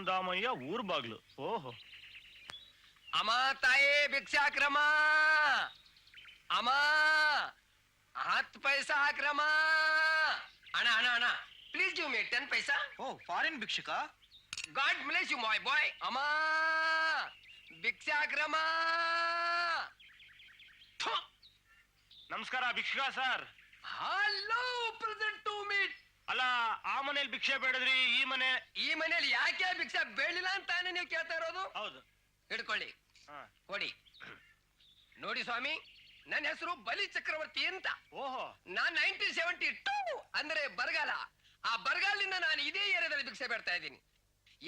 ದಾಮಯ್ಯ ಊರ್ ಬಾಗ್ಲು. ಓಹೋ. ಅಮ್ಮ ತಾಯಿ ಭಿಕ್ಷಾಕ್ರಮ, ಅಮ್ಮ 10 ಪೈಸಾ ಹಾಕ್ರಮ. ಅಣ್ಣ ಅಣ್ಣ ಅಣ್ಣ, ಪ್ಲೀಸ್ ಗಿವ್ ಮಿ 10 ಪೈಸಾ. ಓ ಫಾರಿನ್ ಭಿಕ್ಷುಕ. God bless you my boy. ಅಮ್ಮ ಭಿಕ್ಷಾಕ್ರಮ. ನಮಸ್ಕಾರ ಭಿಕ್ಷುಕ sir. Hello present to meet. ಅಲ್ಲ, ಆ ಮನೇಲಿ ಭಿಕ್ಷೆ ಬೇಡದ್ರಿ, ಈ ಮನೇಲಿ ಯಾಕೆ ಭಿಕ್ಷಾ ಬೇಡಿಲ್ಲ ಅಂತಾನೆ ನೀವು ಕೇಳ್ತಾ ಇರೋದು? ಹೌದು. ಹಿಡ್ಕೊಳ್ಳಿ, ಕೊಡಿ. ನೋಡಿ ಸ್ವಾಮಿ, ನನ್ನ ಹೆಸರು ಬಲಿ ಚಕ್ರವರ್ತಿ ಅಂತ. ಓಹೋ. ನಾನ್ 1972 ಅಂದ್ರೆ ಬರಗಾಲ. ಆ ಬರಗಾಲದಿಂದ ನಾನು ಇದೇ ಏರಿಯಾದಲ್ಲಿ ಭಿಕ್ಷೆ ಬೇಡ್ತಾ ಇದ್ದೀನಿ.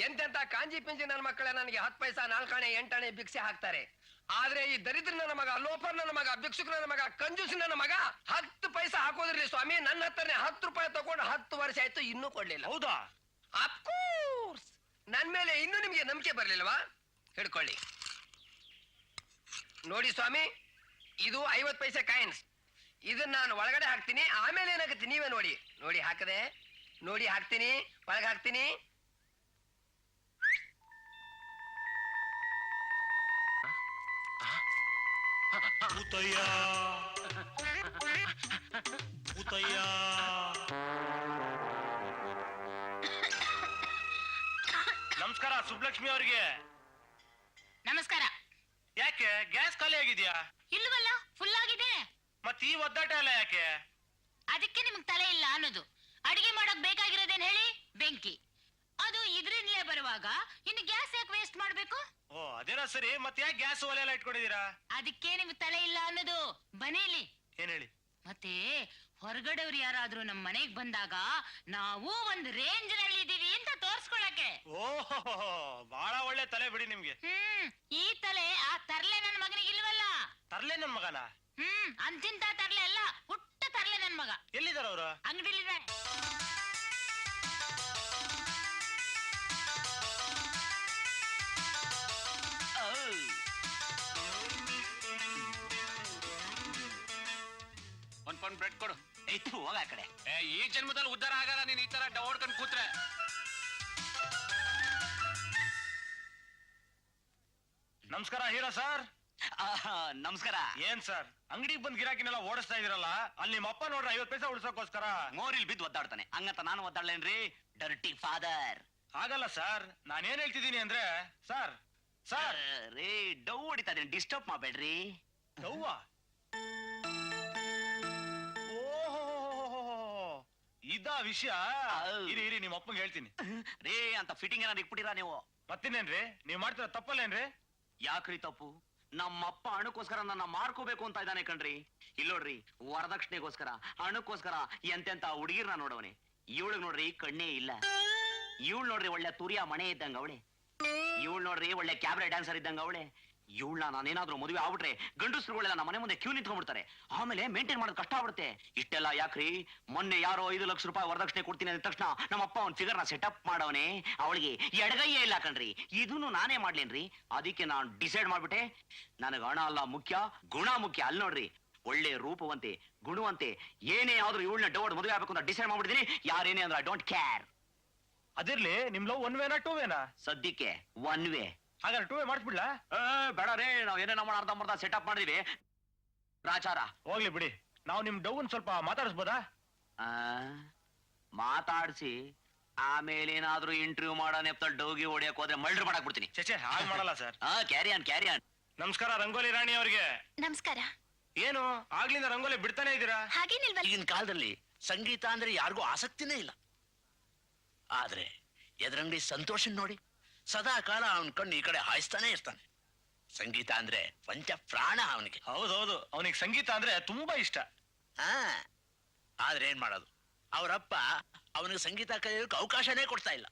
ಎಂತೆಂತ ಕಾಂಜಿ ಪಿಂಜಿ ನನ್ನ ಮಕ್ಕಳ ನನಗೆ 10 ಪೈಸಾ 4 ಆಣೆ 8 ಆಣೆ ಭಿಕ್ಷೆ ಹಾಕ್ತಾರೆ. ಆದ್ರೆ ಈ ದರಿದ್ರ ನನ್ನ ಮಗ, ಲೋಫರ್ ನನ್ನ ಮಗ, ಭಿಕ್ಷುಕ ನನ್ನ ಮಗ, ಕಂಜೂಸ್ ನನ್ನ ಮಗ 10 ಪೈಸಾ ಹಾಕೋದ್ರಿ ಸ್ವಾಮಿ. ನನ್ನ ಹತ್ರನೇ 10 ರೂಪಾಯಿ ತಗೊಂಡು 10 ವರ್ಷ ಆಯ್ತು, ಇನ್ನೂ ಕೊಡ್ಲಿಲ್ಲ. ಹೌದಾ? ಅಫ್ಕೋರ್ಸ್. ನನ್ ಮೇಲೆ ಇನ್ನೂ ನಿಮ್ಗೆ ನಂಬಿಕೆ ಬರ್ಲಿಲ್ವಾ? ಹಿಡ್ಕೊಳ್ಳಿ. ನೋಡಿ ಸ್ವಾಮಿ, ಇದು 50 ಪೈಸೆ ಕಾಯಿನ್ಸ್. ಇದನ್ನ ನಾನು ಒಳಗಡೆ ಹಾಕ್ತೀನಿ, ಆಮೇಲೆ ಏನಾಗುತ್ತೆ ನೀವೇ ನೋಡಿ. ನೋಡಿ ಹಾಕದೆ, ನೋಡಿ ಹಾಕ್ತೀನಿ, ಒಳಗೆ ಹಾಕ್ತೀನಿ. ಉತಯ್ಯ ಉತಯ್ಯ. ನಮಸ್ಕಾರ ಸುಬ್ಲಕ್ಷ್ಮಿ ಅವ್ರಿಗೆ. ನಮಸ್ಕಾರ. ಯಾಕೆ ಗ್ಯಾಸ್ ಖಾಲಿ ಆಗಿದ್ಯಾ? ಇಲ್ವಲ್ಲ, ಫುಲ್ ಆಗಿದೆ. ಮತ್ ಈ ಒದ್ದಾಟ ಎಲ್ಲ ಯಾಕೆ? ಅದಕ್ಕೆ ನಿಮ್ಗೆ ತಲೆ ಇಲ್ಲ ಅನ್ನೋದು. ಅಡಿಗೆ ಮಾಡಕ್ ಬೇಕಾಗಿರೋದೇನ್ ಹೇಳಿ? ಬೆಂಕಿ. ಅದು ಇದ್ರಿಂದಲೇ ಬರುವಾಗ ಇನ್ನು ಗ್ಯಾಸ್ ಯಾಕೆ ವೇಸ್ಟ್ ಮಾಡ್ಬೇಕು? ಓ ಅದೇನಾ ಸರಿ, ಮತ್ತೆ ಯಾಕೆ ಗ್ಯಾಸ್ ಒಲೆ ಎಲ್ಲ ಇಟ್ಕೊಂಡಿದೀರಾ? ಅದಕ್ಕೆ ನಿಮ್ಗೆ ತಲೆ ಇಲ್ಲ ಅನ್ನೋದು. ಬನ್ನಿಲಿ. ಏನ್ ಹೇಳಿ? ಮತ್ತೆ ಹೊರಗಡೆವ್ರು ಯಾರಾದ್ರೂ ನಮ್ ಮನೆಗ್ ಬಂದಾಗ ನಾವು ಒಂದ್ ರೇಂಜ್ ನಲ್ಲಿ ಇದೀವಿ ಅಂತ ತೋರ್ಸ್ಕೊಳಕ್ಕೆ. ಓಹೋ, ಬಹಳ ಒಳ್ಳೆ ತಲೆ ಬಿಡಿ ನಿಮ್ಗೆ. ಈ ತಲೆ ಆ ತರ್ಲೆ ನನ್ ಮಗನಿಗೆ ಇಲ್ವಲ್ಲ. ತರ್ಲೆ ನನ್ ಮಗನ? ಅಂತಿಂತ ತರ್ಲೆ ಅಲ್ಲ, ಪುಟ್ಟ ತರ್ಲೆ ನನ್ ಮಗ. ಎಲ್ಲಿದಾರ ಅವ್ರು? ಅಂಗಡಿಲಿದ್ದಾರೆ. ಒಂದ್ ಪೌಂಡ್ ಬ್ರೆಡ್ ಕೊಡು. ಇತ್ತು ಹೋಗ ಆ ಕಡೆ. ಈ ಜನ್ಮದಲ್ಲಿ ಉದ್ಧಾರ ಆಗಲ್ಲ ನೀನ್ ಈ ತರ ಓಡ್ಕೊಂಡ್ ಕೂತ್ರೆ. ನಮಸ್ಕಾರ ಹೀರೋ ಸರ್. ನಮಸ್ಕಾರ. ಏನ್ ಸರ್ ಅಂಗಡಿಗೆ ಬಂದ್ ಗಿರಾಕಿನೆಲ್ಲ ಓಡಿಸ್ತಾ ಇದೀರಲ್ಲ? ಅಲ್ಲಿ ನಿಮ್ಮ ಅಪ್ಪ ನೋಡ್ರಿ 50 ಪೈಸಾ ಉಳ್ಸೋಕೋಸ್ಕರ ಮೋರಿಲ್ ಬಿದ್ದು ಒದ್ದಾಡ್ತಾನೆ. ಹಂಗಂತ ನಾನು ಒದ್ದಾಡ್ಲೇನ್ರಿ? Dirty father. ಆಗಲ್ಲ ಸರ್, ನಾನೇನ್ ಹೇಳ್ತಿದ್ದೀನಿ ಅಂದ್ರೆ ಸರ್ ಸರ್ ರೇ ಡೌ ಹೊಡಿತಾ ಇದೀನಿ, ಡಿಸ್ಟರ್ಬ್ ಮಾಡಬೇಡ್ರಿ. ಡವ್ವ? ಓಹೋ, ಇದ ವಿಷಯ. ಇರಿ ನಿಮ್ಮ ಅಪ್ಪಂಗೆ ಹೇಳ್ತೀನಿ. ರೇ ಅಂತ ಫಿಟ್ಟಿಂಗ್ ಏನಾದ್ರು ಇಟ್ಬಿಟ್ಟಿರಾ ನೀವು? ಮತ್ತಿನ್ನೇನ್ರಿ ನೀವ್ ಮಾಡ್ತೀರ ತಪ್ಪಲ್ಲೇನ್ರಿ? ಯಾಕ್ರಿ ತಪ್ಪು? ನಮ್ಮಪ್ಪ ಹಣಕ್ಕೋಸ್ಕರ ನನ್ನ ಮಾರ್ಕೋಬೇಕು ಅಂತ ಇದ್ದಾನೆ ಕಣ್ರಿ. ಇಲ್ಲೋಡ್ರಿ, ವರದಕ್ಷಿಣೆಗೋಸ್ಕರ ಹಣಕ್ಕೋಸ್ಕರ ಎಂತೆಂತ ಹುಡುಗಿರ್ನ ನೋಡವನೆ. ಇವಳಿಗ್ ನೋಡ್ರಿ ಕಣ್ಣೇ ಇಲ್ಲ. ಇವಳು ನೋಡ್ರಿ ಒಳ್ಳೆ ತುರಿಯ ಮನೆ ಇದ್ದಂಗ ಅವಳೆ. ಇವಳು ನೋಡ್ರಿ ಒಳ್ಳೆ ಕ್ಯಾಬ್ರೆ ಡ್ಯಾನ್ಸರ್ ಇದ್ದಂಗ ಅವಳೆ. ಇವಳನ್ನ ನಾನೇನಾದ್ರೂ ಮದುವೆ ಆಗ್ಬಿಟ್ರೆ ಗಂಡಸ್ರುಗಳೆಲ್ಲ ನಮ್ಮ ಮನೆ ಮುಂದೆ ಕ್ಯೂ ನಿಂತ್ಕೊಂಡ್ಬಿಡ್ತಾರೆ. ಆಮೇಲೆ ಮೇಂಟೈನ್ ಮಾಡೋದು ಕಷ್ಟ ಆಗ್ಬಿಡುತ್ತೆ. ಇಷ್ಟೆಲ್ಲ ಯಾಕ್ರಿ? ಮೊನ್ನೆ ಯಾರೋ 5 ಲಕ್ಷ ರೂಪಾಯಿ ವರದಕ್ಷಿಣೆ ಕೊಡ್ತೀನಿ ಅಂದ ತಕ್ಷಣ ನಮ್ಮಪ್ಪ ಒಂದ್ ಫಿಗರ್ನ ಸೆಟಪ್ ಮಾಡವನೆ. ಅವಳಿಗೆ ಎಡಗೈಯೇ ಇಲ್ಲ ಕಣ್ರಿ. ಇದನ್ನು ನಾನೇ ಮಾಡ್ಲೇನ್ರಿ. ಅದಕ್ಕೆ ನಾನು ಡಿಸೈಡ್ ಮಾಡ್ಬಿಟ್ಟೆ, ನನಗೆ ಹಣ ಅಲ್ಲ ಮುಖ್ಯ, ಗುಣ ಮುಖ್ಯ. ಅಲ್ಲಿ ನೋಡ್ರಿ, ಒಳ್ಳೆ ರೂಪವಂತೆ ಗುಣವಂತೆ ಏನೇ ಆದ್ರೂ ಇವಳನ್ನ ಡೋಡ್ ಮದುವೆ ಆಗ್ಬೇಕು ಅಂತ ಡಿಸೈಡ್ ಮಾಡ್ಬಿಟ್ಟಿದೀನಿ. ಯಾರೇನೇ ಅಂದ್ರೆ ಐ ಡೋಂಟ್ ಕೇರ್. ಅದಿರ್ಲಿ, ನಿಮ್ ಲವ್ 1 ವೇನಾ 2 ವೇನಾ? ಸದ್ಯಕ್ಕೆ 1 ವೇ. ಹಾಗಾದ್ರೆ 2 ವೇ ಮಾಡಿಸ್ಬಿಡ್ಲಾ? ಬೇಡ ರೇ, ನಾವ್ ಏನೇನೋ ಅರ್ಧ ಸೆಟಪ್ ಮಾಡಿದೀವಿ. ರಾಚಾರ ಹೋಗ್ಲಿ ಬಿಡಿ. ನಾವು ನಿಮ್ ಡೌನ್ ಸ್ವಲ್ಪ ಮಾತಾಡಿಸ್ಬೋದಾ? ಮಾತಾಡ್ಸಿ ಆಮೇಲೆ ಏನಾದ್ರೂ ಇಂಟರ್ವ್ಯೂ ಮಾಡೋ ನೆಪ್ತ ಡೌಗಿ ಹೊಡಿಯಕ್ ಹೋದ್ರೆ ಮಲ್ಡ್ರ್ ಮಾಡಕ್ ಬಿಡ್ತೀನಿ. ಚೇಚೆ ಹಾಗೆ ಮಾಡಲ್ಲ ಸರ್. Carry on. ನಮಸ್ಕಾರ ರಂಗೋಲಿ ರಾಣಿ ಅವ್ರಿಗೆ. ನಮಸ್ಕಾರ. ಏನು ಆಗ್ಲಿಂದ ರಂಗೋಲಿ ಬಿಡ್ತಾನೆ ಇದ್ದೀರಾ? ಹಾಗೇನಿಲ್ವಲ್ಲ. ಈಗಿನ ಕಾಲದಲ್ಲಿ ಸಂಗೀತ ಅಂದ್ರೆ ಯಾರಿಗೂ ಆಸಕ್ತಿನೇ ಇಲ್ಲ. ಆದ್ರೆ ಎದುರಂಗಡಿ ಸಂತೋಷನ್ ನೋಡಿ, ಸದಾ ಕಾಲ ಅವನ ಕಣ್ಣು ಈ ಕಡೆ ಹಾಯಿಸ್ತಾನೆ ಇರ್ತಾನೆ. ಸಂಗೀತ ಅಂದ್ರೆ ಪಂಚ ಪ್ರಾಣ ಅವನಿಗೆ. ಹೌದೌದು, ಅವನಿಗೆ ಸಂಗೀತ ಅಂದ್ರೆ ತುಂಬಾ ಇಷ್ಟ. ಆದ್ರೆ ಏನ್ ಮಾಡೋದು, ಅವರಪ್ಪ ಅವನಿಗೆ ಸಂಗೀತ ಕಲಿಯೋಕೆ ಅವಕಾಶನೇ ಕೊಡ್ತಾ ಇಲ್ಲ.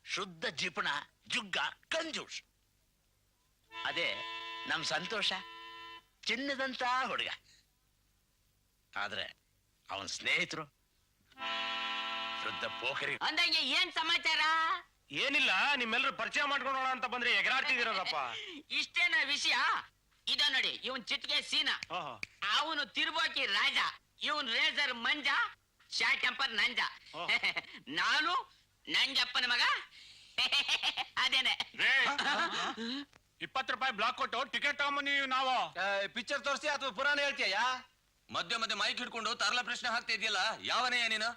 ಶುದ್ಧ ಜಿಪಣ, ಜುಗ್ಗ, ಕಂಜೂಸ್. ಅದೇ ನಮ್ ಸಂತೋಷ, ಚಿನ್ನದಂತ ಹುಡುಗ. ಆದ್ರೆ ಅವನ್ ಸ್ನೇಹಿತರು ಶುದ್ಧ ಪೋಖರಿ. ಅಂದಂಗೆ ಏನ್ ಸಮಾಚಾರ? ಏನಿಲ್ಲ, ನಿಮ್ಮೆಲ್ಲರೂ ಪರಿಚಯ ಮಾಡ್ಕೊಂಡೋಣ ಅಂತ ಬಂದ್ರೆ ಎಗರಾಡ್ತಿದ್ದೀರಪ್ಪ. ಇಷ್ಟೇನ ವಿಷಯ? ಇದ ನೋಡಿ, ಇವನ್ ಚಿಟ್ಗೆ ಸೀನಾ, ಅವನು ತಿರುಬೋಕಿ ರಾಜ, ಇವನ್ ರೇಜರ್ ಮಂಜ, ಶಾ ಟೆಂಪರ್ ನಂಜ. ನಾನು ನಂಜಪ್ಪನ ಮಗ, ಅದೇನೆ. 20 ರೂಪಾಯಿ ಬ್ಲಾಕ್ ಕೊಟ್ಟು ಟಿಕೆಟ್ ತಗೊಂಬನ್ನಿ ನಾವು. ಪಿಕ್ಚರ್ ತೋರಿಸಿ ಅಥವಾ ಪುರಾಣ ಹೇಳ್ತೀಯ? ಮಧ್ಯ ಮಧ್ಯೆ ಮೈಕ್ ಹಿಡ್ಕೊಂಡು ತರಲ ಪ್ರಶ್ನೆ ಹಾಕ್ತಾ ಇದೆಯಲ್ಲ, ಯಾವನೇ ನೀನು?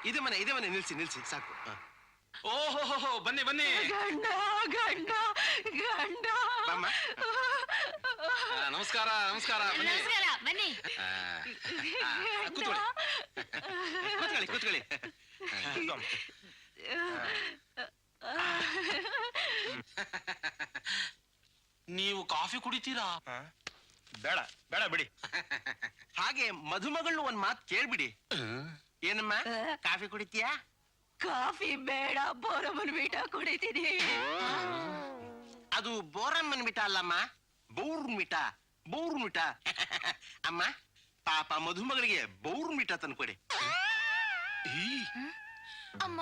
ಇದೆ ಮನೆ ನಿಲ್ಸಿ ಸಾಕು. ಓಹೋ ಬನ್ನಿ ಬನ್ನಿ. ಬಾಮ್ಮ. ನಮಸ್ಕಾರ ಬನ್ನಿ. ನಮಸ್ಕಾರ, ಬನ್ನಿ. ಕೂತ್ಕೊಳ್ಳಿ. ನೀವು ಕಾಫಿ ಕುಡಿತೀರಾ? ಬೇಡ ಬೇಡ ಬಿಡಿ. ಹಾಗೆ ಮಧುಮಗಳನ್ನ ಒಂದ್ ಮಾತು ಕೇಳ್ಬಿಡಿ. ಏನಮ್ಮ, ಕಾಫಿ ಕುಡಿತೀಯಾ? ಕಾಫಿ ಬೇಡ, ಬೋರಮನ್ ಬೀಟ ಕುಡಿತೀನಿ. ಅದು ಬೋರಮ್ಮನ್ ಮಿಠ ಅಲ್ಲಮ್ಮ, ಬೌರ್ಮಿಠ. ಅಮ್ಮ, ಪಾಪ ಮಧುಮಗಳಿಗೆ ಬೌರ್ಮಿಠ ತಂದ್ಕೊಡಿ. ಅಮ್ಮ,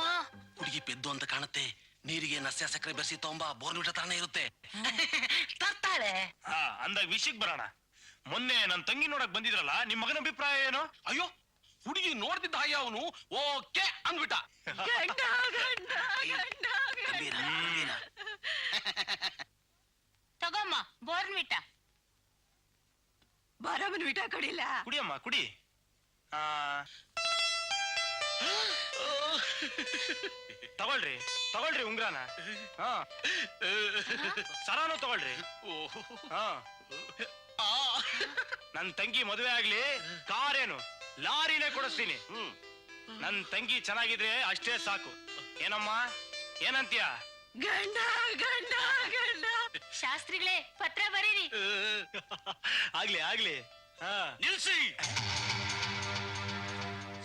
ಹುಡುಗಿ ಪೆದ್ದು ಅಂತ ಕಾಣುತ್ತೆ. ನೀರಿಗೆ ನಸ್ಯ ಸಕ್ಕರೆ ಬೆರೆಸಿ ತಗೊಂಬ, ಬೋರ್ಮಿಟ ತಾನೇ ಇರುತ್ತೆ. ತರ್ತಾಳೆ. ಅಂದಾಗ ವಿಷಯಕ್ಕೆ ಬರೋಣ. ಮೊನ್ನೆ ನನ್ ತಂಗಿ ನೋಡಕ್ ಬಂದಿದ್ರಲ್ಲ, ನಿಮ್ ಮಗನ ಅಭಿಪ್ರಾಯ ಏನು? ಅಯ್ಯೋ, ಹುಡುಗಿ ನೋಡ್ತಿದ್ದ ಹಾಗೆ ಅವನು ಓಕೆ ಅಂದ್ಬಿಟ್ಟ. ತಗೊಮ್ಮ ಬೋರ್ನ್ವಿಟ. ಬೋರಮನ್ ಬೀಟ ಕುಡಿಲ್ಲ. ಕುಡಿಯಮ್ಮ ಕುಡಿ. ತಗೊಳ್ರಿ ಉಂಗ್ರಾನ. ಸರಾನು ತಗೊಳ್ರಿ. ನನ್ ತಂಗಿ ಮದುವೆ ಆಗ್ಲಿ, ಕಾರೇನು ಲಾರಿನೇ ಕೊಡಿಸ್ತೀನಿ. ನನ್ ತಂಗಿ ಚೆನ್ನಾಗಿದ್ರೆ ಅಷ್ಟೇ ಸಾಕು. ಏನಮ್ಮ, ಏನಂತೀಯ? ಗಂಡ. ಶಾಸ್ತ್ರಿಗಳೇ, ಪತ್ರ ಬರೀರಿ. ಆಗ್ಲಿ. ನಿಲ್ಸಿ.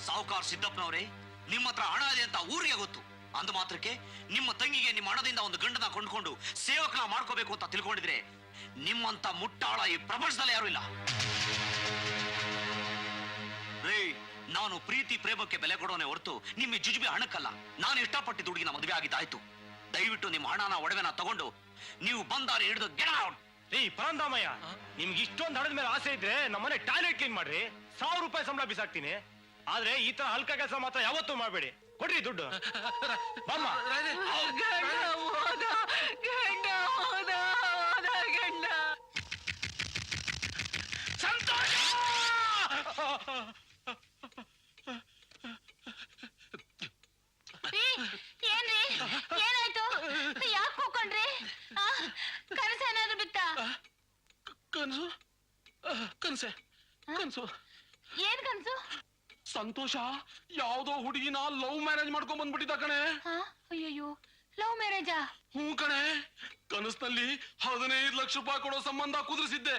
ಸಾವುಕಾರ ಸಿದ್ದಪ್ಪನವರೇ, ನಿಮ್ಮ ಹತ್ರ ಹಣ ಇದೆ ಅಂತ ಊರಿಗೆ ಗೊತ್ತು. ಅಂದ ಮಾತ್ರಕ್ಕೆ ನಿಮ್ಮ ತಂಗಿಗೆ ನಿಮ್ಮ ಹಣದಿಂದ ಒಂದು ಗಂಡನ ಕೊಂಡ್ಕೊಂಡು ಸೇವಕನ ಮಾಡ್ಕೋಬೇಕು ಅಂತ ತಿಳ್ಕೊಂಡಿದ್ರೆ ನಿಮ್ಮಂತ ಮುಟ್ಟಾಳ ಈ ಪ್ರಪಂಚದಲ್ಲಿ ಯಾರು ಇಲ್ಲ. ರೇ, ನಾನು ಪ್ರೀತಿ ಪ್ರೇಮಕ್ಕೆ ಬೆಲೆ ಕೊಡೋನೆ ಹೊರತು ನಿಮ್ಮ ಜುಜುಬಿ ಹಣಕ್ಕಲ್ಲ. ನಾನು ಇಷ್ಟಪಟ್ಟಿದ್ದ ಹುಡುಗಿನ ಮದುವೆ ಆಗಿದ್ದಾಯ್ತು. ದಯವಿಟ್ಟು ನಿಮ್ಮ ಹಣನ ಒಡವೆನ ತಗೊಂಡು ನೀವು ಬಂದಾರೆ ಹಿಡಿದು ಗೆಟ್ ಔಟ್. ಏಯ್ ಪರಂದಾಮಯ್ಯ, ನಿಮ್ಗೆ ಇಷ್ಟೊಂದು ಹಣದ ಮೇಲೆ ಆಸೆ ಇದ್ರೆ ನಮ್ಮನೆ ಟಾಯ್ಲೆಟ್ ಕ್ಲೀನ್ ಮಾಡ್ರಿ. 1000 ರೂಪಾಯಿ ಸಂಬಳ ಬಿಸಾಕ್ತೀನಿ. ಆದ್ರೆ ಈ ತರ ಹಲ್ಕ ಕೆಲಸ ಮಾತ್ರ ಯಾವತ್ತೂ ಮಾಡ್ಬೇಡಿ. ಕೊಡ್ರಿ ದುಡ್ಡು. ಬಾಮ್ಮ. ಗಂಡ. ಸಂತೋಷ. ಏನ್ರಿ, ಏನಾಯ್ತು? ಯಾಕೆ ಕೂಕೊಂಡ್ರಿ? ಕನಸ ಏನಾದ್ರು ಬಿತ್ತಾ? ಕನ್ಸು ಏನ್ ಕನ್ಸು? ಸಂತೋಷ ಯಾವ್ದೋ ಹುಡುಗಿನ ಲವ್ ಮ್ಯಾರೇಜ್ ಮಾಡ್ಕೊಂಡ್ ಬಂದ್ಬಿಟ್ಟಿದ್ದ ಕಣೆ. ಅಯ್ಯಯ್ಯೋ, ಲವ್ ಮ್ಯಾರೇಜಾ? ಹ್ಞೂ ಕಣೆ. ಕನಸಿನಲ್ಲಿ 15 ಲಕ್ಷ ರೂಪಾಯಿ ಕೊಡೋ ಸಂಬಂಧ ಕುದುರಿಸಿದ್ದೆ.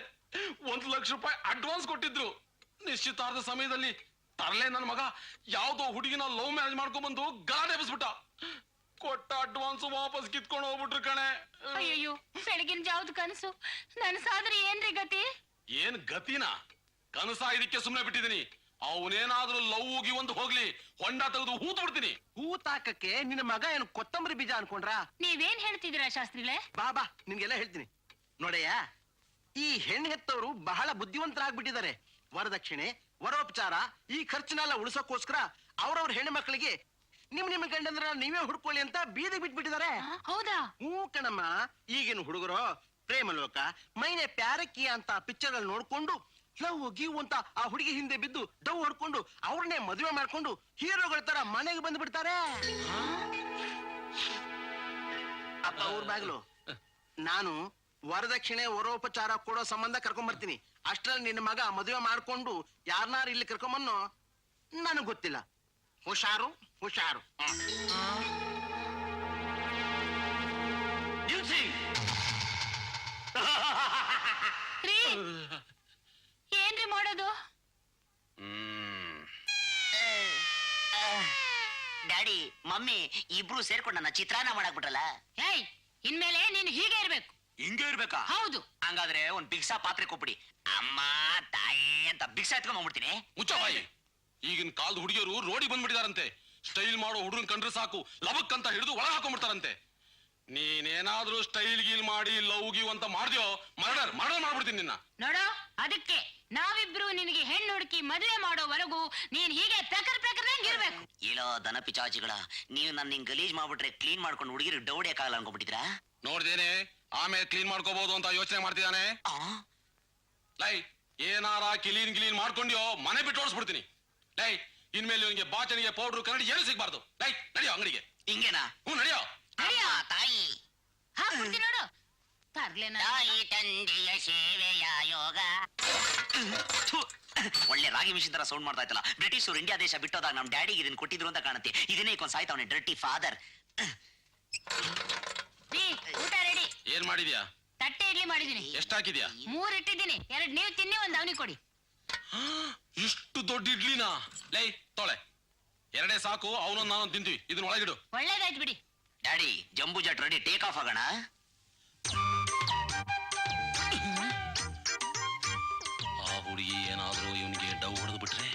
1 ಲಕ್ಷ ರೂಪಾಯಿ ಅಡ್ವಾನ್ಸ್ ಕೊಟ್ಟಿದ್ರು. ನಿಶ್ಚಿತಾರ್ಥ ಸಮಯದಲ್ಲಿ ತರಲೆ ನನ್ನ ಮಗ ಯಾವ್ದೋ ಹುಡುಗಿನ ಲವ್ ಮ್ಯಾರೇಜ್ ಮಾಡ್ಕೊಂಡ್ ಬಂದು ಗಲಾಟೆ ಎಬ್ಬಿಸ್ಬಿಟ್ಟ. ಕೊಟ್ಟ ಅಡ್ವಾನ್ಸ್ ವಾಪಸ್ ಕಿತ್ಕೊಂಡು ಹೋಗ್ಬಿಟ್ರು ಕಣೆ. ಅಯ್ಯಯ್ಯೋ, ಬೆಳಗಿನ ಜಾವದ ಕನಸು. ನನ್ಸಾದ್ರೆ ಏನ್ರಿ ಗತಿ? ಏನ್ ಗತಿನ? ಕನಸ ಇದಕ್ಕೆ ಸುಮ್ನೆ ಬಿಟ್ಟಿದೀನಿ. ಅವನೇನಾದ್ರೂ ಲವ್ ಹೋಗಿ ಒಂದು ಹೋಗ್ಲಿ, ಹೊಂಡ ತೆಗೆದು ಹೂತ್ ಬಿಡ್ತೀನಿ. ಹೂತಾಕಕ್ಕೆ ನಿನ್ನ ಮಗ ಏನು ಕೊತ್ತಂಬರಿ ಬೀಜ ಅನ್ಕೊಂಡ್ರಾ? ನೀವೇನ್ ಹೇಳ್ತಿದ್ದೀರಾ ಶಾಸ್ತ್ರಿಗಳೇ? ಬಾ ನಿನ್ಗೆಲ್ಲ ಹೇಳ್ತೀನಿ ನೋಡಯ್ಯ. ಈ ಹೆಣ್ಣು ಹೆತ್ತವರು ಬಹಳ ಬುದ್ಧಿವಂತರಾಗ್ಬಿಟ್ಟಿದ್ದಾರೆ. ವರದಕ್ಷಿಣೆ, ವರೋಪಚಾರ, ಈ ಖರ್ಚನ್ನೆಲ್ಲ ಉಳಿಸೋಕೋಸ್ಕರ ಅವ್ರವ್ರ ಹೆಣ್ಣು ಮಕ್ಕಳಿಗೆ ನಿಮ್ಮ ಗಂಡಂದ್ರ ನೀವೇ ಹುಡ್ಕೊಳ್ಳಿ ಅಂತ ಬೀದಿ ಬಿಟ್ಬಿಟ್ಟಿದ್ದಾರೆ. ಹೌದಾ? ಹ್ಞೂ ಕಣಮ್ಮ. ಈಗಿನ ಹುಡುಗರು ಪ್ರೇಮಲೋಕ, ಮೈನೆ ಪ್ಯಾರಕ್ಕಿ ಅಂತ ಪಿಕ್ಚರ್ ನೋಡ್ಕೊಂಡು ಲವ್ ಗೀವ್ ಅಂತ ಆ ಹುಡುಗಿ ಹಿಂದೆ ಬಿದ್ದು ಡವ್ ಹೊಡ್ಕೊಂಡು ಅವ್ರನ್ನೇ ಮದುವೆ ಮಾಡ್ಕೊಂಡು ಹೀರೋಗಳ ತರ ಮನೆಗೆ ಬಂದು ಬಿಡ್ತಾರೆ. ಅಪ್ಪ ಊರ್ ಬಾಗ್ಲು, ನಾನು ವರದಕ್ಷಿಣೆ ವರೋಪಚಾರ ಕೊಡೋ ಸಂಬಂಧ ಕರ್ಕೊಂಡ್ ಬರ್ತೀನಿ. ಅಷ್ಟ್ರಲ್ಲಿ ನಿನ್ನ ಮಗ ಮದುವೆ ಮಾಡ್ಕೊಂಡು ಯಾರನ್ನಾರು ಇಲ್ಲಿ ಕರ್ಕೊಂಬನ್ನೋ ನನಗ್ ಗೊತ್ತಿಲ್ಲ. ಹುಷಾರು. ಏನ್ರಿ ಮಾಡೋದು? ಡ್ಯಾಡಿ, ಮಮ್ಮಿ ಇಬ್ರು ಸೇರ್ಕೊಂಡು ನನ್ನ ಚಿತ್ರಾನ್ನ ಮಾಡಾಕ್ಬಿಟ್ರಲ್ಲ. ಏಯ್, ಇನ್ಮೇಲೆ ನೀನು ಹೀಗೆ ಇರ್ಬೇಕು. ಹಿಂಗೆ ಇರ್ಬೇಕಾ? ಹೌದು. ಹಂಗಾದ್ರೆ ಒಂದ್ ಭಿಕ್ಷಾ ಪಾತ್ರೆ ಕೊಟ್ಬಿಡಿ. ಅಮ್ಮ ತಾಯಿ ಅಂತ ಭಿಕ್ಷಾ ಎತ್ಕೊಂಡ್ ಬಂದ್ಬಿಡ್ತೀನಿ. ಮುಚ್ಚ ಬಾಯಿ. ಈಗಿನ ಕಾಲದ ಹುಡುಗಿಯರು ರೋಡಿ ಬಂದ್ಬಿಟ್ಟಿದಾರಂತೆ. ಸ್ಟೈಲ್ ಮಾಡೋ ಹುಡುಗನ್ ಕಂಡ್ರೆ ಸಾಕು, ಲಬಕ್ ಅಂತ ಹಿಡಿದು ಒಳ ಹಾಕೊಂಡ್ಬಿಡ್ತಾರಂತೆ. ನೀನೇನಾದ್ರೂ ಸ್ಟೈಲ್ ಗೀಲ್ ಮಾಡಿ ಲವ್ ಗಿವ್ ಅಂತ ಮಾಡ್ದ್ಯೋ ಮರ್ಡರ್ ಮಾಡ್ಬಿಡ್ತೀನಿ ನಿನ್ನ. ನೋಡೋ ಅದಕ್ಕೆ ನಾವಿಬ್ರು ನಿನಗೆ ಹೆಣ್ಣು ಹುಡುಕಿ ಮದುವೆ ಮಾಡೋವರೆಗೂ ನೀನ್ ಹೀಗೆ ಇರ್ಬೇಕು. ಇಲ್ಲೋ ದನ ಪಿಚಾಚಿಗಳ, ನೀವು ನನ್ನ ಹಿಂಗ್ ಗಲೀಜ್ ಮಾಡ್ಬಿಟ್ರೆ ಕ್ಲೀನ್ ಮಾಡ್ಕೊಂಡು ಹುಡುಗಿರು ಡೌಡಿಯಕ್ಕಾಗಲ್ಲ ಅನ್ಕೊಂಡ್ಬಿಟ್ಟಿದ್ರಾ? ನೋಡ್ದೇನೆ ಆಮೇಲೆ ಕ್ಲೀನ್ ಮಾಡ್ಕೋಬಹುದು ಅಂತ ಯೋಚನೆ ಮಾಡ್ತಿದ್ದಾನೆ. ಲೈ ಏನಾರ ಕ್ಲೀನ್ ಮಾಡ್ಕೊಂಡ್ಯೋ ಮನೆ ಬಿಟ್ಟು ಓಡಿಸ್ಬಿಡ್ತೀನಿ. ಲೈ ಇನ್ಮೇಲೆ ಇವನಿಗೆ ಬಾಚಣಿಗೆ ಪೌಡ್ರು ಕನ್ನಡಿ ಏನು ಸಿಗ್ಬಾರ್ದು. ಲೈ ನಡಿಯೋ ಅಂಗಡಿಗೆ. ಹಿಂಗೇನಾ? ನಡಿಯೋ. ನಡಿಯೋ. ತಾಯಿ ನೋಡು ತರ್ಲೇನ ತಾಯಿ ತಂದೆಯ ಸೇವೆಯ ಯೋಗ. ಒಳ್ಳೆ ರಾಗಿ ಮಿಷಿನ್ ತರ ಸೌಂಡ್ ಮಾಡ್ತಾ ಇತ್ತಲ್ಲ. ಬ್ರಿಟಿಷರು ಇಂಡಿಯಾ ದೇಶ ಬಿಟ್ಟೋದಾಗ ನಮ್ ಡ್ಯಾಡಿಗೆ ಇದನ್ನ ಕೊಟ್ಟಿದ್ರು ಅಂತ ಕಾಣುತ್ತೆ. ಇದನ್ನೇ ಇಕ್ಕೊಂಡ್ ಸಾಯ್ತಾವನೆ ಡರ್ಟಿ ಫಾದರ್. ಊಟ ರೆಡಿ. ಏನ್ ಮಾಡಿದ್ಯಾ? ತಟ್ಟೆ ಇಡ್ಲಿ ಮಾಡಿದೀನಿ. ಎಷ್ಟ್ ಹಾಕಿದ್ಯಾ? 3 ಇಟ್ಟಿದ್ದೀನಿ. 2 ನೀವು ತಿನ್ನಿ, 1 ಅವನಿಗೆ ಕೊಡಿ. ಇಷ್ಟು ದೊಡ್ಡ ಇಡ್ಲಿನಾ? ಲೈ ತೊಳೆ, 2 ಸಾಕು. ಅವನೊಂದು ನಾನು ತಿಂತೀವಿ. ಇದನ್ನ ಒಳಗಿಡು. ಒಳ್ಳೇದಾಯ್ತು ಬಿಡಿ. ಡ್ಯಾಡಿ ಜಂಬೂ ಜಟ್ ರೆಡಿ, ಟೇಕ್ ಆಫ್ ಆಗೋಣ. ಆ ಹುಡುಗಿ ಏನಾದ್ರೂ ಇವನಿಗೆ ಡವ್ ಹೊಡೆದು ಬಿಟ್ರೆ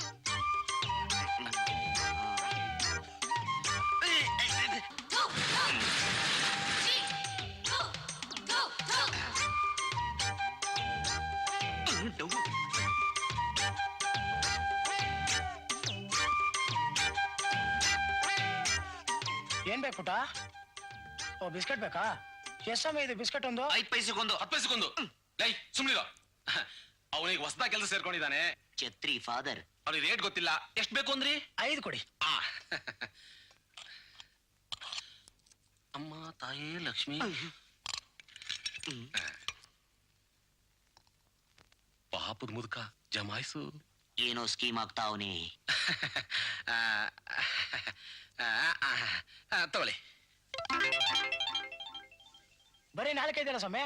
ಏನ್ ಬೇಕು ಪುಟ? ಓ ಬಿಸ್ಕೆಟ್ ಬೇಕಾ? ಎಷ್ಟು ಸಮಯ ಇದೆ ಬಿಸ್ಕೆಟ್ ಒಂದು? 5 ಪೈಸೆಗೊಂದು. 10 ಪೈಸೆಗೊಂದು. ಲೈ ಸುಮ್ನಿರೋ. ಅವನಿಗೆ ಹೊಸದ ಕೆಲಸ ಸೇರ್ಕೊಂಡಿದ್ದಾನೆ. ಛತ್ರಿ ಫಾದರ್. ಅವ್ನಿಗೆ ರೇಟ್ ಗೊತ್ತಿಲ್ಲ. ಎಷ್ಟ್ ಬೇಕು ಅಂದ್ರಿ? 5 ಕೊಡಿ. ಅಮ್ಮ ತಾಯೇ ಲಕ್ಷ್ಮಿ. ಪಾಪದ ಮುದುಕ ಜಮಾಯಿಸು. ಏನೋ ಸ್ಕೀಮ್ ಆಗ್ತಾವನೆ. ತಗೊಳ್ಳಿ. ಬರೀ 4 ಇದೆಯಲ್ಲ ಸಮಯ.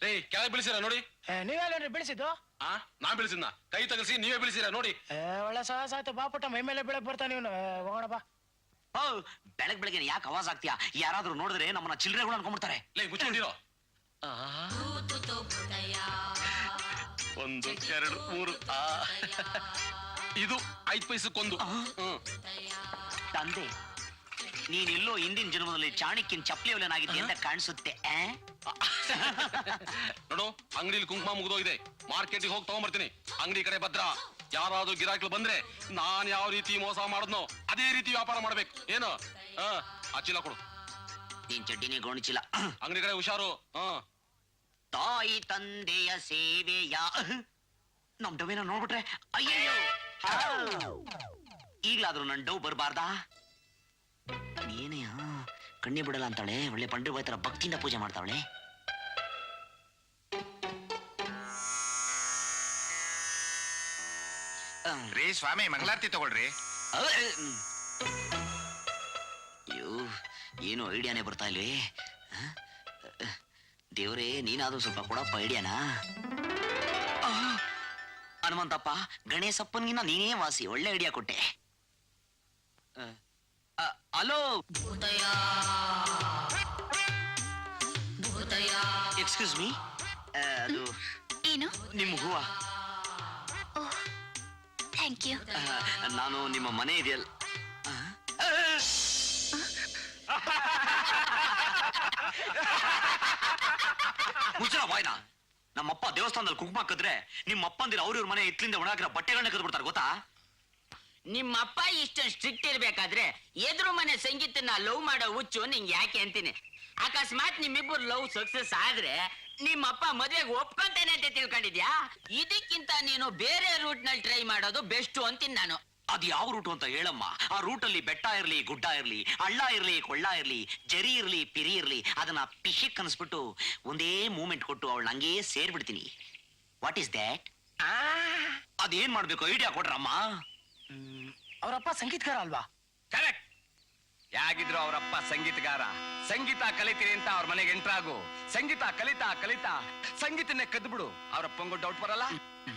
ರೇ ಕೆಳಗೆ ಬೀಳಿಸಿರ ನೋಡಿ. ನೀವೇನ್ರಿ ಬೆಳೆಸಿದ್ದು? ನಾ ಬೀಳಿಸಿದ್ನ ಕೈ ತಗಲ್ಸಿ ನೀವೇ ಬೀಳಿಸಿರ ನೋಡಿ. ಒಳ್ಳೆ ಸಾಹಸ ಆಯ್ತು ಬಾ ಪುಟ್ಟ. ಮೈ ಮೇಲೆ ಬೆಳಕ್ ಬರ್ತಾ ನೀವು. ಹೋಗೋಣ ಬಾ. ಬೆಳಗ್ಗೆ ಯಾಕೆ ಅವಾಜ್ ಆಗ್ತೀಯಾ? ಯಾರಾದ್ರೂ ನೋಡಿದ್ರೆ ನಮ್ಮನ್ನ ಚಿಲ್ಲರೆಗಳು ಅನ್ಕೊಂಡ್ಬಿಡ್ತಾರೆ. ಲೇ ಮುಚ್ಕೊಂಡಿರೋ. 1 2 3. ಇದು 5 ಪೈಸಕ್ಕೊಂದು. ತಂದೆ, ನೀನೆಲ್ಲೋ ಹಿಂದಿನ ಜನ್ಮದಲ್ಲಿ ಚಾಣಕ್ಯನ್ ಚಪ್ಪಲಿ ಒಲೆನಾಗಿದ್ದೆ ಅಂತ ಕಾಣಿಸುತ್ತೆ. ನೋಡು, ಅಂಗಡಿಲಿ ಕುಂಕುಮ ಮುಗಿದೋಗಿದೆ. ಮಾರ್ಕೆಟಿಗೆ ಹೋಗಿ ತಗೊಂಡ್ಬರ್ತೀನಿ. ಅಂಗಡಿ ಕಡೆ ಭದ್ರ. ಯಾರಾದ್ರೂ ಗಿರಾಕಿಗಳು ಬಂದ್ರೆ ನಾನ್ ಯಾವ ರೀತಿ ಮೋಸ ಮಾಡಿದ್ನೋ ಅದೇ ರೀತಿ ವ್ಯಾಪಾರ ಮಾಡ್ಬೇಕು. ಏನು? ಆ ಚೀಲ ಕೊಡು. ನೀನ್ ಚಡ್ಡಿನೇ ಗೋಣಿಚಿಲ್ಲ. ಅಂಗಡಿ ಕಡೆ ಹುಷಾರು. ತಾಯಿ ತಂದೆಯ ಸೇವೆಯ. ನಮ್ ಡವೇನ ನೋಡ್ಬಿಟ್ರೆ ಅಯ್ಯಯ್ಯೋ. ಈಗ್ಲಾದ್ರೂ ನನ್ ಡವ್ ಬರ್ಬಾರ್ದಾ? ಏನೇ ಕಣ್ಣೆ ಬಿಡಲ್ಲ ಅಂತಾಳೆ. ಒಳ್ಳೆ ಪಂಡ್ರಿ ಬಾಯ್ ತರ ಭಕ್ತಿಯಿಂದ ಪೂಜೆ ಮಾಡ್ತಾವಳೆ. ರೀ ಸ್ವಾಮಿ ಮಂಗಳಾರತಿ ತಗೊಳ್ರಿ. ಅಯ್ಯೋ, ಏನು ಐಡಿಯಾನೇ ಬರ್ತಾ ಇಲ್ವೇ. ದೇವ್ರೇ, ನೀನಾದ್ರೂ ಸ್ವಲ್ಪ ಕೊಡಪ್ಪ ಐಡಿಯಾನ. ಹನುಮಂತಪ್ಪ, ಗಣೇಶಪ್ಪನ್ಗಿನ್ನ ನೀನೇ ವಾಸಿ. ಒಳ್ಳೆ ಐಡಿಯಾ ಕೊಟ್ಟೆ. ಹಲೋ, ಎಕ್ಸ್ಕ್ಯೂಸ್ ಮೀ, ಅದು ಏನು? ನಿಮ್ಮ ಹೂವ. Thank you. ನಾನು ನಿಮ್ಮ ಮನೆ ಇದೆಯಲ್ಲ. ಮುಚ್ಚ ಬಾಯ್ನ. ನಮ್ಮಪ್ಪ ದೇವಸ್ಥಾನದಲ್ಲಿ ಕುಂಕುಮ ಹಾಕಿದ್ರೆ ನಿಮ್ಮಪ್ಪಂದಿರ ಅವ್ರ ಮನೆ ಇತ್ಲಿಂದ ಒಣಗಿರೋ ಬಟ್ಟೆಗಳನ್ನ ಕದ್ದು ಬಿಡ್ತಾರೆ ಗೊತ್ತಾ? ನಿಮ್ಮಪ್ಪ ಇಷ್ಟೊಂದು ಸ್ಟ್ರಿಕ್ಟ್ ಇರ್ಬೇಕಾದ್ರೆ ಎದುರು ಮನೆ ಸಂಗೀತನ ಲವ್ ಮಾಡೋ ಹುಚ್ಚು ನಿಂಗೆ ಯಾಕೆ ಅಂತೀನಿ. ಅಕಸ್ಮಾತ್ ನಿಮ್ಮಿಬ್ಬರು ಲವ್ ಸಕ್ಸಸ್ ಆದ್ರೆ ನಿಮ್ಮಪ್ಪ ಮದ್ವೆಗೆ ಒಪ್ಕೊಂತಾನೆ ಅಂತ ತಿಳ್ಕೊಂಡಿದ್ಯಾ? ಇದಕ್ಕಿಂತ ನೀನು ಬೇರೆ ರೂಟ್ ನಲ್ಲಿ ಟ್ರೈ ಮಾಡೋದು ಬೆಸ್ಟ್ ಅಂತೀನಿ ನಾನು. ಅದ್ ಯಾವ ರೂಟ್ ಅಂತ ಹೇಳಮ್ಮ. ಆ ರೂಟ್ ಅಲ್ಲಿ ಬೆಟ್ಟ ಇರ್ಲಿ, ಗುಡ್ಡ ಇರ್ಲಿ, ಹಳ್ಳ ಇರ್ಲಿ, ಕೊಳ್ಳ ಇರ್ಲಿ, ಜರಿ ಇರ್ಲಿ, ಪಿರಿ ಇರ್ಲಿ, ಅದನ್ನ ಪಿಶಿಕ್ ಅನ್ಸ್ಬಿಟ್ಟು ಒಂದೇ ಮೂಮೆಂಟ್ ಕೊಟ್ಟು ಅವಳು ಹಂಗೇ ಸೇರ್ಬಿಡ್ತೀನಿ. What is that? ಅದೇನ್ ಮಾಡ್ಬೇಕು ಐಡಿಯಾ ಕೊಡ್ರಮ್ಮ. ಅವರಪ್ಪ ಸಂಗೀತಗಾರ ಅಲ್ವಾ? ಕರೆಕ್ಟ್. ಯಾಗಿದ್ರು ಅವರಪ್ಪ ಸಂಗೀತಗಾರ. ಸಂಗೀತ ಕಲಿತೀರಿ ಅಂತ ಅವ್ರ ಮನೆಗೆ ಎಂಟ್ರಾಗು. ಸಂಗೀತ ಕಲಿತಾ ಕಲಿತಾ ಸಂಗೀತನೇ ಕದ್ದು ಬಿಡು. ಅವರಪ್ಪಂಗೂ ಡೌಟ್ ಬರಲ್ಲ,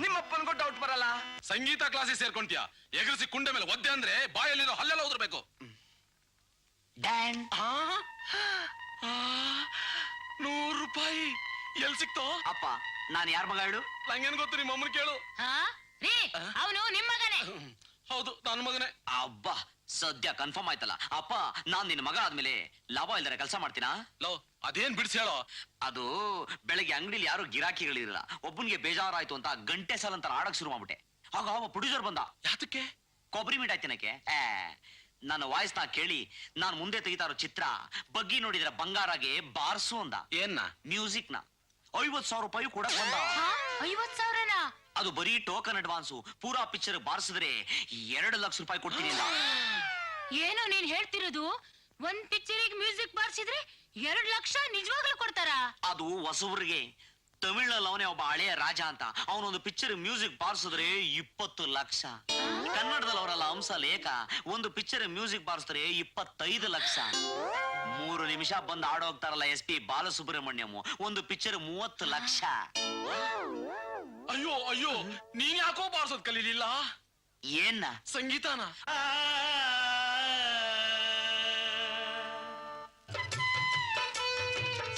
ನಿಮ್ಮಪ್ಪನ್ಗೂ ಡೌಟ್ ಬರಲ್ಲ. ಸಂಗೀತ ಕ್ಲಾಸಿಗೆ ಸೇರ್ಕೊಂತೀಯ. ಎಗರಿಸಿ ಕುಂಡೆ ಮೇಲೆ ಒದ್ದೆ ಅಂದ್ರೆ ಬಾಯಲ್ಲಿರೋ ಹಲ್ಲೆಲ್ಲ ಉದ್ರಬೇಕು. ಡ್ಯಾನ್ 100 ರೂಪಾಯಿ ಎಲ್ ಸಿಕ್ತೋ? ಅಪ್ಪ, ನಾನ್ ಯಾರ ಮಗ ಹೇಳು? ನಂಗೇನ್ ಗೊತ್ತು, ನಿಮ್ಮ ಅಮ್ಮನ ಕೇಳು. ಅವನು ನಿಮ್ಮ ಮಗನೇ. ಹೌದು, ನನ್ನ ಮಗನೇ. ಅಬ್ಬಾ, ಸದ್ಯ ಕನ್ಫರ್ಮ್ ಆಯ್ತಲ್ಲ ಅಪ್ಪ ನಾನ್ ನಿನ್ನ ಮಗ ಆದ್ಮೇಲೆ ಲಾಭ ಇಲ್ದರೆ ಕೆಲಸ ಮಾಡ್ತೀನಾ? ಲೋ ಅದೇನ್ ಬಿಡ್ಸಿ ಹೇಳೋ. ಅದು ಬೆಳಗ್ಗೆ ಅಂಗಡಿಲಿ ಯಾರು ಗಿರಾಕಿಗಳಿರಲ್ಲ, ಒಬ್ಬನಿಗೆ ಬೇಜಾರಾಯ್ತು ಅಂತ ಗಂಟೆ ಸಾಲ ಅಂತ ಆಡಕ್ ಶುರು ಮಾಡ್ಬಿಟ್ಟೆ. ಆಗ ಒಬ್ಬ ಪ್ರೊಡ್ಯೂಸರ್ ಬಂದ. ಯಾತಕ್ಕೆ? ಕೊಬ್ಬರಿ ಮಿಠಾಯಿ ತಿನ್ನಕ್ಕೆ. ನನ್ನ ವಾಯ್ಸ್ ನ ಕೇಳಿ ನಾನ್ ಮುಂದೆ ತೆಗಿತಾ ಇರೋ ಚಿತ್ರ ಬಗ್ಗಿ ನೋಡಿದ್ರೆ ಬಂಗಾರಾಗೆ ಬಾರ್ಸು ಅಂದ. ಏನ್ನ? ಮ್ಯೂಸಿಕ್ ನ 50,000 ರೂಪಾಯಿ ಕೂಡ ಬಂದ. 50,000ನಾ? ಅದು ಬರೀ ಟೋಕನ್ ಅಡ್ವಾನ್ಸು. ಪೂರಾ ಪಿಕ್ಚರ್ ಬಾರಿಸಿದ್ರೆ 2 ಲಕ್ಷ ರೂಪಾಯಿ ಕೊಡ್ತೀನಿ ಅಂದ. ಏನು ನೀನ್ ಹೇಳ್ತಿರೋದು? ಒಂದ್ ಪಿಕ್ಚರಿಗೆ ಮ್ಯೂಸಿಕ್ ಬಾರಿಸಿದ್ರೆ 2 ಲಕ್ಷ ನಿಜವಾಗ್ಲೂ ಕೊಡ್ತಾರಾ? ಅದು ಹೊಸಬ್ರಿಗೆ. ತಮಿಳ್ನಲ್ಲಿ ಅವನೇ ಒಬ್ಬ ಹಳೆಯ ರಾಜ ಅಂತ. ಅವನೊಂದು ಪಿಕ್ಚರ್ ಮ್ಯೂಸಿಕ್ ಬಾರಿಸಿದ್ರೆ 20 ಲಕ್ಷ. ಕನ್ನಡದಲ್ಲಿ ಅವರಲ್ಲ ಹಂಸ ಲೇಖ, ಒಂದು ಪಿಕ್ಚರ್ ಮ್ಯೂಸಿಕ್ ಬಾರಿಸಿದ್ರೆ 25 ಲಕ್ಷ. 3 ನಿಮಿಷ ಬಂದು ಆಡೋಗ್ತಾರಲ್ಲ SP ಬಾಲಸುಬ್ರಹ್ಮಣ್ಯಂ, ಒಂದು ಪಿಕ್ಚರ್ 30 ಲಕ್ಷ. ಅಯ್ಯೋ ಅಯ್ಯೋ, ನೀನ್ ಯಾಕೋ ಬಾರ್ಸೋದ್ ಕಲೀಲಿಲ್ಲ? ಏನ್ನ? ಸಂಗೀತನ.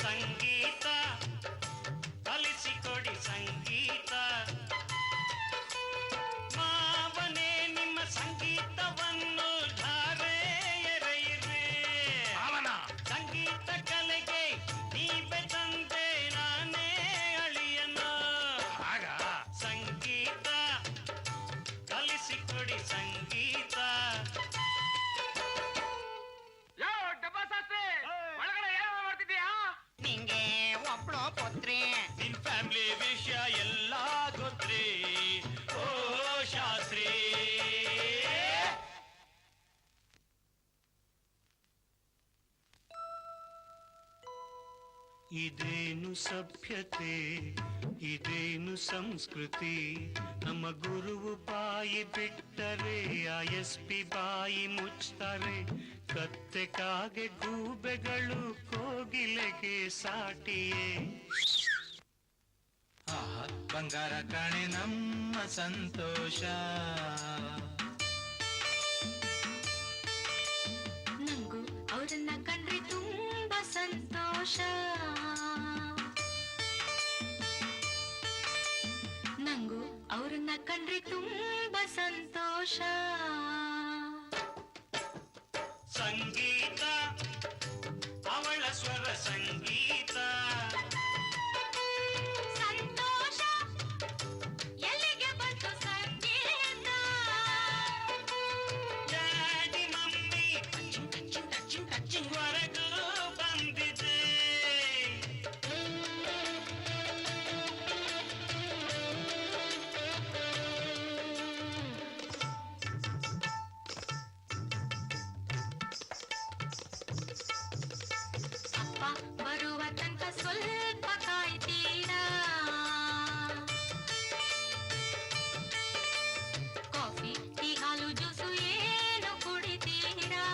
ಸಂಗೀತ ಕಲಿಸಿಕೊಡಿ ಸಂಗೀತ, ಮಾವನೇ ನಿಮ್ಮ ಸಂಗೀತವನ್ನು ಧಾರೆ ಎರೆಯಿರಿ. ಸಂಗೀತ ಕಲೆಗೆ ನೀವೇ ತಂದೆ ನಾನೇ ಅಳಿಯನ. ಆಗ ಸಂಗೀತ ಕಲಿಸಿಕೊಡಿ ಸಂಗೀತ. ನಿಂಗೆ ಒಬ್ಳು ಪುತ್ರಿ. ನಿನ್ ಫ್ಯಾಮಿಲಿ ವಿಷಯ ಎಲ್ಲ ಗೊತ್ತ್ರಿ ಓ ಶಾಸ್ತ್ರಿ. ಇದೇನು ಸಭ್ಯತೆ, ಇದೇನು ಸಂಸ್ಕೃತಿ, ನಮ್ಮ ಗುರುವು ಬಾಯಿ ಬಿಟ್ಟರೆ SP ಬಾಯಿ ಮುಚ್ತಾರೆ. ಕತ್ತೆ ಕಾಗೆ ಗೂಬೆಗಳು ಕೋಗಿಲೆಗೆ ಸಾಟಿಯೇ. ಬಂಗಾರ ಕಾಣೆ ನಮ್ಮ ಸಂತೋಷ. ನಂಗೂ ಅವ್ರನ್ನ ಕಂಡ್ರೆ ತುಂಬಾ ಸಂತೋಷ. ನಂಗೂ ಅವ್ರನ್ನ ಕಂಡ್ರೆ ತುಂಬಾ ಸಂತೋಷ. ಸಂಗೀತ ಅವಳ ಸ್ವರ ಸಂಗೀತ. ಸಂತೋಷ ಎಲ್ಲಿಗೆ ಬಂತು ಸಂಗೀತ. ಡ್ಯಾಡಿ ಮಮ್ಮಿ ಹೊರಗೂ ಬಂದಿದೆ. ಅಪ್ಪ ಬರುವ ತನಕ ಸ್ವಲ್ಪ ಕಾಯ್ತೀರಾ. ಕಾಫಿ ಟೀ ಹಾಲು ಜ್ಯೂಸು ಏನು ಕುಡಿತೀರಾ.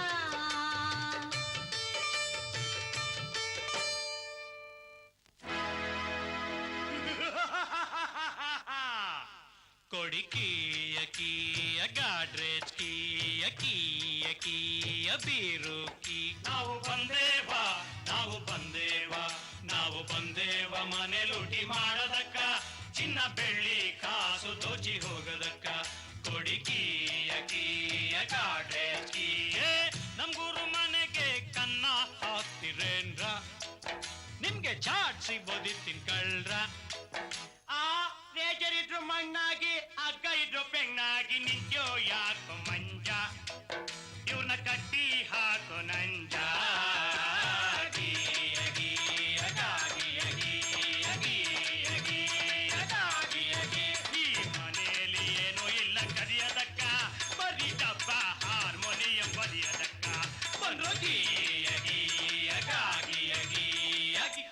ಕೊಡಿ ಕೀಯ ಕೀಯ ಗಾಡ್ರೇಜ್ ಕೀಯ ಕೀಯ ಕೀಯ ಬೀರು ಕೀ. ನಾವು ಬಂದೇವ, ನಾವು ಬಂದೇವ, ನಾವು ಬಂದೇವ ಮನೆ ಲೂಟಿ ಮಾಡದಕ್ಕ, ಚಿನ್ನ ಬೆಳ್ಳಿ ಕಾಸು ದೋಚಿ ಹೋಗದಕ್ಕ. ಕೊಡಿ ಕೀಯ ಕೀಯ ಗಾಡ್ರೇಜ್ ಕೀಯ. ನಮ್ ಗುರು ಮನೆಗೆ ಕನ್ನ ಹಾಕ್ತಿರೇನ್ರ, ನಿಮ್ಗೆ ಚಾಟ್ ಸಿಗ್ಬೋದಿತ್ತಿನ ಕಳ್ರ. ಆ ರೇಜರ್ ಇದ್ರು ಮಣ್ಣಾಗಿ, ಹಗ್ಗ ಇದ್ರು ಬೆಣ್ಣಾಗಿ, ನಿಂತ್ಯೋ ಯಾಕೋ ಮಂಜ, ಇವ್ನ ಕಟ್ಟಿ ಹಾಕೋ ನಂಜ. ಗೀಯ ಗೀಯ ಗಾಗಿಯ ಗೀಯ ಗೀಯ ಗೀಯ ಗಾಗಿಯ ಗೀ. ಈ ಮನೆಯಲ್ಲಿ ಏನೂ ಇಲ್ಲ ಕದಿಯದಕ್ಕ, ಬರೀ ಡಬ್ಬ ಹಾರ್ಮೋನಿಯಂ ಬದಿಯದಕ್ಕ. ಬಂದ್ರು ಗೀಯ ಗೀಯ ಗಾಗಿಯ ಗೀಯ ಗೀ.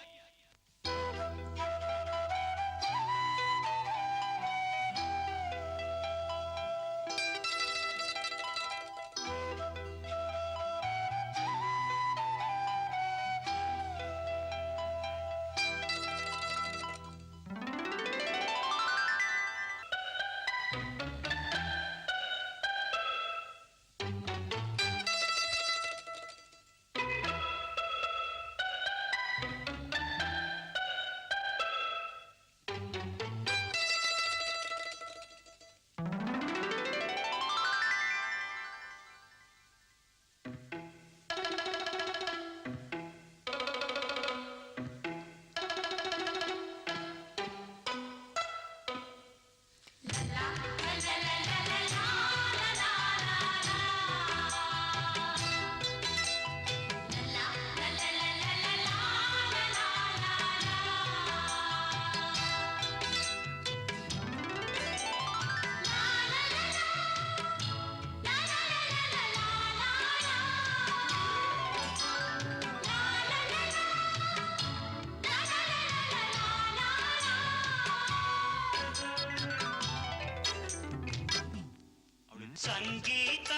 Sangeeta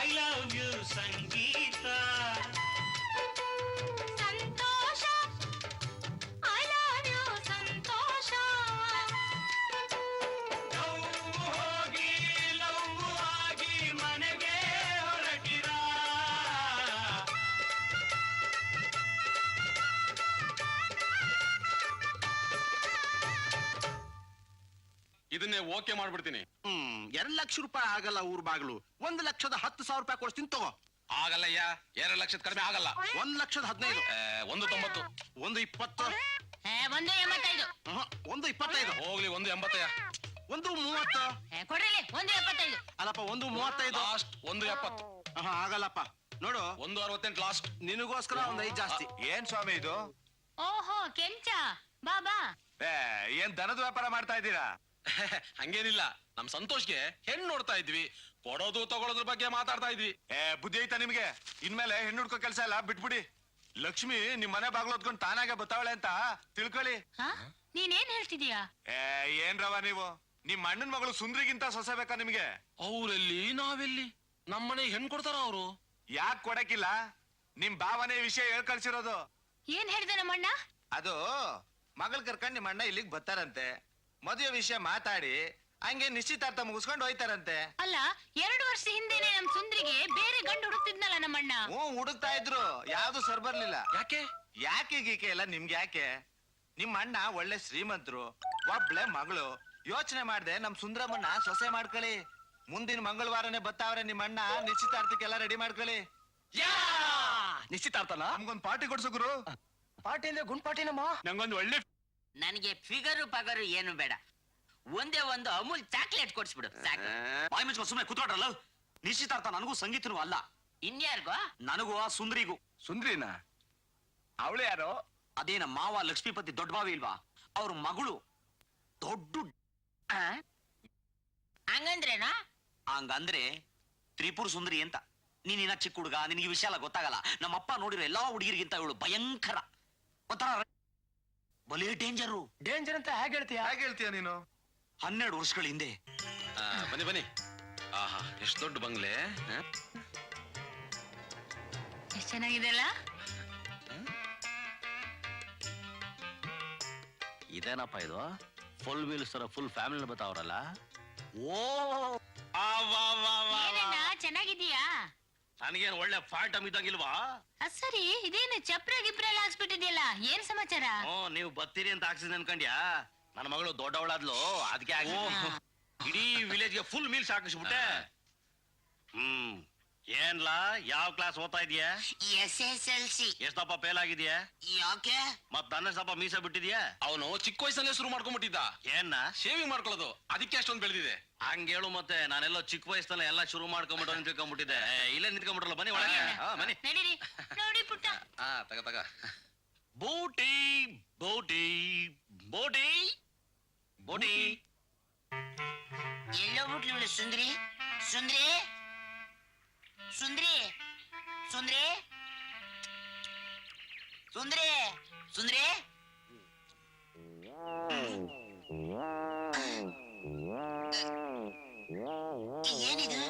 I love you Sangeeta Santosh I love you Santosh ಹೋಗಿ ಲವ್ ಆಗಿ ಮನೆಗೆ ಹೊರಟಿರ ಇದನ್ನೇ ಓಕೆ ಮಾಡ್ಬಿಡ್ತೀನಿ. 2 ಲಕ್ಷ ರೂಪಾಯಿ ಆಗಲ್ಲ ಊರ್ ಬಾಗ್ಲು. 1,10,000 ರೂಪಾಯಿ ಕೊಡ್ತೀನಿ ತಗೋ. ಆಗಲ್ಲಯ್ಯ, 2 ಲಕ್ಷದ ಕಡಿಮೆ ಆಗಲ್ಲ. 1,15,000. 1.90. 1,20. 1.85 1,25. ಹೋಗ್ಲಿ 1.80. 1,30. ಕೊಡ್ರಿ 1.75 ಅಲ್ಲಪ್ಪ 1,35. ಲಾಸ್ಟ್ 1.70. ಆಗಲ್ಲಪ್ಪ ನೋಡು, 1.68 ಲಾಸ್ಟ್. ನಿನಗೋಸ್ಕರ 1 5 ಜಾಸ್ತಿ. ಏನ್ ಸ್ವಾಮಿ ಇದು? ಓಹೋ ಕೆಂಚ ಬಾಬಾ ಏನ್ ದನದ ವ್ಯಾಪಾರ ಮಾಡ್ತಾ ಇದ್ದೀರಾ? ಹಂಗೇನಿಲ್ಲ, ನಮ್ ಸಂತೋಷ್ಗೆ ಹೆಣ್ಣು ನೋಡ್ತಾ ಇದ್ವಿ, ಕೊಡೋದು ತಗೊಳೋದ್ರ ಬಗ್ಗೆ ಮಾತಾಡ್ತಾ ಇದ್ವಿ. ಬುದ್ಧಿ ಐತಾ ನಿಮ್ಗೆ? ಇನ್ಮೇಲೆ ಹೆಣ್ಣು ಹುಡ್ಕೋ ಕೆಲ್ಸ ಎಲ್ಲ ಬಿಟ್ಬಿಡಿ. ಲಕ್ಷ್ಮಿ ನಿಮ್ ಮನೆ ಬಾಗ್ಲು ಹೊತ್ಕೊಂಡ್ ತಾನಾಗೆ ಬತ್ತಾವಳೆ ಅಂತ ತಿಳ್ಕೊಳ್ಳಿ. ನೀನೇನ್ ಹೇಳ್ತಿದೀಯಾ? ಏನ್ ರವ ನೀವು? ನಿಮ್ ಅಣ್ಣನ್ ಮಗಳು ಸುಂದ್ರಿಗಿಂತ ಸೊಸೆ ಬೇಕಾ ನಿಮ್ಗೆ? ಅವ್ರೆಲ್ಲಿ ನಾವೆಲ್ಲಿ? ನಮ್ಮನೆ ಹೆಣ್ಣು ಕೊಡ್ತಾರ ಅವರು? ಯಾಕೆ ಕೊಡಕ್ಕಿಲ್ಲ? ನಿಮ್ ಭಾವನೆ ವಿಷಯ ಹೇಳ್ ಕಳ್ಸಿರೋದು. ಏನ್ ಹೇಳ್ದೆ ನಮ್ಮಣ್ಣ? ಅದು ಮಗಳ್ ಕರ್ಕೊಂಡ್ ನಿಮ್ ಅಣ್ಣ ಇಲ್ಲಿಗ್ ಬರ್ತಾರಂತೆ, ಮದುವೆ ವಿಷಯ ಮಾತಾಡಿ ಹಂಗೆ ನಿಶ್ಚಿತಾರ್ಥ ಮುಗಿಸ್ಕೊಂಡು ಹೋಯ್ತಾರಂತೆ. ಅಲ್ಲ 2 ವರ್ಷ ಹಿಂದೆನೆ ನಮ್ ಸುಂದ್ರಿಗೆ ಬೇರೆ ಗಂಡು ಹುಡುಕ್ತಿದ್ನಲ್ಲ ನಮ್ಮಣ್ಣ. ಹುಡುಕ್ತಾ ಇದ್ರು, ಯಾವ್ದು ಸರ್ ಬರ್ಲಿಲ್ಲ. ಯಾಕೆ? ಯಾಕೆ ಗೀಕೆ ಎಲ್ಲ ನಿಮ್ಗೆ ಯಾಕೆ? ನಿಮ್ ಅಣ್ಣ ಒಳ್ಳೆ ಶ್ರೀಮಂತರು, ಒಬ್ಳೆ ಮಗಳು. ಯೋಚನೆ ಮಾಡ್ದೆ ನಮ್ ಸುಂದ್ರಮ್ಮನ್ನ ಸೊಸೆ ಮಾಡ್ಕೊಳ್ಳಿ. ಮುಂದಿನ ಮಂಗಳವಾರನೇ ಬತ್ತಾವ್ರೆ ನಿಮ್ ಅಣ್ಣ, ನಿಶ್ಚಿತಾರ್ಥಕ್ಕೆಲ್ಲ ರೆಡಿ ಮಾಡ್ಕೊಳ್ಳಿ. ನಿಶ್ಚಿತಾರ್ಥನ? ನಮ್ಗೊಂದ್ ಪಾರ್ಟಿ ಕೊಡ್ಸು ಗುರು. ಪಾರ್ಟಿ ಅಂದ್ರೆ ಗುಂಡ್ ಪಾರ್ಟಿನಮ್ಮ. ನಂಗೊಂದು ಒಳ್ಳೆ ನನಗೆ ಫಿಗರು ಪಗರು ಏನು ಬೇಡ, ಒಂದೇ ಒಂದು ಅಮೂಲ್ ಚಾಕ್ಲೇಟ್ ಕೊಡ್ಸ್ಬಿಡು ಸಾಕು. ಬಾಯಿ ಮುಚ್ಕೊಂಡು ಸುಮ್ಮನೆ ಕೂತ್ಕೊಟ್ರಲ್ಲ. ನಿಶ್ಚಿತಾರ್ಥ ನನಗೂ ಸಂಗೀತನೂ ಅಲ್ಲ, ಇನ್ಯಾರ್ಗೋ? ನನಗೂ ಆ ಸುಂದ್ರಿಗೂ. ಸುಂದ್ರಿನ? ಅವಳು ಯಾರೋ? ಅದೇನ ಮಾವ ಲಕ್ಷ್ಮೀಪತಿ ದೊಡ್ಡ ಬಾವಿ ಇಲ್ವಾ, ಅವ್ರ ಮಗಳು. ದೊಡ್ಡ ಹಂಗಂದ್ರೇನಾ? ಹಂಗಂದ್ರೆ ತ್ರಿಪುರ ಸುಂದರಿ ಅಂತ. ನೀನಿನ ಚಿಕ್ಕ ಹುಡುಗ, ನಿನಗೆ ವಿಷಯ ಎಲ್ಲ ಗೊತ್ತಾಗಲ್ಲ. ನಮ್ಮಪ್ಪ ನೋಡಿರೋ ಎಲ್ಲಾ ಹುಡುಗಿರಿಗಿಂತ ಇವಳು ಭಯಂಕರ, ಗೊತ್ತಾರ? ಬಲೇ ಡೇಂಜರು. ಡೇಂಜರ್ ಅಂತ ಹೇಗೆ ಹೇಳ್ತೀಯ? ಹೇಗೆ ಹೇಳ್ತೀಯ ನೀನು? 12 ವರ್ಷಗಳ ಹಿಂದೆ. ಬನ್ನಿ ಬನ್ನಿ. ಆಹಾ, ಎಷ್ಟು ದೊಡ್ಡ ಬಂಗ್ಲೆ. ಎಷ್ಟ್ ಚೆನ್ನಾಗಿದೆ ಅಲ್ಲ? ಇದೇನಪ್ಪ ಇದು? ಫುಲ್ ವೀಲ್ಸ್ ತರ ಫುಲ್ ಫ್ಯಾಮಿಲಿ ಬತ್ತಾವ್ರಲ್ಲ. ಓ ಏನಣ್ಣ ಚೆನ್ನಾಗಿದೀಯಾ? ನನಗೇನು ಒಳ್ಳೆ ಫಾಲ್ಟಮ್ ಇದ್ದಂಗಿಲ್ವಾ? ಸರಿ ಇದೇನು ಚಪ್ರ ಗಿಪ್ರ ಎಲ್ಲ ಹಾಕ್ಸ್ಬಿಟ್ಟಿದ್ಯಲ್ಲ, ಏನ್ ಸಮಾಚಾರ? ನೀವು ಬರ್ತೀರಿ ಅಂತ ಹಾಕ್ಸಿದ್ ಅನ್ಕಂಡ್ಯಾ? ನನ್ನ ಮಗಳು ದೊಡ್ಡವಳಾದ್ಲು, ಅದಕ್ಕೆ ಇಡೀ ವಿಲೇಜ್ಗೆ ಫುಲ್ ಮೀಲ್ಸ್ ಹಾಕಿಸ್ಬಿಟ್ಟೆ. ಏನ್ಲಾ, ಯಾವ ಕ್ಲಾಸ್ ಓದ್ತಾ ಇದೀಯಾ? SSLC. ಎಷ್ಟಪ್ಪ ಫೇಲ್ ಆಗಿದ್ಯಾ? ಯಾಕೆ? ಮತ್ ನನ್ನ ಸ್ವಲ್ಪ ಮೀಸ ಬಿಟ್ಟಿದ್ಯಾ? ಅವನು ಚಿಕ್ಕ ವಯಸ್ಸಲ್ಲೇ ಶುರು ಮಾಡ್ಕೊಂಡ್ಬಿಟ್ಟಿದ್ದ ಏನ್ನ ಶೇವಿಂಗ್ ಮಾಡ್ಕೊಳ್ಳೋದು, ಅದಕ್ಕೆ ಅಷ್ಟೊಂದು ಬೆಳೆದಿದೆ. ಹಂಗೇಳು ಮತ್ತೆ. ನಾನೆಲ್ಲೋ ಚಿಕ್ಕ ವಯಸ್ಸಲ್ಲ ಎಲ್ಲ ಶುರು ಮಾಡ್ಕೊಂಡ್ಬಿಟ್ಟು ಅಂತ ತಿಳ್ಕೊಂಡ್ಬಿಟ್ಟಿದ್ದೆ. ಇಲ್ಲೇ ನಿಂತ್ಕೊಂಡ್ಬಿಟ್ರಲ್ಲ, ಬನ್ನಿ ಒಳಗೆ. ಬನ್ನಿ. ನಡೀರಿ ನೋಡಿ ಪುಟ್ಟ. ತಗ ಬೋಟಿ ಬೋಟಿ ಬೋಟಿ ಬೋಟಿ. ಎಲ್ಲೋ ಬಿಟ್ಲು ಸುಂದ್ರಿ. ಸುಂದ್ರಿ ಸುಂದ್ರಿ ಸುಂದ್ರಿ ಸುಂದ್ರಿ ಸುಂದ್ರಿ. ಏನಿದು?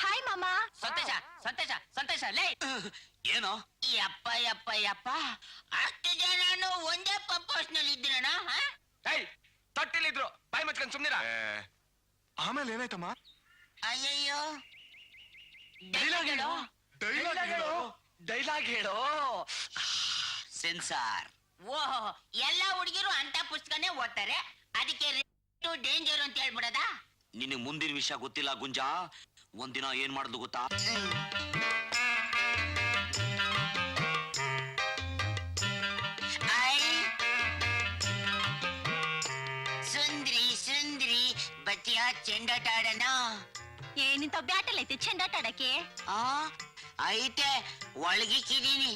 ಹಾಯ್ ಮಾಮ. ಸಂತೋಷ ಸಂತೋಷ ಸಂತೋಷ. ಲೇ ಏನೋ ಯಪ್ಪ ಯಪ್ಪ ಯಪ್ಪ, ಅಷ್ಟು ಜನನು ಒಂದೇ ಪಂಪೋಸ್ ನಲ್ಲಿ ಇದ್ರಣ? ತೊಟ್ಟಿಲಿದ್ರು, ಬಾಯಿ ಮಚ್ಕೊಂಡ್ ಸುಮ್ನಿರ. ಆಮೇಲೆ ಏನಾಯ್ತಮ್ಮ? ಅಯ್ಯಯ್ಯೋ, ಡೈಲಾಗ್ ಹೇಳೋ. ಡೈಲಾಗ್ ಹೇಳೋ. ಸೆನ್ಸಾರ್. ಓಹೋ, ಎಲ್ಲಾ ಹುಡುಗಿರು ಅಂತ ಪುಸ್ತಕನೇ ಓದ್ತಾರೆ, ಅದಕ್ಕೆ ಡೇಂಜರ್ ಅಂತ ಹೇಳ್ಬಿಡದ? ನಿನಗೆ ಮುಂದಿನ ವಿಷಯ ಗೊತ್ತಿಲ್ಲ ಗುಂಜಾ. ಒಂದಿನ ಏನ್ ಮಾಡುದು ಗೊತ್ತಾ? ಸುಂದ್ರಿ ಸುಂದ್ರಿ ಬತ್ತಿಯ ಚೆಂಡಾಟ ಆಡೋಣ? ಏನಿಂತ ಬ್ಯಾಟಲ್ ಐತೆ ಚೆಂಡಾಟ ಆಡಕ್ಕೆ? ಐತೆ, ಒಳಗಿಕ್ಕಿದೀನಿ.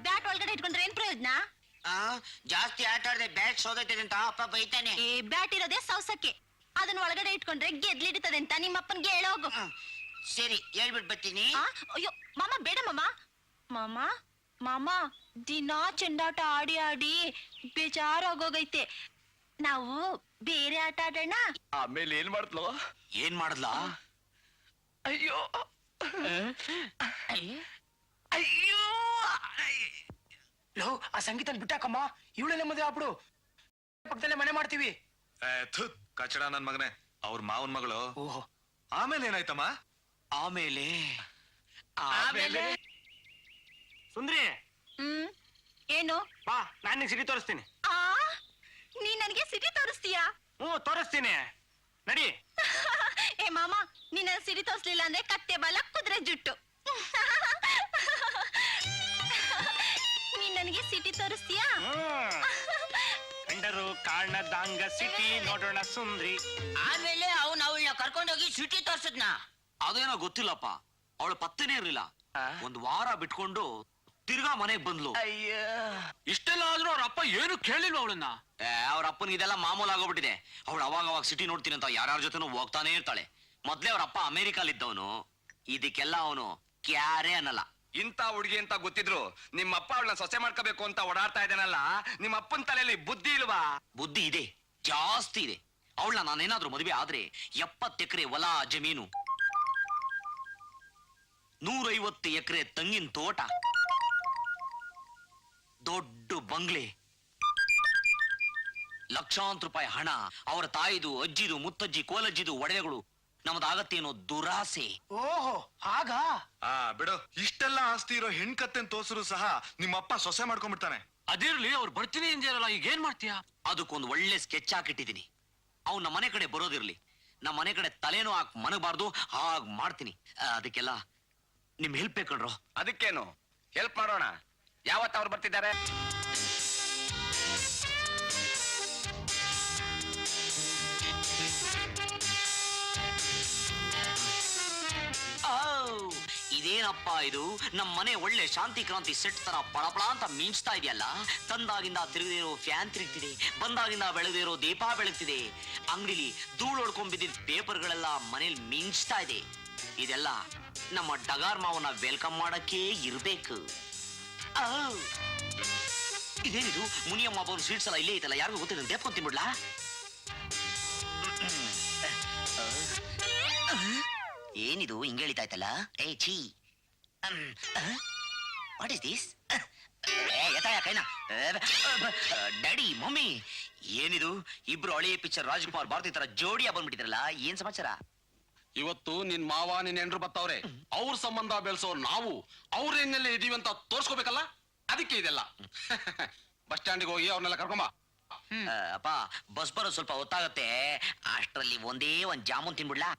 ಬ್ಯಾಟ್ ಒಳಗಡೆ ಇಟ್ಕೊಂಡ್ರೆ ಏನ್ ಪ್ರಯೋಜನ? ಜಾಸ್ತಿ ಆಟ ಆಡದೆ ಬ್ಯಾಟ್ ಸೋದೈತೆ ಅಂತ ಅಪ್ಪ ಬೈತಾನೆ. ಬ್ಯಾಟ್ ಇರೋದೇ ಸೌಸಕ್ಕೆ, ಅದನ್ನ ಒಳಗಡೆ ಇಟ್ಕೊಂಡ್ರೆ ಗೆದ್ಲಿಡ್ತದೆ ಅಂತ ನಿಮ್ಮಪ್ಪನ್ಗೆ ಹೇಳೋಗು. ಸರಿ, ಹೇಳ್ಬಿಟ್ ಬರ್ತೀನಿ. ಅಯ್ಯೋ ಮಾಮ ಬೇಡ ಮಾಮ. ಮಾಮ ಮಾಮ ದಿನಾ ಚೆಂಡಾಟ ಆಡಿ ಆಡಿ ಬೇಜಾರಾಗೋಗೈತೆ. ನಾವು ಬೇರೆ ಆಟ ಆಡೋಣ. ಆಮೇಲೆ ಏನ್ ಮಾಡ್ತಲೋ? ಏನ್ ಮಾಡದ್ಲಾ? ಅಯ್ಯೋ ಅಯ್ಯೋ ಲೋ, ಆ ಸಂಗೀತನ ಬಿಟ್ಟಾಕಮ್ಮ, ಇವಳಲ್ಲೇ ಮದುವೆ ಆಗ್ಬಿಡು. ಪಕ್ಕದಲ್ಲೇ ಮನೆ ಮಾಡ್ತೀವಿ. ಕಚಡ ನನ್ ಮಗನೇ, ಅವ್ರ ಮಾವನ್ ಮಗಳು. ಓಹೋ, ಆಮೇಲೆ ಏನಾಯ್ತಮ್ಮ? ಆಮೇಲೆ ಸುಂದ್ರಿ, ಏನು? ಬಾ, ನಾನ್ ನಿಂಗೆ ಸಿಟಿ ತೋರಿಸ್ತೀನಿ. ಆ ನೀ ನನಗೆ ಸಿಟಿ ತೋರಿಸ್ತೀಯಾ? ತೋರಿಸ್ತೀನಿ, ನಡಿ. ಏ ಮಾಮ, ನೀನ್ ಸಿಟಿ ತೋರಿಸ್ಲಿಲ್ಲ ಅಂದ್ರೆ ಕತ್ತೆ ಬಲ ಕುದುರೆ ಜುಟ್ಟು. ನೀನ್ ನನಗೆ ಸಿಟಿ ತೋರಿಸ್ತೀಯಾ? ಕಂಡರು ಕಾರಣದಾಂಗ ಸಿಟಿ ನೋಡೋಣ ಸುಂದ್ರಿ. ಆಮೇಲೆ ಅವಳನ್ನ ಕರ್ಕೊಂಡೋಗಿ ಸಿಟಿ ತೋರ್ಸದ್ನ. ಅದೇನೋ ಗೊತ್ತಿಲ್ಲಪ್ಪ, ಅವಳ ಪತ್ತೆನೇ ಇರ್ಲಿಲ್ಲ. ಒಂದ್ ವಾರ ಬಿಟ್ಕೊಂಡು ತಿರ್ಗಾ ಮನೆಗ್ ಬಂದ್ಲು. ಇಷ್ಟೆಲ್ಲ ಆದ್ರೂ ಅವ್ರ ಅಪ್ಪ ಏನು ಕೇಳಿಲ್ವ ಅವಳನ್ನ? ಅವ್ರ ಅಪ್ಪನಿಗೆ ಇದೆಲ್ಲ ಮಾಮೂಲು ಆಗೋಗ್ಬಿಟ್ಟಿದೆ. ಅವಳು ಅವಾಗ ಸಿಟಿ ನೋಡ್ತೀನಿ ಅಂತ ಯಾರ್ಯಾರ ಜೊತೆನೂ ಹೋಗ್ತಾನೆ ಇರ್ತಾಳೆ. ಮೊದ್ಲೇ ಅವ್ರ ಅಪ್ಪ ಅಮೆರಿಕಲ್ಲಿದ್ದವನು. ಇದಕ್ಕೆಲ್ಲ ಅವನು ಕ್ಯಾರೇ ಅನ್ನಲ್ಲ. ಇಂಥ ಹುಡುಗಿ ಅಂತ ಗೊತ್ತಿದ್ರು ನಿಮ್ಮಪ್ಪ ಅವಳನ್ನ ಸೊಸೆ ಮಾಡ್ಕೋಬೇಕು ಅಂತ ಓಡಾಡ್ತಾ ಇದ್ದಾನಲ್ಲ, ನಿಮ್ಮ ಅಪ್ಪನ ತಲೆಯಲ್ಲಿ ಬುದ್ಧಿ ಇಲ್ವಾ? ಬುದ್ಧಿ ಇದೆ, ಜಾಸ್ತಿ ಇದೆ. ಅವಳನ್ನ ನಾನೇನಾದ್ರೂ ಮದುವೆ ಆದ್ರೆ 70 ಎಕರೆ ಹೊಲ ಜಮೀನು, 150 ಎಕರೆ ತೆಂಗಿನ ತೋಟ, ದೊಡ್ಡ ಬಂಗ್ಲೆ, ಲಕ್ಷಾಂತರ ರೂಪಾಯಿ ಹಣ, ಅವರ ತಾಯಿದು, ಅಜ್ಜಿದು, ಮುತ್ತಜ್ಜಿ, ಕೋಲಜ್ಜಿದು ಒಡವೆಗಳು, ನಮ್ದಾಗತ್ತೇನೋ ದುರಾಸೆ. ಓಹೋ, ಆಗ ಬಿಡು, ಇಷ್ಟೆಲ್ಲ ಆಸ್ತಿ ಇರೋ ಹೆಣ್ಕತ್ತೆನ್ ತೋರ್ಸಿದ್ರು ಸಹ ನಿಮ್ಮಪ್ಪ ಸೊಸೆ ಮಾಡ್ಕೊಂಡ್ಬಿಡ್ತಾನೆ. ಅದಿರ್ಲಿ, ಅವ್ರು ಬರ್ತೀನಿ ಅಂದಿರಲ್ಲ, ಈಗ ಏನ್ ಮಾಡ್ತೀಯಾ? ಅದಕ್ಕೊಂದು ಒಳ್ಳೆ ಸ್ಕೆಚ್ ಹಾಕಿಟ್ಟಿದ್ದೀನಿ. ಅವ್ನು ನಮ್ಮ ಮನೆ ಕಡೆ ಬರೋದಿರ್ಲಿ, ನಮ್ಮ ಮನೆ ಕಡೆ ತಲೆನೂ ಹಾಕ್ ಮನಗಬಾರ್ದು, ಹಾಗ್ ಮಾಡ್ತೀನಿ. ಅದಕ್ಕೆಲ್ಲ ನಿಮ್ ಹೆಲ್ಪ್ ಬೇಕಣ್ರೋ. ಅದಕ್ಕೇನು ಹೆಲ್ಪ್ ಮಾಡೋಣ. ಯಾವತ್ತ ಅವ್ರು ಬರ್ತಿದ್ದಾರೆ? ಇದೇನಪ್ಪ ಇದು? ನಮ್ ಮನೆ ಒಳ್ಳೆ ಶಾಂತಿ ಕ್ರಾಂತಿ ಸೆಟ್ ತರ ಪಳಪಳ ಅಂತ ಮಿಂಚ್ತಾ ಇದೆಯಲ್ಲ. ತಂದಾಗಿಂದ ತಿರುಗದಿರೋ ಫ್ಯಾನ್ ತಿರುಗ್ತಿದೆ, ಬಂದಾಗಿಂದ ಬೆಳೆದಿರೋ ದೀಪ ಬೆಳಗ್ತಿದೆ, ಅಂಗಡಿಲಿ ಧೂಳು ಹೊಡ್ಕೊಂಡ್ ಬಿದ್ದಿದ್ದ ಪೇಪರ್ಗಳೆಲ್ಲ ಮನೇಲಿ ಮಿಂಚ್ತಾ ಇದೆ. ಇದೆಲ್ಲ ನಮ್ಮ ಡಗಾರ್ ಮಾವನ ವೆಲ್ಕಮ್ ಮಾಡಕ್ಕೆ ಇರ್ಬೇಕು. ಇದೇನಿದು? ಮುನಿಯಮ್ಮ ಒಬ್ಬರು ಸ್ವೀಟ್ಸ್ ಎಲ್ಲ ಇಲ್ಲೇ ಐತಲ್ಲ, ಯಾರಿಗೂ ಗೊತ್ತಿಲ್ಲ, ದೇಪ್ಕೊಂಡ್ ತಿನ್ಬಿಡ್ಲಾ? ಏನಿದು ಹಿಂಗೆ ಹೇಳಿತಾಯ್ತಲ್ಲ? ಏ ಛೀ, what is this? Daddy, mummy, ಏನಿದು? ಇಬ್ರು ಹಳೆಯ ಪಿಕ್ಚರ್ ರಾಜ್ಕುಮಾರ್ ಭಾರತಿ ತರ ಜೋಡಿಯ ಬಂದ್ಬಿಟ್ಟಿದ್ರಲ್ಲ, ಏನ್ ಸಮಾಚಾರ? ಇವತ್ತು ನಿನ್ ಮಾವ ನಿನ್ ಹೆಂಡ್ರು ಬರ್ತಾವ್ರೆ. ಅವ್ರ ಸಂಬಂಧ ಬೆಳೆಸೋ ನಾವು ಅವ್ರ ಹೆಣ್ಣೆಲ್ಲ ಇದೀವಿ ಅಂತ ತೋರ್ಸ್ಕೋಬೇಕಲ್ಲ, ಅದಕ್ಕೆ ಇದೆಲ್ಲ. ಬಸ್ ಸ್ಟ್ಯಾಂಡ್ಗೆ ಹೋಗಿ ಅವ್ರನ್ನೆಲ್ಲ ಕರ್ಕೊಂಬ. ಅಪ್ಪ, ಬಸ್ ಬರೋದು ಸ್ವಲ್ಪ ಹೊತ್ತಾಗತ್ತೆ, ಅಷ್ಟರಲ್ಲಿ ಒಂದೇ ಒಂದ್ ಜಾಮೂನ್ ತಿನ್ಬಿಡ್ಲಾ?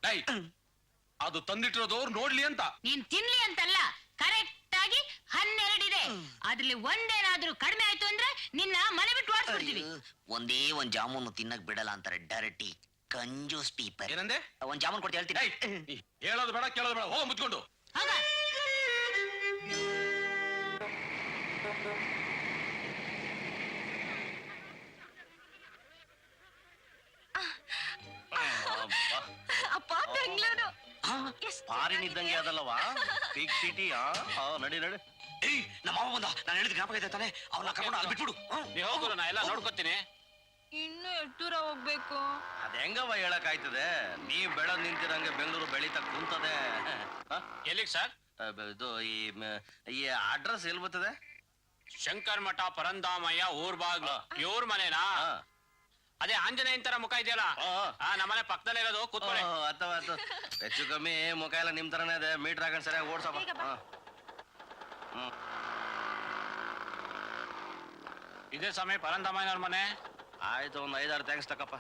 ಅದು ತಂದಿಟ್ಟಿರೋದು ಅವ್ರು ನೋಡ್ಲಿ ಅಂತ. ನೀನ್ ತಿನ್ಲಿ ಅಂತಲ್ಲ, ಕರೆಕ್ಟ್ ಆಗಿ 12 ಇದೆ. ಅದ್ರಲ್ಲಿ ಒಂದೇನಾದ್ರೂ ಕಡಿಮೆ ಆಯ್ತು ಅಂದ್ರೆ ನಿನ್ನ ಮನೆ ಬಿಟ್ಟು ಓಡಿಸ್ಬಿಡ್ತೀವಿ. ಒಂದೇ ಒಂದ್ ಜಾಮೂನು ತಿನ್ನಕ್ ಬಿಡಲ್ಲ ಅಂತಾರೆ ಡೈರೆಕ್ಟಿ ಕಂಜೂಸ್ ಪೀಪರ್. ಏನಂದೆ? ಒಂದ್ ಜಾಮೂನ್ ಕೊಡ್ತಿ ಹೇಳ್ತೀನಿ. ಹೇಳೋದು ಬೇಡ, ಕೇಳೋದು ಬೇಡ, ಹೋಗ್ ಮುಚ್ಕೊಂಡು. ಹೋಗ. ಅಪ್ಪ, ಬೆಂಗಳೂರು ಫಾರಿನ್ ಇದ್ದಂಗೆ ಅದಲ್ಲವಾ? Big city. ನಡಿ ನಡಿ. ಏಯ್, ನಮ್ಮ ಮಾವ ಬಂದ. ನಾನು ಹೇಳಿದ ಜ್ಞಾಪಕ ಇದೆ ತಾನೆ? ಅವ್ನ ಕರ್ಕೊಂಡು ಅಲ್ಲಿ ಬಿಟ್ಬಿಡು. ನೀ ಹೋಗು, ನಾ ಎಲ್ಲ ನೋಡ್ಕೊತೀನಿ. ಇನ್ನು ಎಷ್ಟು ದೂರ ಹೋಗ್ಬೇಕು? ಅದ್ ಹೆಂಗವ ಹೇಳಕ್ ಆಯ್ತದೆ? ನೀವ್ ಬೆಳೆದ್ ನಿಂತಿರಂಗೆ ಬೆಂಗಳೂರು ಬೆಳೀತಾ ಕುಂತದೆ. ಎಲ್ಲಿಗ್ ಸರ್? ಇದು ಈ ಅಡ್ರೆಸ್ ಎಲ್ಲಿ ಬರ್ತದೆ? ಶಂಕರ್ ಮಠ ಪರಂದಾಮಯ್ಯ ಊರ್ ಬಾಗ್ಲು. ಇವ್ರ ಮನೆನಾ? ಅದೇ ಆಂಜನೇಯನ್ ತರ ಮುಖ ಇದೆಯಲ್ಲ, ನಮ್ಮನೆ ಪಕ್ಕದಲ್ಲೇ ಇರೋದು. ಕೂತ್ಕೊಳ್ಳಿ. ಅಥವಾ ಹೆಚ್ಚು ಕಮ್ಮಿ ಮುಖ ಎಲ್ಲ ನಿಮ್ ತರನೇ ಇದೆ. ಮೀಟರ್ ಹಾಕೊಂಡ್ ಸರಿಯಾಗಿ ಓಡ್ಸಪ್ಪ. ಇದೇ ಸಮಯ ಪರಂದಾಮಯ್ಯನವ್ರ ಮನೆ. ಆಯ್ತು, ಒಂದ್ 5-6 ಥ್ಯಾಂಕ್ಸ್ ತಕಪ್ಪ.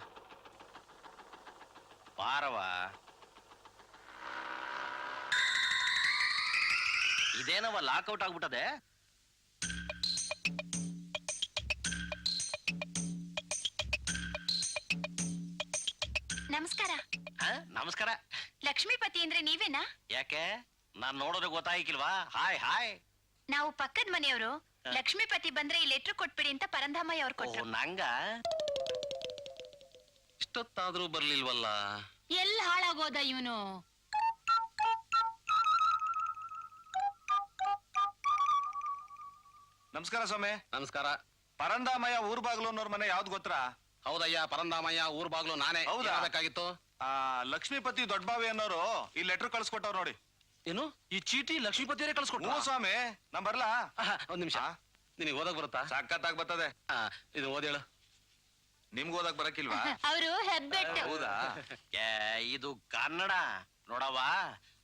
ಪಾರವ, ಇದೇನವ ಲಾಕ್ಔಟ್ ಆಗ್ಬಿಟ್ಟದೆ? ನಮಸ್ಕಾರ. ನಮಸ್ಕಾರ. ಲಕ್ಷ್ಮೀಪತಿ ಅಂದ್ರೆ ನೀವೇನಾ? ಯಾಕೆ, ನಾನ್ ನೋಡೋದು ಗೊತ್ತಾಗಿಲ್ವಾ? Hi hi. ನಾವು ಪಕ್ಕದ ಮನೆಯವರು. ಲಕ್ಷ್ಮೀಪತಿ ಬಂದ್ರೆ ಈ ಲೆಟ್ರ್ ಕೊಟ್ಬಿಡಿ ಅಂತ ಪರಂಧಾಮಯ್ಯ ಅವ್ರು ಕೊಟ್ರು. ನಂಗ ಇಷ್ಟೊತ್ತಾದ್ರೂ ಬರ್ಲಿಲ್ವಲ್ಲ? ಎಲ್ಲಿ ಹಾಳಾಗೋದ ಇವನು? ನಮಸ್ಕಾರ ಸ್ವಾಮಿ. ನಮಸ್ಕಾರ. ಪರಂದಾಮಯ್ಯ ಊರ್ ಬಾಗ್ಲು ಅನ್ನೋರ್ ಮನೆ ಯಾವ್ದು ಗೊತ್ತಾ? ಹೌದಯ್ಯ, ಪರಂದಾಮಯ್ಯ ಊರ್ ಬಾಗ್ಲು ನಾನೇ. ಹೌದಾ? ಬೇಕಾಗಿತ್ತು. ಲಕ್ಷ್ಮೀಪತಿ ದೊಡ್ಡಬಾವಿ ಅನ್ನೋರು ಈ ಲೆಟರ್ ಕಳ್ಸ್ಕೊಟ್ಟವ್ರು ನೋಡಿ. ಏನು ಈ ಚೀಟಿ ಲಕ್ಷ್ಮೀಪತಿಯವರೇ ಕಳ್ಸ್ಕೊಟ್ರು? ಹ್ಞೂ ಸ್ವಾಮಿ, ನಾ ಬರ್ಲಾ? ಒಂದ್ ನಿಮಿಷ, ನಿನಗೆ ಓದಕ್ ಬರುತ್ತಾ? ಸಖತ್ತಾಗ್ ಬರ್ತದೆ. ಇದು ಓದೇಳು. ನಿಮ್ಗೆ ಓದಕ್ ಬರಕಿಲ್ವಾ? ಅವರು ಹೆಬ್ಬೆಟ್ಟು. ಹೌದಾ? ಇದು ಕನ್ನಡ ನೋಡವ್ವ.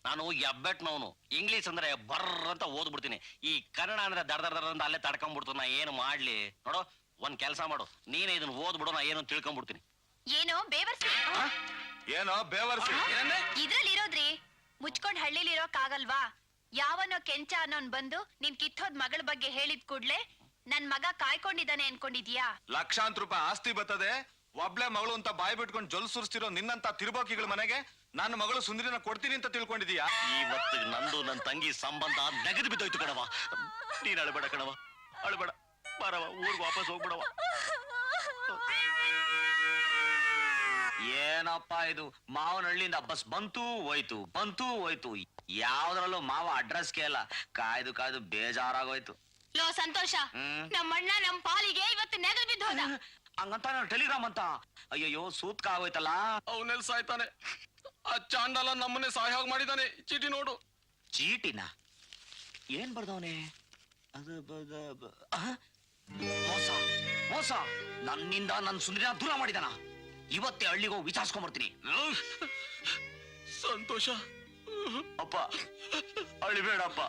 ನಾನು ಎಬ್ಬೆಟ್ನವನು. ಇಂಗ್ಲಿಷ್ ಅಂದ್ರೆ ಬರ್ರ ಅಂತ ಓದ್ಬಿಡ್ತೀನಿ. ಈ ಕನ್ನಡ ಅಂದ್ರೆ ದಡ ದಡ ಅಂತ ಅಲ್ಲೇ ತಡ್ಕೊಂಡ್ಬಿಡ್ತು. ನಾ ಏನು ಮಾಡ್ಲಿ? ನೋಡು, ಒಂದ್ ಕೆಲ್ಸ ಮಾಡು, ನೀನೇ ಇದನ್ನ ಓದ್ಬಿಡು, ನಾ ಏನು ತಿಳ್ಕೊಂಡ್ಬಿಡ್ತೀನಿ. ಏನೋ ಬೇವರ್ಸಿ ಏನೋ ಬೇವರ್ಸಿ? ಇದ್ರಲ್ಲಿ ಇರೋದ್ರಿ ಮುಚ್ಕೊಂಡ್ ಹಳ್ಳಿಲಿ ಇರೋಕಾಗಲ್ವಾ? ಯಾವನೋ ಕೆಂಚ ಅನ್ನೋನ್ ಬಂದು ನಿನ್ ಕಿತ್ತೋದ್ ಮಗಳ ಬಗ್ಗೆ ಹೇಳಿದ್ ಕೂಡ್ಲೆ ನನ್ ಮಗ ಕಾಯ್ಕೊಂಡಿದ್ದಾನೆ ಅನ್ಕೊಂಡಿದ್ಯಾ? ಲಕ್ಷಾಂತರ ರೂಪಾಯಿ ಆಸ್ತಿ ಬರ್ತದೆ, ಒಬ್ಳೆ ಮಗಳು ಅಂತ ಬಾಯ್ ಬಿಟ್ಕೊಂಡು ಜೊಲ್ ಸುರಿಸ್ತಿರೋ ನಿನ್ನಂತ ತಿರುಬೋಕಿಗಳ ಮನೆಗೆ ನನ್ನ ಮಗಳು ಸುಂದರಿನ ಕೊಡ್ತೀನಿ ಅಂತ ತಿಳ್ಕೊಂಡಿದೀಯಾ? ಇವತ್ತು ನಂದು ನನ್ನ ತಂಗಿ ಸಂಬಂಧ ನೆಗೆದು ಬಿದ್ದೋಯ್ತು ಕಣವ. ನೀನ್ ಅಳಬೇಡ ಕಣವ, ಅಳಬೇಡ. ಬರವ, ಊರ್ಗ್ ವಾಪಸ್ ಹೋಗ್ಬಿಡವ. ಏನಪ್ಪ ಇದು? ಮಾವನಹಳ್ಳಿಯಿಂದ ಬಸ್ ಬಂತು ಹೋಯ್ತು, ಬಂತು ಹೋಯ್ತು. ಯಾವ್ದ್ರಲ್ಲೂ ಮಾವ ಅಡ್ರೆಸ್ ಕೇಳ. ಕಾಯ್ದು ಕಾಯ್ದು ಬೇಜಾರಾಗೋಯ್ತು. ಲೋ ಸಂತೋಷ, ನಮ್ಮಣ್ಣ ನಮ್ ಪಾಲಿಗೆ ಇವತ್ತು ನೆಗಲ್ ಬಿದ್ದು ಹೋದ. ಹಂಗಂತ ಟೆಲಿಗ್ರಾಮ್ ಅಂತ. ಅಯ್ಯಯ್ಯೋ, ಸೂತ್ಕ ಆಗೋಯ್ತಲ್ಲ. ಅವನೆಲ್ ಸಾಯ್ತಾನೆ? ಆ ಚಾಂಡಾಲ ನಮ್ಮನ್ನೇ ಸಹಾಯ ಮಾಡಿದಾನೆ. ಚೀಟಿ ನೋಡು. ಚೀಟಿನ? ಏನ್ ಬರ್ದವನೆ? ಅದು ಮೋಸ ಮೋಸ. ನನ್ನಿಂದ ನನ್ ಸುಂದರಿನ ದೂರ ಮಾಡಿದಾನ. ಇವತ್ತೇ ಹಳ್ಳಿಗೆ ಹೋಗಿ ವಿಚಾರಿಸ್ಕೊಂಡ್ಬರ್ತೀನಿ. ಸಂತೋಷ, ಅಪ್ಪ ಅಳಿಬೇಡಪ್ಪ.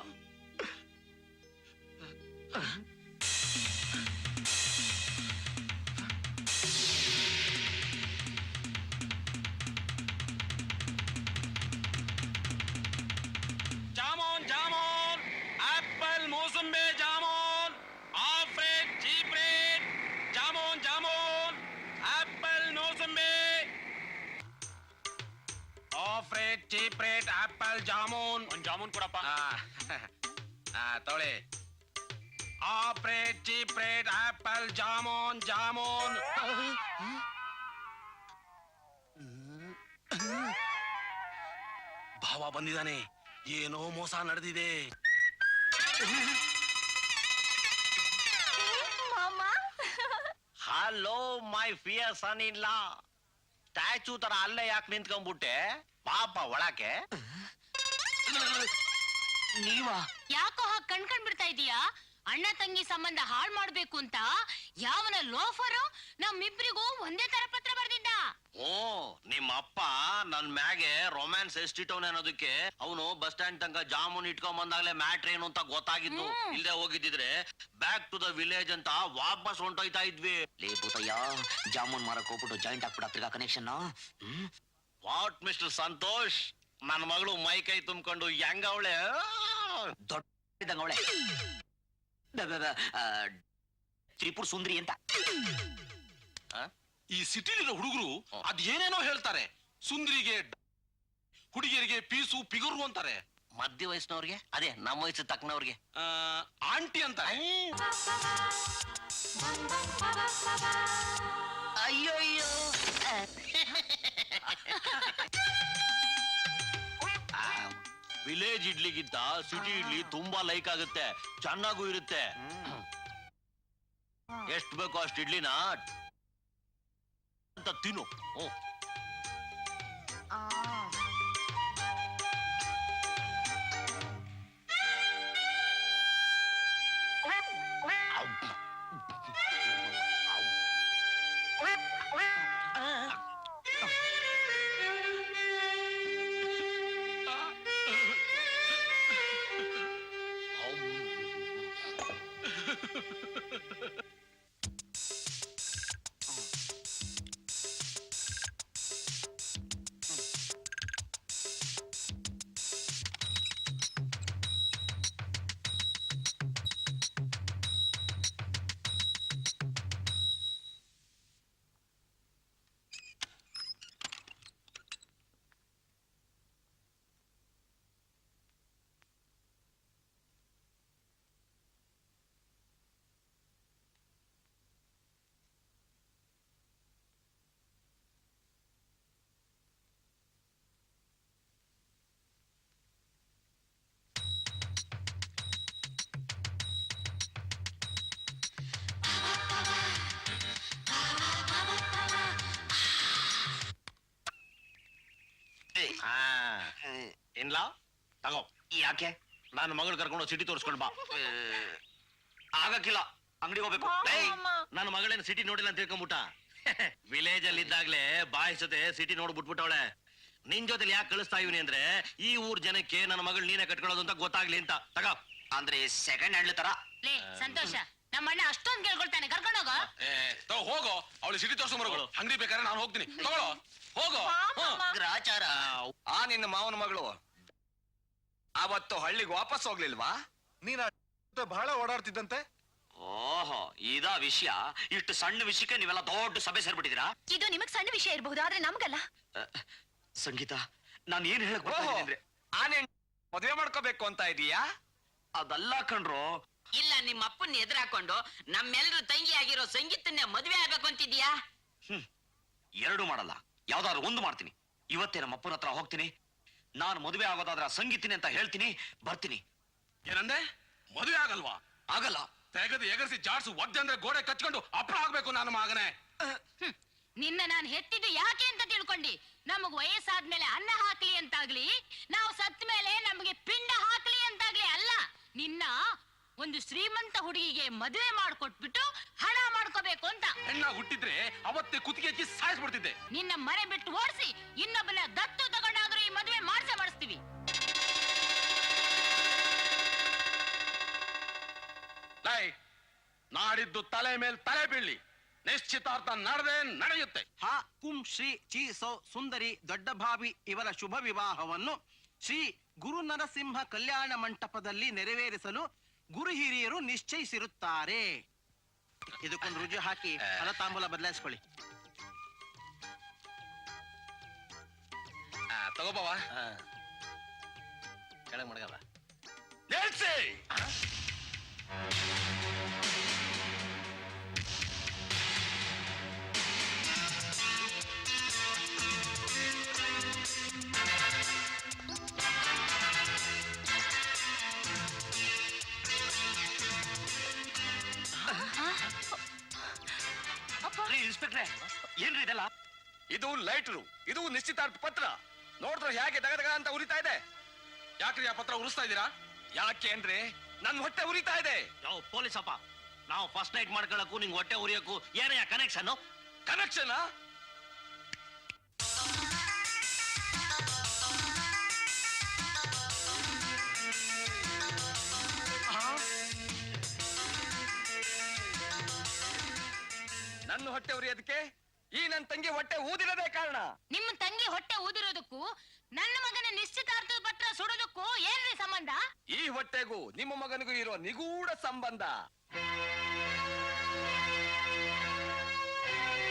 Jamun jamun, apple, mosambi jamun, half rate, cheap rate. Jamun jamun, apple, mosambi, half rate, cheap rate, apple, jamun. ಒಂದ್ ಜಾಮೂನ್ ಕೊಡಪ್ಪ. ತಗೊಳ್ಳಿ. Half rate, cheap rate, apple, jamun, jamun. ಭಾವ ಬಂದಿದ್ದಾನೆ. ಏನೋ ಮೋಸ ನಡೆದಿದೆ. Hello my fear son in law. Statue ತರ ಅಲ್ಲೇ ಯಾಕೆ ನಿಂತ್ಕೊಂಡ್ಬಿಟ್ಟೆ? ಪಾಪ ಒಳಕ್ಕೆ. ನೀವಾ? ಯಾಕೋ ಹಾಗೆ ಕಣ್ಕೊಂಡ್ ಬಿಡ್ತಾ ಇದೀಯಾ? ಅಣ್ಣ ತಂಗಿ ಸಂಬಂಧ ಹಾಳ್ ಮಾಡ್ಬೇಕು ಅಂತ ಯಾವನ ಲೋಫರು ನಮ್ಮಿಬ್ರಿಗೂ ಒಂದೇ ತರ ಪತ್ರ ಬರ್ದಿದ್ದ. ಓ, ನಿಮ್ಮ ಅಪ್ಪ ನನ್ ಮ್ಯಾಗೆ ರೊಮ್ಯಾನ್ಸ್ ಎಷ್ಟಿಟ್ಟವನೆ ಅನ್ನೋದಕ್ಕೆ ಅವನು ಬಸ್ ಸ್ಟ್ಯಾಂಡ್ ತನಕ ಜಾಮೂನ್ ಇಟ್ಕೊಂಡ್ ಬಂದಾಗ್ಲೇ ಮ್ಯಾಟ್ರ್ ಏನು ಅಂತ ಗೊತ್ತಾಗಿದ್ದು. ಇಲ್ದೆ ಹೋಗಿದ್ದಿದ್ರೆ ಬ್ಯಾಕ್ ಟು ದ ವಿಲೇಜ್ ಅಂತ ವಾಪಸ್ ಹೊಂಟೋಯ್ತಾ ಇದ್ವಿ. ಲೇ ಭೂತಯ್ಯ, ಜಾಮೂನ್ ಮಾರಕ್ ಹೋಗ್ಬಿಟ್ಟು ಜಾಯಿಂಟ್ ಹಾಕ್ಬಿಡ ತಿರ್ಗಾ ಕನೆಕ್ಷನ್. ವಾಟ್ ಮಿಸ್ಟರ್ ಸಂತೋಷ್, ನನ್ನ ಮಗಳು ಮೈ ಕೈ ತುಂಬಿಕೊಂಡು ಹೆಂಗ ಅವಳೆ? ದೊಡ್ಡ ಅವಳೆ ತ್ರಿಪುರ್ ಸುಂದರಿ ಅಂತ. ಈ ಸಿಟಿಲಿರೋ ಹುಡುಗರು ಅದ್ ಏನೇನೋ ಹೇಳ್ತಾರೆ. ಸುಂದರಿಗೆ, ಹುಡುಗಿಯರಿಗೆ ಪೀಸು ಪಿಗರು ಅಂತಾರೆ. ಮಧ್ಯ ವಯಸ್ಸಿನವ್ರಿಗೆ, ಅದೇ ನಮ್ಮ ವಯಸ್ಸು ತಕ್ಕನವ್ರಿಗೆ ಆಂಟಿ ಅಂತಾರೆ. ಅಯ್ಯಯ್ಯೋ, ವಿಲೇಜ್ ಇಡ್ಲಿಗಿಂತ ಸಿಟಿ ಇಡ್ಲಿ ತುಂಬಾ ಲೈಕ್ ಆಗುತ್ತೆ, ಚೆನ್ನಾಗೂ ಇರುತ್ತೆ. ಎಷ್ಟು ಬೇಕೋ ಅಷ್ಟು ಇಡ್ಲಿನ ಅಂತ ತಿನ್ನು. ತಗೋ. ಯಾಕೆ? ನನ್ನ ಮಗಳು ಕರ್ಕೊಂಡು ಸಿಟಿ ತೋರಿಸ್ಕೊಂಡು ಬಾ. ಆಗಕ್ಕಿಲ್ಲ, ಅಂಗಡಿಗೆ ಹೋಗ್ಬೇಕು. ನನ್ನ ಮಗಳೇನು ಸಿಟಿ ನೋಡಿಲ್ಲ ಅಂತ ತಿಳ್ಕೊಂಬಿಟ್ಟ. ವಿಲೇಜ್ ಅಲ್ಲಿ ಇದ್ದಾಗ್ಲೇ ಬಾಯ್ ಜೊತೆ ಸಿಟಿ ನೋಡ್ಬಿಟ್ಬಿಟ್ಟವಳೆ. ನಿನ್ ಜೊತೆಲಿ ಯಾಕೆ ಕಳಿಸ್ತಾ ಇವನಿ ಅಂದ್ರೆ ಈ ಊರ್ ಜನಕ್ಕೆ ನನ್ನ ಮಗಳು ನೀನೇ ಕಟ್ಕೊಳ್ಳೋದು ಅಂತ ಗೊತ್ತಾಗ್ಲಿ ಅಂತ. ತಗೋ. ಅಂದ್ರೆ ಸೆಕೆಂಡ್ ಹ್ಯಾಂಡ್ ತರ. ಲೇ ಸಂತೋಷ, ನಮ್ಮ ಅಣ್ಣ ಅಷ್ಟೊಂದ್ ಕೇಳ್ಕೊಳ್ತಾನೆ, ಕರ್ಕೊಂಡೋಗೋ. ಹೋಗೋ, ಅವಳು ಸಿಟಿ ತೋರ್ಸ್ಕೊಂಬರೋಗಳು. ಅಂಗಡಿ ಬೇಕಾದ್ರೆ ನಾನು ಹೋಗ್ತೀನಿ, ತಗೊಳ್ಳೋ, ಹೋಗೋ. ಗ್ರಾಚಾರ. ಆ ನಿನ್ನ ಮಾವನ ಮಗಳು ಅವತ್ತು ಹಳ್ಳಿಗೆ ವಾಪಸ್ ಹೋಗ್ಲಿಲ್ವಾ? ನೀನ್ ಬಹಳ ಓಡಾಡ್ತಿದ್ದಂತೆ. ಓಹೋ, ಇದಾ ವಿಷಯ? ಇಷ್ಟು ಸಣ್ಣ ವಿಷಯಕ್ಕೆ ನೀವೆಲ್ಲ ದೊಡ್ಡ ಸಭೆ ಸೇರ್ಬಿಟ್ಟಿದ್ದೀರಾ? ಇದು ನಿಮಗ್ ಸಣ್ಣ ವಿಷಯ ಇರಬಹುದು, ಆದ್ರೆ ನಮ್ಗಲ್ಲ. ಸಂಗೀತ, ನಾನು ಏನ್ ಹೇಳಕ್ ಓಹೋ, ಬರ್ತಾ ಅಂದ್ರೆ ಆನೆ ಮದುವೆ ಮಾಡ್ಕೋಬೇಕು ಅಂತ ಇದೀಯಾ? ಅದಲ್ಲ ಕಣ್ರೋ. ಇಲ್ಲ, ನಿಮ್ಮ ಅಪ್ಪನ್ನ ಎದುರಾಕೊಂಡು ನಮ್ಮೆಲ್ಲರೂ ತಂಗಿ ಆಗಿರೋ ಸಂಗೀತನ್ನೇ ಮದುವೆ ಆಗ್ಬೇಕು ಅಂತಿದ್ಯಾ? ಎರಡು ಮಾಡಲ್ಲ, ಯಾವ್ದಾದ್ರು ಒಂದು ಮಾಡ್ತೀನಿ. ಇವತ್ತೇ ನಮ್ಮ ಅಪ್ಪನ ಹತ್ರ ಹೋಗ್ತೀನಿ. ನಾನು ಮದುವೆ ಆಗೋದಾದ್ರೆ ಆ ಸಂಗೀತನೇ ಅಂತ ಹೇಳ್ತೀನಿ, ಬರ್ತೀನಿ. ಏನಂದೆ? ಮದುವೆ ಆಗಲ್ವಾ? ಆಗಲ್ಲ. ತೆಗೆದು ಎಗರಿಸಿ ಜಾಡ್ಸು ಒದ್ದೆ ಅಂದ್ರೆ ಗೋಡೆ ಕಚ್ಕೊಂಡು ಅಪ್ಪ ಆಗ್ಬೇಕು ನನ್ನ ಮಗನೇ. ನಿನ್ನ ನಾನು ಹೆತ್ತಿದ್ದು ಯಾಕೆ ಅಂತ ತಿಳ್ಕೊಂಡಿ? ನಮಗ್ ವಯಸ್ಸಾದ್ಮೇಲೆ ಅನ್ನ ಹಾಕ್ಲಿ ಅಂತಾಗ್ಲಿ, ನಾವು ಸತ್ ಮೇಲೆ ನಮಗೆ ಪಿಂಡ ಹಾಕ್ಲಿ ಅಂತಾಗ್ಲಿ ಅಲ್ಲ. ನಿನ್ನ ಒಂದು ಶ್ರೀಮಂತ ಹುಡುಗಿಗೆ ಮದುವೆ ಮಾಡ್ಕೊಟ್ಬಿಟ್ಟು ಹಣ ಮಾಡ್ಕೋಬೇಕು ಅಂತ. ಹೆಣ್ಣಾಗ್ ಹುಟ್ಟಿದ್ರೆ ಅವತ್ತೇ ಕುತ್ತಿಗೆ ಹಚ್ಚಿ ಸಾಯಿಸ್ಬಿಡ್ತಿದ್ದೆ. ನಿನ್ನ ಮನೆ ಬಿಟ್ಟು ಓಡಿಸಿ ಇನ್ನೊಬ್ಬನ ದತ್ತು ತಗೊಂಡಾದ್ರೂ ಈ ಮದುವೆ ಮಾಡಿಸ್ತೀವಿ. ಲೈ, ನಾಡಿದ್ದು ತಲೆ ಮೇಲೆ ತಲೆ ಬೀಳಿ. ನಿಶ್ಚಿತಾರ್ಥ ನಡೆಯುತ್ತೆ. ಹಾ ಕುಂ ಶ್ರೀ ಚಿ ಸೌ ಸುಂದರಿ ದೊಡ್ಡ ಭಾವಿ ಇವರ ಶುಭ ವಿವಾಹವನ್ನು ಶ್ರೀ ಗುರು ನರಸಿಂಹ ಕಲ್ಯಾಣ ಮಂಟಪದಲ್ಲಿ ನೆರವೇರಿಸಲು ಗುರು ಹಿರಿಯರು ನಿಶ್ಚಯಿಸಿರುತ್ತಾರೆ. ಇದಕ್ಕೊಂದು ರುಜು ಹಾಕಿ ಫಲತಾಂಬೂಲ ಬದಲಾಯಿಸ್ಕೊಳ್ಳಿ. ತಗೋಬವ. ಕೆಳಗೆ ಮಡಗಲ್ಲ. ನಿಲ್ಸಿ! ಇನ್ಸ್ಪೆಕ್ಟ್ರೆ, ಏನ್ರಿ ಇದೆಲ್ಲ? ಇದು ಲೈಟ್ರು, ಇದು ನಿಶ್ಚಿತಾರ್ಥ ಪತ್ರ. ನೋಡಿದ್ರೆ ಹೇಗೆ ದಗದಗ ಅಂತ ಉರಿತಾ ಇದೆ. ಯಾಕ್ರಿ ಆ ಪತ್ರ ಉರಿಸ್ತಾ ಇದ್ದೀರಾ? ಯಾಕೆ ಅಂದ್ರೆ ನನ್ ಹೊಟ್ಟೆ ಉರಿತಾ ಇದೆ. ಯಾವ ಪೊಲೀಸಪ್ಪ, ನಾವು ಫಸ್ಟ್ ನೈಟ್ ಮಾಡ್ಕೊಳಕ್ಕೂ ನಿಂಗೆ ಹೊಟ್ಟೆ ಉರಿಯಕ್ಕೂ ಏನಯ್ಯ ಕನೆಕ್ಷನ್? ಕನೆಕ್ಷನ್? ನನ್ನ ಹೊಟ್ಟೆ ಉರಿಯೋದಕ್ಕೆ ಈ ನನ್ನ ತಂಗಿ ಹೊಟ್ಟೆ ಊದಿರೋದೇ ಕಾರಣ. ನಿಮ್ಮ ತಂಗಿ ಹೊಟ್ಟೆ ಊದಿರೋದಕ್ಕೂ ನನ್ನ ಮಗನ ನಿಶ್ಚಿತಾರ್ಥದ ಪತ್ರ ಸುಡೋದಕ್ಕೂ ಏನ್ರಿ ಸಂಬಂಧ? ಈ ಹೊಟ್ಟೆಗೂ ನಿಮ್ಮ ಮಗನಿಗೂ ಇರೋ ನಿಗೂಢ ಸಂಬಂಧ.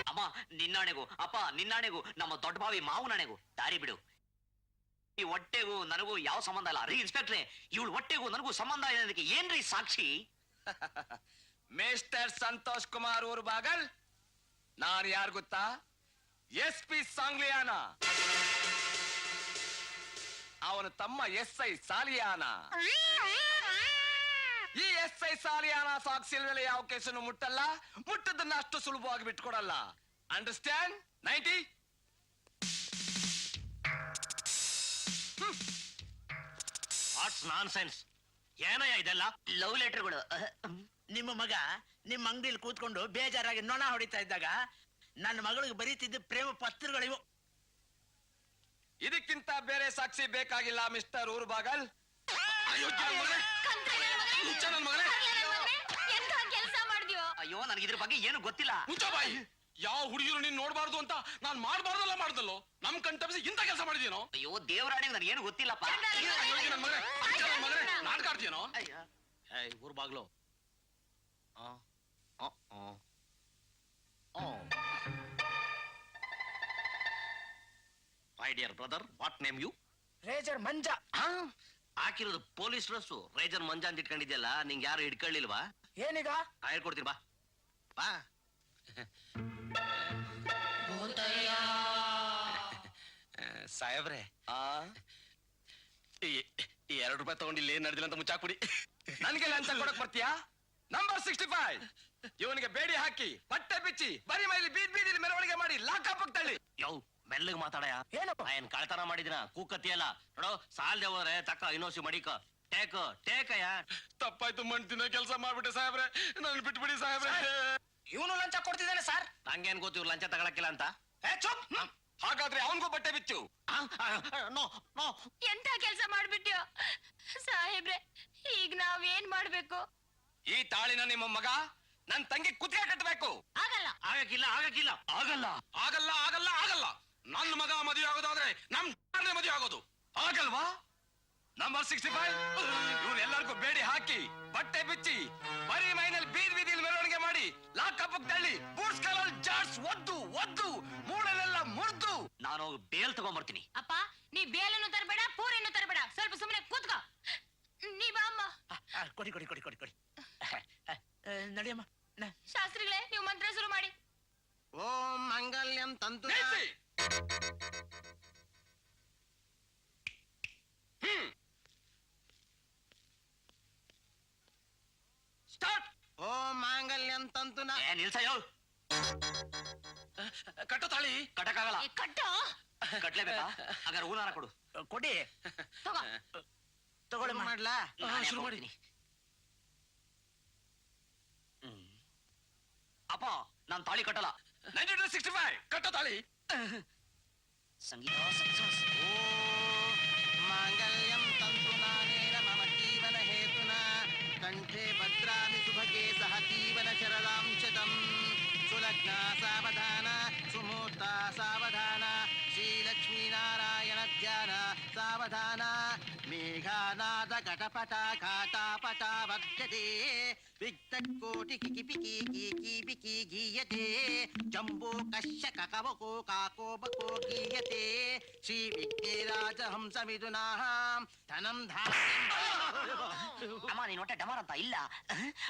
ಅಮ್ಮ ನಿನ್ನಾಣೆಗೂ, ಅಪ್ಪ ನಿನ್ನಾಣೆಗೂ, ನಮ್ಮ ದೊಡ್ಡ ಭಾವಿ ಮಾವನಾಣೆಗೂ ದಾರಿ ಬಿಡು. ಈ ಹೊಟ್ಟೆಗೂ ನನಗೂ ಯಾವ ಸಂಬಂಧ ಇಲ್ಲ ರೀ ಇನ್ಸ್ಪೆಕ್ಟ್ರೆ. ಇವಳು ಹೊಟ್ಟೆಗೂ ನನಗೂ ಸಂಬಂಧ ಇರೋದಕ್ಕೆ ಏನ್ರಿ ಸಾಕ್ಷಿ? ಮಿಸ್ಟರ್ ಸಂತೋಷ್ ಕುಮಾರ್ ಊರು ಬಾಗಲ್, ನಾನು ಯಾರು ಗೊತ್ತಾ? SP ಸಾಂಗ್ಲಿಯಾನ, ಅವನು ತಮ್ಮ SI ಸಾಲಿಯಾನ. ಈ SI ಸಾಲಿಯಾನ ಸಾಕ್ಷಿಯ ಮೇಲೆ ಯಾವ ಕೇಸನ್ನು ಮುಟ್ಟಲ್ಲ, ಮುಟ್ಟದನ್ನ ಅಷ್ಟು ಸುಲಭವಾಗಿ ಬಿಟ್ಕೊಡಲ್ಲ. ಅಂಡರ್ಸ್ಟ್ಯಾಂಡ್? 90. What's nonsense? ಏನಯ್ಯ ಇದೆಲ್ಲ? ಲವ್ ಲೆಟರ್ಗಳು. ನಿಮ್ಮ ಮಗ ನಿಮ್ಮ ಅಂಗಡಿಯಲ್ಲಿ ಕೂತ್ಕೊಂಡು ಬೇಜಾರಾಗಿ ನೊಣ ಹೊಡಿತಾ ಇದ್ದಾಗ ನನ್ನ ಮಗಳಿಗೆ ಬರೀತಿದ್ದ ಪ್ರೇಮ ಪತ್ರಗಳಿವು. ಇದಕ್ಕಿಂತ ಬೇರೆ ಸಾಕ್ಷಿ ಬೇಕಾಗಿಲ್ಲ ಮಿಸ್ಟರ್ ಊರು ಬಾಗಲ್. ಎಂತ ಕೆಲಸ ಮಾಡಿದ್ಯೋ? ಅಯ್ಯೋ, ನನಗೆ ಇದ್ರ ಬಗ್ಗೆ ಏನು ಗೊತ್ತಿಲ್ಲ. ಮುಚ್ಚಬಾಯಿ. ಯಾವ ಹುಡುಗಿರು ನೀನ್ ನೋಡ್ಬಾರ್ದು ಅಂತ ನಾನ್ ಮಾಡ್ಬಾರ್ದಲ್ಲ ಮಾಡ್ದಲ್ಲೋ. ನಮ್ ಕಣ್ ತಪ್ಪಿಸಿ ಇಂಥ ಕೆಲಸ ಮಾಡಿದ್ಯೇನೋ? ಅಯ್ಯೋ ದೇವರಾಣೆ, ನನಗೇನು ಗೊತ್ತಿಲ್ಲಪ್ಪ. ನಾಟಕ ಆಡ್ತೀಯೇನೋ? ಊರ್ ಬಾಗ್ಲು. My dear brother, what name you? Razor Manja. ಹಾಕಿರೋದು ಪೊಲೀಸ್ ಡ್ರೆಸ್. ರೇಜರ್ ಮಂಜ ಅಂತ ಇಟ್ಕೊಂಡಿದ್ಯಲ್ಲ, ನಿಂಗೆ ಯಾರು ಹಿಡ್ಕೊಳ್ಳಿಲ್ವಾ? ಏನೀಗ? ಹೇಳ್ಕೊಡ್ತೀನಿ ಬಾ ಬಾ. ಸಾಹೇಬ್ರೆ, ಈ 2 ರೂಪಾಯಿ ತಗೊಂಡಿಲ್ಲ ಏನ್ ನಡೆದಿಲ್ಲ ಅಂತ ಮುಚ್ಚಾಕ್ಬಿಡಿ. ನನ್ಗೆ ಲಂಚ ಕೊಡಕ್ ಬರ್ತೀಯಾ? ನಂಬರ್ 65 ಇವನಿಗೆ ಬೇಡಿ ಹಾಕಿ ಬಟ್ಟೆ ಬಿಚ್ಚಿ ಬರಿ ಮೈಲಿ ಬೀದಿಲಿ ಮೆರವಣಿಗೆ ಮಾಡಿ ಲಾಕಪ್ ತಳ್ಳಿ. ಯಾವ ಮೆಲ್ಲಗ್ ಮಾತಾಡಯ. ಏನು? ಏನ್ ಕಳ್ತನ ಮಾಡಿದಿನ ಕೂಕತ್ತಿಯಲ್ಲ ನೋಡು, ಸಾಲ್ದೆ ಹೋದ್ರೆ ತಕ್ಕ ಇನ್ನೋಸಿ ಮಡಿಕ ಟೇಕಯ್ಯ. ತಪ್ಪಾಯ್ತು, ಮಣ್ತಿನ ಕೆಲಸ ಮಾಡ್ಬಿಟ್ಟೆ ಸಾಹೇಬ್ರೆ, ನನ್ ಬಿಟ್ಬಿಡಿ ಸಾಹೇಬ್ರೆ. ಇವನು ಲಂಚ ಕೊಡ್ತಿದ್ದಾನೆ ಸರ್. ನಂಗೇನ್ ಗೊತ್ತು ಇವ್ರು ಲಂಚ ತಗೊಳಕಿಲ್ಲ ಅಂತ. ಹಾಗಾದ್ರೆ ಅವನ್ಗೂ ಬಟ್ಟೆ ಬಿಚ್ಚು. No no. ಎಂತ ಕೆಲ್ಸ ಮಾಡ್ಬಿಟ್ಯೋ ಸಾಹೇಬ್ರೆ, ಈಗ ನಾವೇನ್ ಮಾಡ್ಬೇಕು? ಈ ತಾಳಿನ ನಿಮ್ಮ ಮಗ ನನ್ ತಂಗಿ ಕುತ್ತಿಗೆ ಕಟ್ಟಬೇಕು. ಆಗಲ್ಲ. ಆಗಕ್ಕಿಲ್ಲ ಆಗಕ್ಕಿಲ್ಲ. ಆಗಲ್ಲ ಆಗಲ್ಲ ಆಗಲ್ಲ ಆಗಲ್ಲ. ನನ್ನ ಮಗ ಮದುವೆ ಆಗೋದಾದ್ರೆ ನಮ್ ಮದುವೆ ಆಗೋದು ಆಗಲ್ವಾ? ನಂಬರ್ 65 ಇವ್ರೆಲ್ಲರಿಗೂ ಬೇಡಿ ಹಾಕಿ ಬಟ್ಟೆ ಬಿಚ್ಚಿ ಬರೀ ಮೈನಲ್ಲಿ ಬೀದಿ ಬೀದಿಲಿ ಮೆರವಣಿಗೆ ಮಾಡಿ ಲಾಕಪ್ ತಳ್ಳಿ ಬೂಟ್ಸ್ ಕಾಲಲ್ಲಿ ಜಾಡ್ಸ್ ಒದ್ದು ಒದ್ದು ಮೂಳೆಲ್ಲ ಮುರಿದು ನಾನು ಬೇಲ್ ತಗೊಂಡ್ಬರ್ತೀನಿ. ಅಪ್ಪ, ನೀ ಬೇಲನ್ನು ತರಬೇಡ, ಪೂರಿಯನ್ನು ತರಬೇಡ, ಸ್ವಲ್ಪ ಸುಮ್ಮನೆ ಕೂತ್ಕೋ. ನೀ ಬಾ ಅಮ್ಮ. ಕೊಡಿ ಕೊಡಿ ಕೊಡಿ ಕೊಡಿ ಕೊಡಿ. ನಡಿಯಮ್ಮ. ಶಾಸ್ತ್ರಿಗಳೇ, ನೀವು ಮಂತ್ರ ಶುರು ಮಾಡಿ. ಓಂ ಮಂಗಲ್ಯಂ ತಂತು. ನಿಲ್ಸಿ. ಸ್ಟಾರ್ಟ್. ಓಂ ಮಾಂಗಲ್ಯಂ ತಂತುನ. ನಿಲ್ಸಯ್ಯೋ, ಕಟ್ಟೋ ತಾಳಿ. ಕಟ್ಟಕ್ಕಾಗಲ್ಲ. ಏ, ಕಟ್ಟೋ. ಕಟ್ಲೇಬೇಕಾ? ಹಾಗಾದ್ರೆ ಹೂನಾರ ಕೊಡು. ಕೊಡಿ. ತಗೋ. ತಗೊಳ್ಳಿ ಮಾಡ್ಲಾ? ಶುರು ಮಾಡ್ತೀನಿ. ಅಪ್ಪ, ನಾನ್ ತಾಳಿ ಕಟ್ಟಲ್ಲ. 1965 ಕಟ್ಟೋ ತಾಳಿ. ಸಂಗೀತ ಸಕ್ಸಸ್. ಮಾಂಗಲ್ಯಂ ತಂತುನಾನೇನ ಮಮ ಜೀವನ ಹೇತುನ ಕಂಠೆ ಭದ್ರಾಣಿ ಸುಭಗೆ ಸಹ ಜೀವನ ಶರದಾಂ ಶತಂ. ಸುಲಗ್ನ ಸಾವಧಾನ ಸುಮೂರ್ತ ಸಾವಧಾನ ಶ್ರೀಲಕ್ಷ್ಮೀನಾರಾಯಣ ಧ್ಯಾನ ಸಾವಧಾನ. ಮೇಘಾನಾದ ಕಟಪಟ ಘಾಟಾಪಟ ವರ್ಧತೆ ವಿಘ್ನಕೋಟಿ ಕಿಕಿಪಿಕಿ ಕೀಕಿಪಿಕಿ ಗೀಯತೆ. ಜಂಬೋ ಕಶ್ಯ ಕಕವಕೋ ಕಾಕೋಬಕೋ ಗೀಯತೆ. ಶ್ರೀ ವಿಘ್ನೇರಾಜ ಹಂಸ ಮಿಥುನಾಃ ಧನಂ ಅಮ್ಮ, ನೀನ್ ಹೊಟ್ಟೆ ಡಮಾರ್ ಅಂತ ಇಲ್ಲ.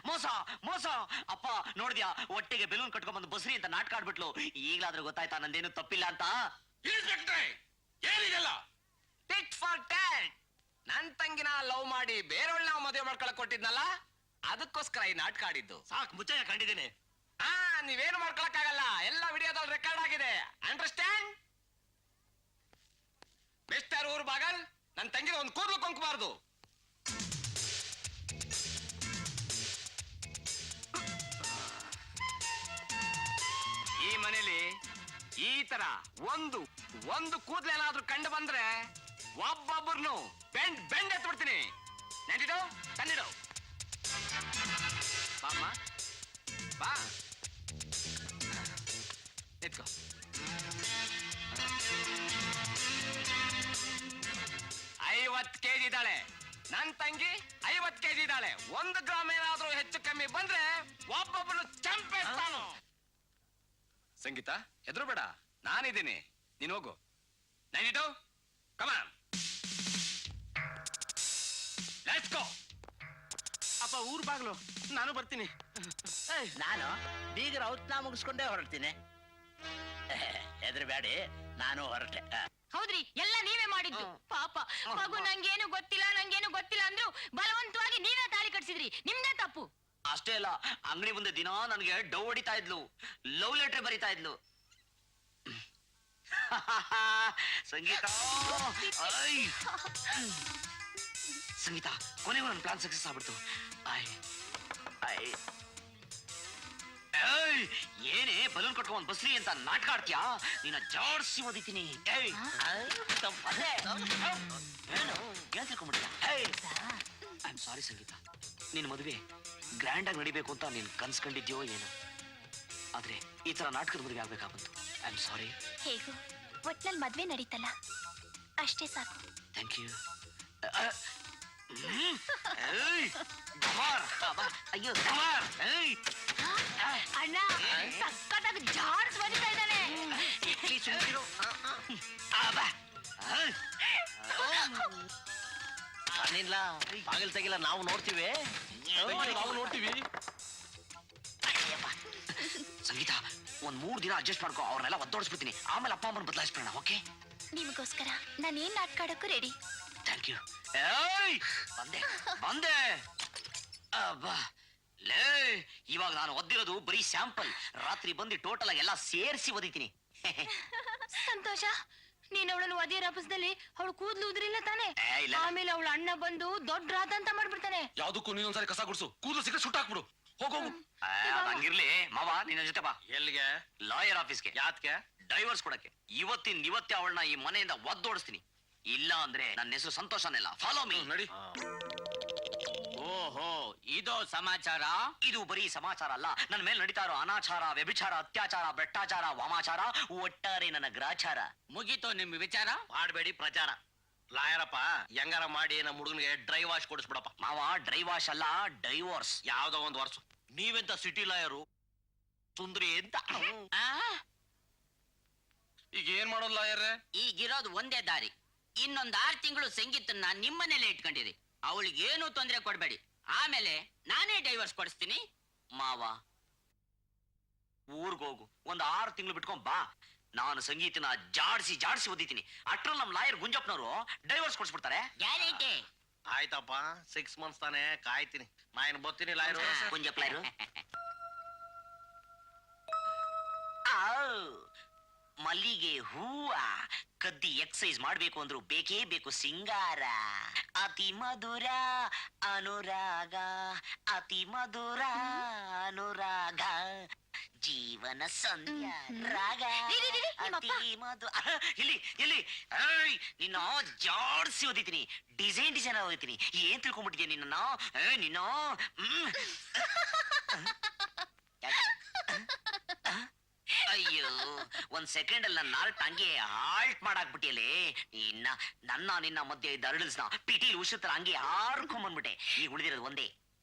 ಮೋಸ ಮೋಸ. ಅಪ್ಪ ನೋಡಿದ್ಯಾ, ಹೊಟ್ಟೆಗೆ ಬೆಲೂನ್ ಕಟ್ಕೊಂಡ್ ಬಂದು ಬಸ್ರಿ ಅಂತ ನಾಟಕ ಆಡ್ಬಿಟ್ಲು. ಈಗ್ಲಾದ್ರೂ ಗೊತ್ತಾಯ್ತಾ ನಂದೇನು ತಪ್ಪಿಲ್ಲ ಅಂತ? ಏನಿದೆಲ್ಲ? Tit for tat. ನನ್ ತಂಗಿನ ಲವ್ ಮಾಡಿ ಬೇರೆಯವ್ಳನ್ನ ಮದುವೆ ಮಾಡ್ಕೊಳಕ್ ಕೊಟ್ಟಿದ್ನಲ್ಲ, ಅದಕ್ಕೋಸ್ಕರ ಈ ನಾಟಕ ಆಡಿದ್ದು. ಸಾಕ್ ಮುಚ್ಚಯ್ಯ, ಕಂಡಿದ್ದೇನೆ. ನೀವೇನು ಮಾಡ್ಕೊಳಕ್ಕಾಗಲ್ಲ, ಎಲ್ಲ ವಿಡಿಯೋದಲ್ಲಿ ರೆಕಾರ್ಡ್ ಆಗಿದೆ. ಅಂಡರ್ಸ್ಟ್ಯಾಂಡ್? ಮಿಸ್ಟರ್ ಊರ್ ಬಾಗಲ್, ನನ್ ತಂಗಿನ ಒಂದು ಕೂದಲು ಕೊಂಕಬಾರ್ದು. ಈ ಮನೇಲಿ ಈ ತರ ಒಂದು ಕೂದಲೇನಾದ್ರೂ ಕಂಡು ಬಂದ್ರೆ ಒಬ್ಬೊಬ್ಬರನ್ನು ಬೆಂಡ್ ಎತ್ಬಿಡ್ತೀನಿ. ನೆಂಟಿಡು ತಂದಿಡು. ಬಾಮ್ಮ ಬಾ, ನಿತ್ಕೋ. 50 kg ಇದ್ದಾಳೆ ನನ್ ತಂಗಿ, 50 kg ಇದ್ದಾಳೆ. 1 ಗ್ರಾಮ್ ಏನಾದ್ರೂ ಹೆಚ್ಚು ಕಮ್ಮಿ ಬಂದ್ರೆ ಒಬ್ಬೊಬ್ಬರು ಚಂಪೇಸ್ತಾನು. ಸಂಗೀತ, ಹೆದ್ರು ಬೇಡ, ನಾನಿದ್ದೀನಿ, ನೀನ್ ಹೋಗು. ನೈನಿಟು ಕಮಾನ್, ಲೆಟ್ಸ್ ಗೋ. ಅಪ್ಪ ಊರ್ ಬಾಗ್ಲು, ನಾನು ಬರ್ತೀನಿ. ನಾನು ಬೀಗರ ಔತ್ನ ಮುಗಿಸ್ಕೊಂಡೇ ಹೊರಡ್ತೀನಿ. ಹೆದರ್ಬೇಡಿ, ನಾನು ಹೊರಟೆ. ಹೌದ್ರಿ, ಎಲ್ಲ ನೀವೇ ಮಾಡಿದ್ದು. ಪಾಪ ಮಗು ನಂಗೇನು ಗೊತ್ತಿಲ್ಲ ಅಂದ್ರು ಬಲವಂತವಾಗಿ ನೀವೇ ತಾಳಿ ಕಟ್ಸಿದ್ರಿ. ನಿಮ್ದೇ ತಪ್ಪು. ಅಷ್ಟೇ ಅಲ್ಲ, ಅಂಗಡಿ ಮುಂದೆ ದಿನ ನನಗೆ ಡವ್ ಹೊಡಿತಾ ಇದ್ಲು, ಲವ್ ಲೆಟರ್ ಬರಿತಾ ಇದ್ಲು. ಸಂಗೀತ ಸಂಗೀತ, ಕೊನೆಗೂ ನನ್ನ ಪ್ಲಾನ್ ಸಕ್ಸಸ್ ಆಗ್ಬಿಡ್ತು. ಏನೇ ಬಲೂನ್ ಕಟ್ಕೊಂಡ್ ಬಸ್ರಿ ಅಂತ ನಾಟಕ ಆಡ್ತೀಯಾ? ನಿನ್ನ ಜಾಡ್ಸಿ ಓದಿತೀನಿ. ಏನ್ ತಿಳ್ಕೊಂಡ್ಬಿಟ್ಟಿಯ? ಐ ಆಮ್ ಸಾರಿ ಸಂಗೀತ, ನಿನ್ ಮದುವೆ ಗ್ರ್ಯಾಂಡ್ ಆಗಿ ನಡಿಬೇಕು ಅಂತ ನೀನ್ ಕನ್ಸ್ಕೊಂಡಿದ್ಯೋ ಏನೋ, ಆದ್ರೆ ಈ ತರ ನಾಟಕದ ಮದುವೆ ಆಗ್ಬೇಕಾಗ್ಬಂತು. I am sorry. ಹೇಗೂ ಒಟ್ನಲ್ಲಿ ಮದ್ವೆ ನಡೀತಲ್ಲ, ಅಷ್ಟೇ ಸಾಕು. Thank you. ಅಯ್ಯೋ ಅಣ್ಣ ಸಕ್ಕತ್ತಾಗಿ ಜಾಡ್ಸ್ ಬರಿತಾ ಇದ್ದಾನೆ. ನಾನಿಲ್ಲ, ಬಾಗಿಲು ತೆಗಿಲ್ಲ, ನಾವು ನೋಡ್ತೀವಿ. ನಾವು ನೋಡ್ತೀವಿ. ಸಂಗೀತ, ಒಂದ್ 3 ದಿನ ಅಡ್ಜಸ್ಟ್ ಮಾಡ್ಕೋ, ಅವ್ರನ್ನೆಲ್ಲ ಒದ್ದೋಡಿಸ್ಬಿಡ್ತೀನಿ. ಆಮೇಲೆ ಅಪ್ಪ ಅಮ್ಮನ ಬದಲಾಯಿಸ್ಬಿಡೋಣ. ಓಕೆ? ನಿಮಗೋಸ್ಕರ ನಾನು ಏನ್ ನಾಟಕ ಆಡಕ್ಕೂ ರೆಡಿ. Thank you. ಬಂದೆ. ಅಬ್ಬಾ ಲೇ, ಇವಾಗ ನಾನು ಒದ್ದಿರೋದು ಬರೀ ಸ್ಯಾಂಪಲ್. ರಾತ್ರಿ ಬಂದು ಟೋಟಲ್ ಆಗಿ ಎಲ್ಲ ಸೇರಿಸಿ ಓದಿತೀನಿ. ಸಂತೋಷ ನೀನ್ ಅವಳನ್ನು ಒದಿಯ ರಭಸದಲ್ಲಿ ಅವಳು ಕೂದ್ಲು ಉದ್ರಿಲ್ಲ ತಾನೆ ಏ, ಇಲ್ಲ. ಆಮೇಲೆ ಅವಳ ಅಣ್ಣ ಬಂದು ದೊಡ್ಡ ರಾತ ಅಂತ ಮಾಡ್ಬಿಡ್ತಾನೆ. ಯಾವ್ದಕ್ಕೂ ನೀನೊಂದ್ಸರಿ ಕಸ ಗುಡ್ಸು, ಕೂದಲು ಸಿಕ್ಕ ಸುಟ್ಟಾಕ್ಬಿಡು. ಹೋಗೋಗು. ಹಂಗಿರ್ಲಿ ಮಾವ, ನಿನ್ನ ಜೊತೆ ಬಾ. ಎಲ್ಲಿಗೆ? ಲಾಯರ್ ಆಫೀಸ್ಗೆ. ಯಾತ್ಗೆ? ಡೈವರ್ಸ್ ಕೊಡಕ್ಕೆ. ಇವತ್ತೇ ಅವಳನ್ನ ಈ ಮನೆಯಿಂದ ಒದ್ದೋಡಿಸ್ತೀನಿ. ಇಲ್ಲ ಅಂದ್ರೆ ನನ್ನ ಹೆಸರು ಸಂತೋಷನೆಲ್ಲ. Follow me. ನಡಿ. ಓಹೋ ಇದು ಸಮಾಚಾರ. ಇದು ಬರೀ ಸಮಾಚಾರ ಅಲ್ಲ, ನನ್ನ ಮೇಲೆ ನಡೀತಾ ಇರೋ ಅನಾಚಾರ, ವ್ಯಭಿಚಾರ, ಅತ್ಯಾಚಾರ, ಭ್ರಷ್ಟಾಚಾರ, ವಾಮಾಚಾರ, ಒಟ್ಟಾರೆ ನನ್ನ ಗ್ರಾಚಾರ. ಮುಗೀತು ನಿಮ್ ವಿಚಾರ. ಮಾಡಬೇಡಿ ಪ್ರಚಾರ. ಲಾಯರಪ್ಪ, ಹೆಂಗಾರ ಮಾಡಿ ನಮ್ಮ ಹುಡುಗನಿಗೆ ಡ್ರೈ ವಾಶ್ ಕೊಡಿಸ್ಬಿಡಪ್ಪ. ಮಾವ, ಡ್ರೈ ವಾಶ್ ಅಲ್ಲ, ಡೈವೋರ್ಸ್. ಯಾವ್ದೋ ಒಂದು ವರ್ಷ. ನೀವೆಂತ ಸಿಟಿ ಲಾಯರು ಸುಂದ್ರಿ ಅಂತ. ಆ, ಈಗ ಏನ್ ಮಾಡೋದ್ ಲಾಯರ್ರೆ? ಈಗಿರೋದು ಒಂದೇ ದಾರಿ. ಇನ್ನೊಂದ್ 6 ತಿಂಗಳು ಸಂಗೀತನ್ನ ನಿಮ್ಮನೇಲೆ ಇಟ್ಕೊಂಡಿರಿ. ಅವಳಿಗೆ ಏನು ತೊಂದರೆ ಕೊಡ್ಬೇಡಿ. ಆಮೇಲೆ ನಾನೇ ಡೈವರ್ಸ್ ಕೊಡಿಸ್ತೀನಿ. ಮಾವ, ಊರ್ಗೋಗು, ಒಂದ್ 6 ತಿಂಗಳು ಬಿಟ್ಕೊಂಡ್ ಬಾ. ನಾನು ಸಂಗೀತನ ಜಾಡ್ಸಿ ಓದಿತೀನಿ. ಅಷ್ಟ್ರಲ್ಲಿ ನಮ್ ಲಾಯರ್ ಗುಂಜಪ್ಪನವರು ಡೈವರ್ಸ್ ಕೊಡ್ಸ್ಬಿಡ್ತಾರೆ. ಗ್ಯಾರಂಟಿ. ಆಯ್ತಪ್ಪ, 6 ಮಂತ್ಸ್ ತಾನೆ, ಕಾಯ್ತೀನಿ. ನಾ ಏನು ಬರ್ತೀನಿ ಲಾಯರು. ಗುಂಜಪ್ಪ ಲಾಯರು. ಮಲ್ಲಿಗೆ ಹೂವ ಕದ್ದಿ ಎಕ್ಸೈಸ್ ಮಾಡ್ಬೇಕು ಅಂದ್ರು ಬೇಕೇ ಬೇಕು ಸಿಂಗಾರ. ಅತಿ ಮಧುರ ಅನುರಾಗ, ಅತಿ ಮಧುರ ಅನುರಾಗ, ಜೀವನ ಸಂಧ್ಯಾ ರಾಗ, ಅತಿ ಮಧು. ಇಲ್ಲಿ ನಿನ್ನ ಜಾಡ್ಸಿ ಓದಿತೀನಿ, ಡಿಸೈನ್ ಓದಿತೀನಿ. ಏನ್ ತಿಳ್ಕೊಂಡ್ಬಿಟ್ಟಿದ್ಯಾ ನಿನ್ನ? ಅಯ್ಯೋ, ಒಂದ್ ಸೆಕೆಂಡ್ ಅಲ್ಲಿ ನನ್ನ ಹಂಗೆ ಹಾಲ್ಟ್ ಮಾಡಾಕ್ಬಿಟ್ಟಿಯಲೇ. ನಿನ್ನ ಮಧ್ಯೆ ಇದ್ದ ಅರಳಿಸ್ನ ಪಿಟೀಲ್ ಉಷತ್ರ ಹಂಗೆ ಹಾರ್ಕೊಂಡ್ಬಂದ್ಬಿಟ್ಟೆ. ಈಗ ಉಳಿದಿರೋದು ಒಂದೇ.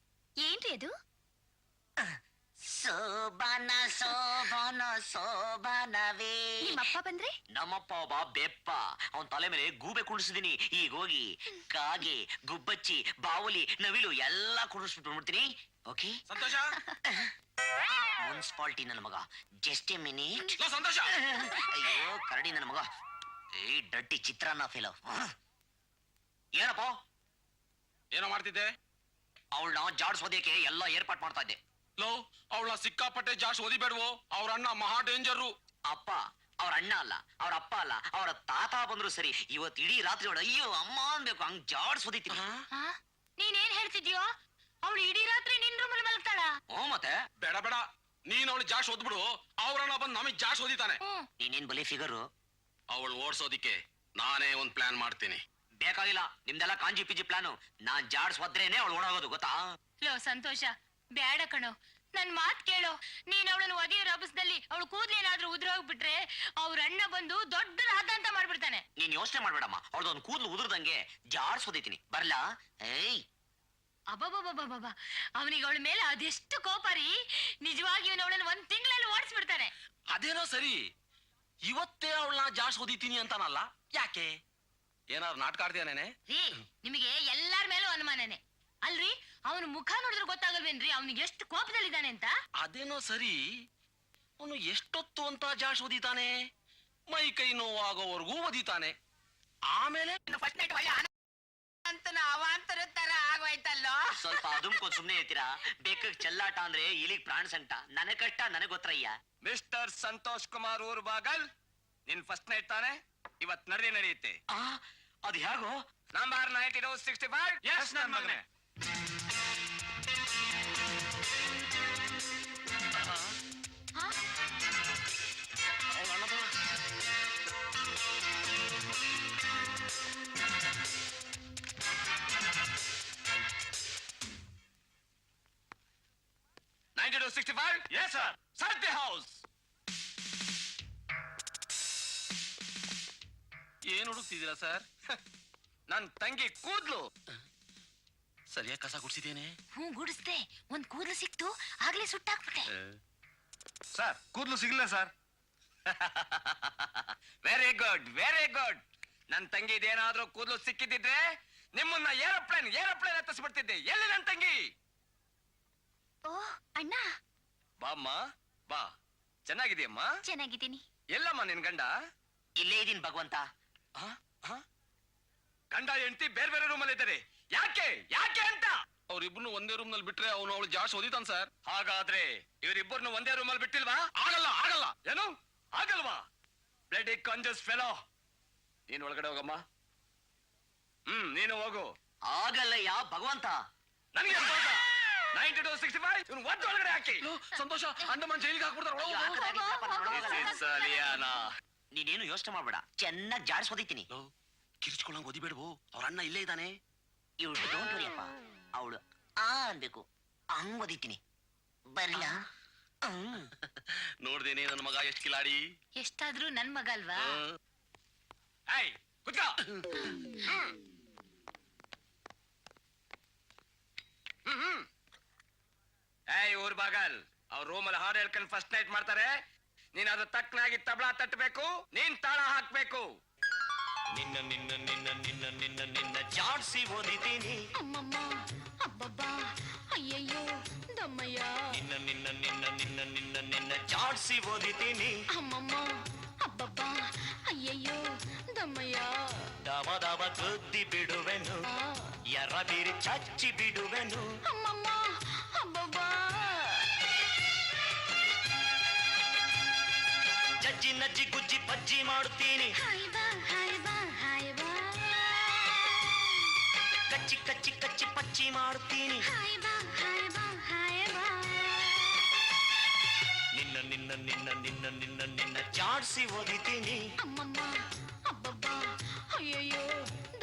ಏನ್ರಿ ಅದು? ಸೋಬಾನ ಸೋಬಾನ ಸೋಬಾನವೇ. ನಿಮ್ಮಪ್ಪ ಬಂದ್ರೆ? ನಮ್ಮಪ್ಪ ಒಬ್ಬ ಬೆಪ್ಪ. ಅವನ್ ತಲೆ ಮೇಲೆ ಗೂಬೆ ಕುಣಿಸಿದೀನಿ. ಈಗ ಹೋಗಿ ಕಾಗೆ, ಗುಬ್ಬಚ್ಚಿ, ಬಾವುಲಿ, ನವಿಲು ಎಲ್ಲಾ ಕುಣಿಸ್ಬಿಟ್ಟು ಬಂದ್ಬಿಡ್ತೀನಿ. ಓಕೆ? ಸಂತೋಷ. ಮುನ್ಸಿಪಾಲ್ಟಿ ನನ್ನ ಮಗ. Just a minute. ಸಂತೋಷ. ಅಯ್ಯೋ ಕರಡಿ ನನ್ನ ಮಗ. ಏ ಡಡ್ಡಿ ಚಿತ್ರಾನ್ನ ಫೇಲ್. ಏನಪ್ಪ? ಏನೋ ಮಾಡ್ತಿದ್ದೆ? ಅವಳನ್ನ ಜಾಡ್ಸೋದಕ್ಕೆ ಎಲ್ಲ ಏರ್ಪಾಟ್ ಮಾಡ್ತಾ ಇದ್ದೆ. ಲೋ, ಅವಳ ಸಿಕ್ಕಾಪಟ್ಟೆ ಜಾಸ್ತಿ ಓದಿಬೇಡ್ವೋ. ಅವ್ರ ಅಣ್ಣ ಮಹಾ ಡೇಂಜರು. ಅಪ್ಪ ಅವ್ರ ಅಣ್ಣ ಅಲ್ಲ, ಅವ್ರ ಅಪ್ಪ ಅಲ್ಲ, ಅವರ ತಾತ ಬಂದ್ರು ಸರಿ. ಇವತ್ತು ಇಡೀ ರಾತ್ರಿ ಅವಳು ಅಯ್ಯೋ ಅಮ್ಮ ಅನ್ಬೇಕು, ಹಂಗ್ ಜಾಡ್ಸೋದಿತ್ತೀನಿ. ನೀನೇನ್ ಹೇಳ್ತಿದ್ಯೋ? ಅವಳು ಇಡೀ ರಾತ್ರಿ ನಿನ್ ರೂಮಲ್ಲಿ ಮಲಗ್ತಾಳ? ಹ್ಞೂ ಮತ್ತೆ. ಬೇಡ ನೀನ್ ಅವಳು ಜಾಸ್ತಿ ಓದ್ಬಿಡು. ಅವ್ರಣ್ಣ ಬಂದು ನಮಗ್ ಜಾಸ್ತಿ ಓದಿತಾನೆ. ನೀನೇನ್ ಬಲಿ ಫಿಗರು. ಅವಳು ಓಡ್ಸೋದಿಕ್ಕೆ ನಾನೇ ಒಂದ್ ಪ್ಲಾನ್ ಮಾಡ್ತೀನಿ. ಬೇಕಾಗಿಲ್ಲ ನಿಮ್ದೆಲ್ಲ ಕಾಂಜಿ ಪಿಜಿ ಪ್ಲಾನು. ನಾನ್ ಜಾಡ್ಸೋದ್ರೇನೆ ಅವಳು ಓಡಾಗೋದು, ಗೊತ್ತಾ? ಲೋ ಸಂತೋಷ, ಬೇಡ ಕಣೋ, ನನ್ ಮಾತ್ ಕೇಳೋ. ನೀನ್ ಅವಳನ್ನು ಒದಿಯ ರಭಸದಲ್ಲಿ ಅವಳು ಕೂದ್ಲೇನಾದ್ರೂ ಉದ್ರೋಗ್ಬಿಟ್ರೆ ಅವ್ರ ಅಣ್ಣ ಬಂದು ದೊಡ್ಡ ರಾಧ ಅಂತ ಮಾಡ್ಬಿಡ್ತಾನೆ. ನೀನ್ ಯೋಚನೆ ಮಾಡ್ಬೇಡಮ್ಮ, ಅವಳದೊಂದು ಕೂದ್ಲು ಉದುರ್ದಂಗೆ ಜಾಡ್ಸೋದಿತೀನಿ. ಬರ್ಲಾ? ಏಯ್ ಅಬ್ಬಬ್ಬಬ್ಬಬ್ಬ, ಅವನಿಗೆ ಅವಳ ಮೇಲೆ ಅದೆಷ್ಟು ಕೋಪ ರೀ. ನಿಜವಾಗಿ ಇವನು ಅವಳನ್ನು 1 ತಿಂಗಳಲ್ಲಿ ಓಡಿಸ್ಬಿಡ್ತಾನೆ. ಅದೇನೋ ಸರಿ, ಇವತ್ತೇ ಅವಳನ್ನ ಜಾಸ್ತಿ ಓದಿತೀನಿ ಅಂತಾನಲ್ಲ, ಯಾಕೆ? ಏನಾದ್ರು ನಾಟಕ ಆಡ್ತೀಯನೇನೆ? ರೀ, ನಿಮಗೆ ಎಲ್ಲಾರ ಮೇಲೂ ಅನುಮಾನನೆ ಅಲ್ರಿ? ಅವನ ಮುಖ ನೋಡಿದ್ರೆ ಗೊತ್ತಾಗಲ್ವೇನ್ರಿ ಅವನಿಗೆ ಎಷ್ಟು ಕೋಪದಲ್ಲಿದ್ದಾನೆ ಅಂತ? ಅದೇನೋ ಸರಿ, ಅವನು ಎಷ್ಟೊತ್ತು ಅಂತ ಜಾಸ್ತಿ ಓದಿತಾನೆ? ಮೈ ಕೈ ನೋವಾಗೋವರೆಗೂ ಓದಿತಾನೆ. ಆಮೇಲೆ ಅಂತ ಅವಾಂತರ ತರ ಆಗೋಯ್ತಲ್ಲೋ. ಸ್ವಲ್ಪ ಅದುಮ್ಕೊಂಡ್ ಸುಮ್ನೆ ಇರ್ತೀರಾ? ಬೇಕಾಗ್ ಚೆಲ್ಲಾಟ ಅಂದ್ರೆ ಇಲ್ಲಿಗ್ ಪ್ರಾಣ ಸಂಕಟ. ನನಗ್ ಕಷ್ಟ ನನಗ್ ಗೊತ್ತಯ್ಯ. ಮಿಸ್ಟರ್ ಸಂತೋಷ್ ಕುಮಾರ್ ಊರ್ ಬಾಗಲ್, ನಿನ್ ಫಸ್ಟ್ ನೈಟ್ ತಾನೆ? ಇವತ್ ನಡೆಯುತ್ತೆ. ಅದು ಹೇಗೋ? ನಂಬರ್ 9265. ಎಸ್ ನನ್ ಮಗನೇ. Yes, sir. Search the house. ಏನ್ ಹುಡುಕ್ತಿದ್ದೀರಾ ಸರ್? ನನ್ ತಂಗಿ ಕೂದ್ಲು ಸರಿಯಾಗಿ ಕಸ ಗುಡ್ಸಿದ್ದೇನೆ. ಗುಡಿಸ್ದೆ, ಒಂದ್ ಕೂದಲು ಸಿಕ್ತು, ಆಗ್ಲೇ ಸುಟ್ಟಾಕ್ಬಿಟ್ಟೆ. ಸರ್, ಕೂದ್ಲು ಸಿಗ್ಲಿಲ್ಲ ಸರ್. Very good. ನನ್ ತಂಗಿ ಇದೇನಾದ್ರೂ ಕೂದ್ಲು ಸಿಕ್ಕಿದ್ರೆ ನಿಮ್ಮನ್ನ ಏರೋಪ್ಲೇನ್ ಹತ್ತಿಸ್ಬಿಡ್ತಿದ್ದೆ. ಎಲ್ಲಿ ನನ್ ತಂಗಿ? ಓ ಅಣ್ಣ, ಬಾಮ್ಮ ಬಾ. ಚೆನ್ನಾಗಿದೆಯಮ್ಮ? ಚೆನ್ನಾಗಿದ್ದೀನಿ. ಎಲ್ಲಮ್ಮ ನಿನ್ ಗಂಡ? ಇಲ್ಲೇ ಇದೀನಿ ಭಗವಂತ. ಗಂಡ ಹೆಂಡತಿ ಬೇರೆ ಬೇರೆ ರೂಮಲ್ಲಿ ಇದ್ದಾರೆ. ಯಾಕೆ ಅಂತ? ಅವ್ರಿಬ್ರು ಒಂದೇ ರೂಮ್ ನಲ್ಲಿ ಬಿಟ್ರೆ ಅವನು ಅವಳು ಜಾಸ್ತಿ ಓದಿತಾನ ಸರ್. ಹಾಗಾದ್ರೆ ಇವರಿಬ್ಬರನ್ನು ಒಂದೇ ರೂಮಲ್ಲಿ ಬಿಟ್ಟಿಲ್ವಾ? ಆಗಲ್ಲ. ಏನು ಆಗಲ್ವಾ? ಬ್ಲಡಿ ಕಾಂಜಸ್ ಫೆಲೋ. ನೀನ್ ಒಳಗಡೆ ಹೋಗಮ್ಮ. ನೀನು ಹೋಗು. ಆಗಲ್ಲಯ್ಯ ಭಗವಂತ. ನನಗೆ 9265 ಇವನು ಒದ್ದು ಒಳಗಡೆ ಹಾಕಿ. ಸಂತೋಷ, ಅಂಡಮಾನ್ ಜೈಲಿಗೆ ಹಾಕ್ಬಿಡ್ತಾರ. ನೀನೇನು ಯೋಚನೆ ಮಾಡ್ಬೇಡ, ಚೆನ್ನಾಗಿ ಜಾಡಿಸ್ಬೋದಿತ್ತೀನಿ. ಕಿರ್ಚ್ಕೊಳ್ಳಂಗ್ ಓದಿಬೇಡ್ವು, ಅವ್ರ ಅಣ್ಣ ಇಲ್ಲೇ ಇದ್ದಾನೆ. ಇವಳು ಡೋಂಟ್ ವರಿಯಪ್ಪ, ಅವಳು ಆ ಅನ್ಬೇಕು, ಹಂಗ್ ಓದಿತೀನಿ. ಬರ್ಲ ನೋಡ್ದೇನೆ ನನ್ನ ಮಗ ಎಷ್ಟ್ ಕಿಲಾಡಿ. ಎಷ್ಟಾದ್ರೂ ನನ್ ಮಗ ಅಲ್ವಾ? ಏಯ್ ಕುತ್ಕೋ. ಏಯ್ ಊರ್ ಬಾಗಲ್ ಅವ್ರ ರೂಮಲ್ಲಿ ಹಾಡು ಹೇಳ್ಕೊಂಡು ಫಸ್ಟ್ ನೈಟ್ ಮಾಡ್ತಾರೆ. ನೀನ್ ಅದು ತಕ್ಕನಾಗಿ ತಬಲಾ ತಟ್ಟಬೇಕು, ನೀನ್ ತಾಳ ಹಾಕ್ಬೇಕು. ನಿನ್ನ ನಿನ್ನ ನಿನ್ನ ನಿನ್ನ ನಿನ್ನ ನಿನ್ನ ಜಾಡ್ಸಿ ಓದಿದ್ದೀನಿ. ಅಮ್ಮಮ್ಮ ಅಬ್ಬಬ್ಬ ಅಯ್ಯಯ್ಯೋ ದಮ್ಮಯ್ಯ. ನಿನ್ನ ನಿನ್ನ ನಿನ್ನ ನಿನ್ನ ನಿನ್ನ ನಿನ್ನ ಜಾಡ್ಸಿ ಓದಿದ್ದೀನಿ. ಅಮ್ಮಮ್ಮ ಅಬ್ಬಬ್ಬ ಅಯ್ಯಯ್ಯೋ ದಮ್ಮಯ್ಯ. ದವ ದವ ಗುದ್ದಿ ಬಿಡುವೆನು, ಎರ ಬೀರಿ ಚಚ್ಚಿ ಬಿಡುವೆನು. ಅಮ್ಮಮ್ಮ ಅಬ್ಬಬ್ಬ ಜಜ್ಜಿ ನಜ್ಜಿ ಗುಜ್ಜಿ ಪಜ್ಜಿ ಮಾಡುತ್ತೀನಿ. ಹಾಯ್ ಬಾ ಹಾಯ್ ಬಾ ಹಾಯ್ ಬಾ. ಕಚ್ಚಿ ಕಚ್ಚಿ ಕಚ್ಚಿ ಪಚ್ಚಿ ಮಾಡುತ್ತೀನಿ. ಹಾಯ್ ಬಾ ಹಾಯ್ ಬಾ ಹಾಯ್ ಬಾ. ನಿನ್ನ ನಿನ್ನ ನಿನ್ನ ನಿನ್ನ ನಿನ್ನ ನಿನ್ನ ಜಾಡ್ಸಿ ಓದಿತೀನಿ. ಅಮ್ಮಮ್ಮ ಅಬ್ಬಬ್ಬ ಅಯ್ಯಯ್ಯೋ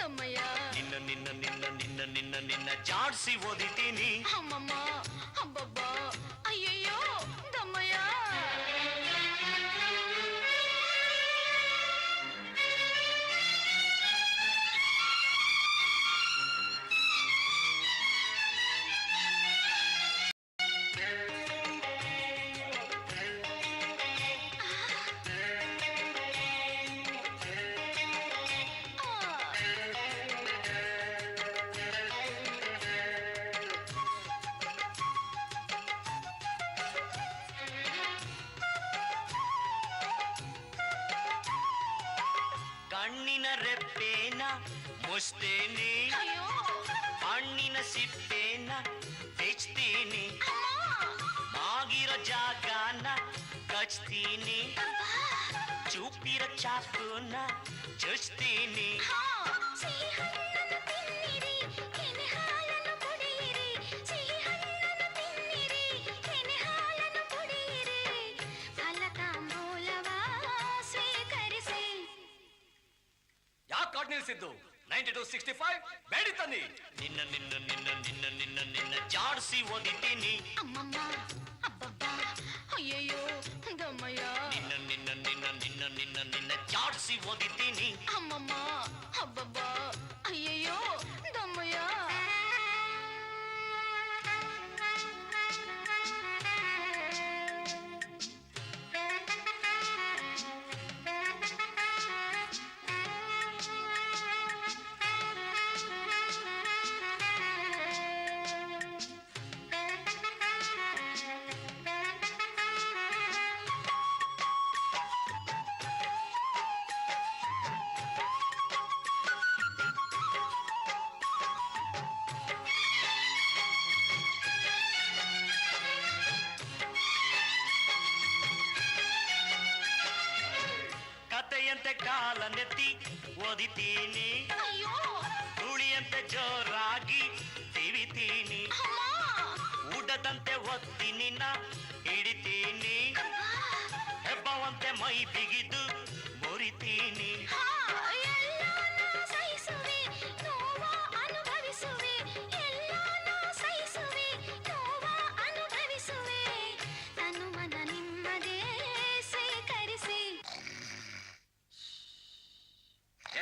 ದಮ್ಮಯ್ಯ. ನಿನ್ನ ನಿನ್ನ ನಿನ್ನ ನಿನ್ನ ನಿನ್ನ ನಿನ್ನ ಜಾಡ್ಸಿ ಓದಿತೀನಿ. ಅಮ್ಮಮ್ಮ ಅಬ್ಬಬ್ಬ ಅಯ್ಯಯ್ಯೋ ದಮ್ಮಯ್ಯ. ಕಣ್ಣಿನ ರೆಪ್ಪೇನ ಮುಚ್ತೇನೆ, ಅಯ್ಯೋ ಹಣ್ಣಿನ ಸಿಪ್ಪೇನ ತೆಚ್ತೀನಿ. ಆಗಿರೋ ಜಾಗನ ಕಚ್ತೀನಿ, ಚೂಪಿರೋ ಚಾಕುನ ಚುಚ್ತೀನಿ. ಸಿಹಿ ಹಣ್ಣನ್ನು ತಿನ್ನಿರಿ, ಕೆನೆ ಹಾಲನ್ನು ಕುಡಿಯಿರಿ. ಸಿಹಿ ಹಣ್ಣನ್ನು ತಿನ್ನಿರಿ, ಕೆನೆ ಹಾಲನ್ನು ಕುಡಿಯಿರಿ. ಫಲತಾಂಬೂಲವ ಸ್ವೀಕರಿಸಿ. ಯಾಕೆ ಕಾರ್ಡ್ ನಿಲ್ಸಿದ್ದು? 9265 ಬೇಡಿ ತನ್ನಿ. ನಿನ್ನ ನಿನ್ನ ನಿನ್ನ ನಿನ್ನ ನಿನ್ನ ನಿನ್ನ ಜಾಡ್ಸಿ ಓದಿದ್ದೀನಿ. ಅಮ್ಮಮ್ಮ ಅಬ್ಬಬ್ಬ ಅಯ್ಯಯ್ಯೋ ದಮ್ಮಯ್ಯ. ನಿನ್ನ ನಿನ್ನ ನಿನ್ನ ನಿನ್ನ ನಿನ್ನ ನಿನ್ನ ಜಾಡ್ಸಿ ಓದಿದ್ದೀನಿ. ಅಮ್ಮಮ್ಮ ಅಬ್ಬಬ್ಬ ಅಯ್ಯಯ್ಯೋ ದಮ್ಮಯ್ಯ. ಕತೆಯಂತೆ ಕಾಲನೆತ್ತಿ ಓದಿತೀನಿ. ಅಯ್ಯೋ ತುಳಿಯಂತೆ ಜೋರಾಗಿ ತಿವಿತೀನಿ. ಊಟದಂತೆ ಒತ್ತಿ ನಿನ್ನ ಹಿಡಿತೀನಿ. ಹೆಬ್ಬವಂತೆ ಮೈ ಬಿಗಿದು ಮುರಿತೀನಿ. ಎಲ್ಲಾನ ಸಹಿಸುವೆ, ನೋವ ಅನುಭವಿಸುವೆ. ಎಲ್ಲಾನ ಸಹಿಸುವೆ, ನೋವ ಅನುಭವಿಸುವೆ. ತನು ಮನ ನಿಮ್ಮದೇ ಸ್ವೀಕರಿಸಿ.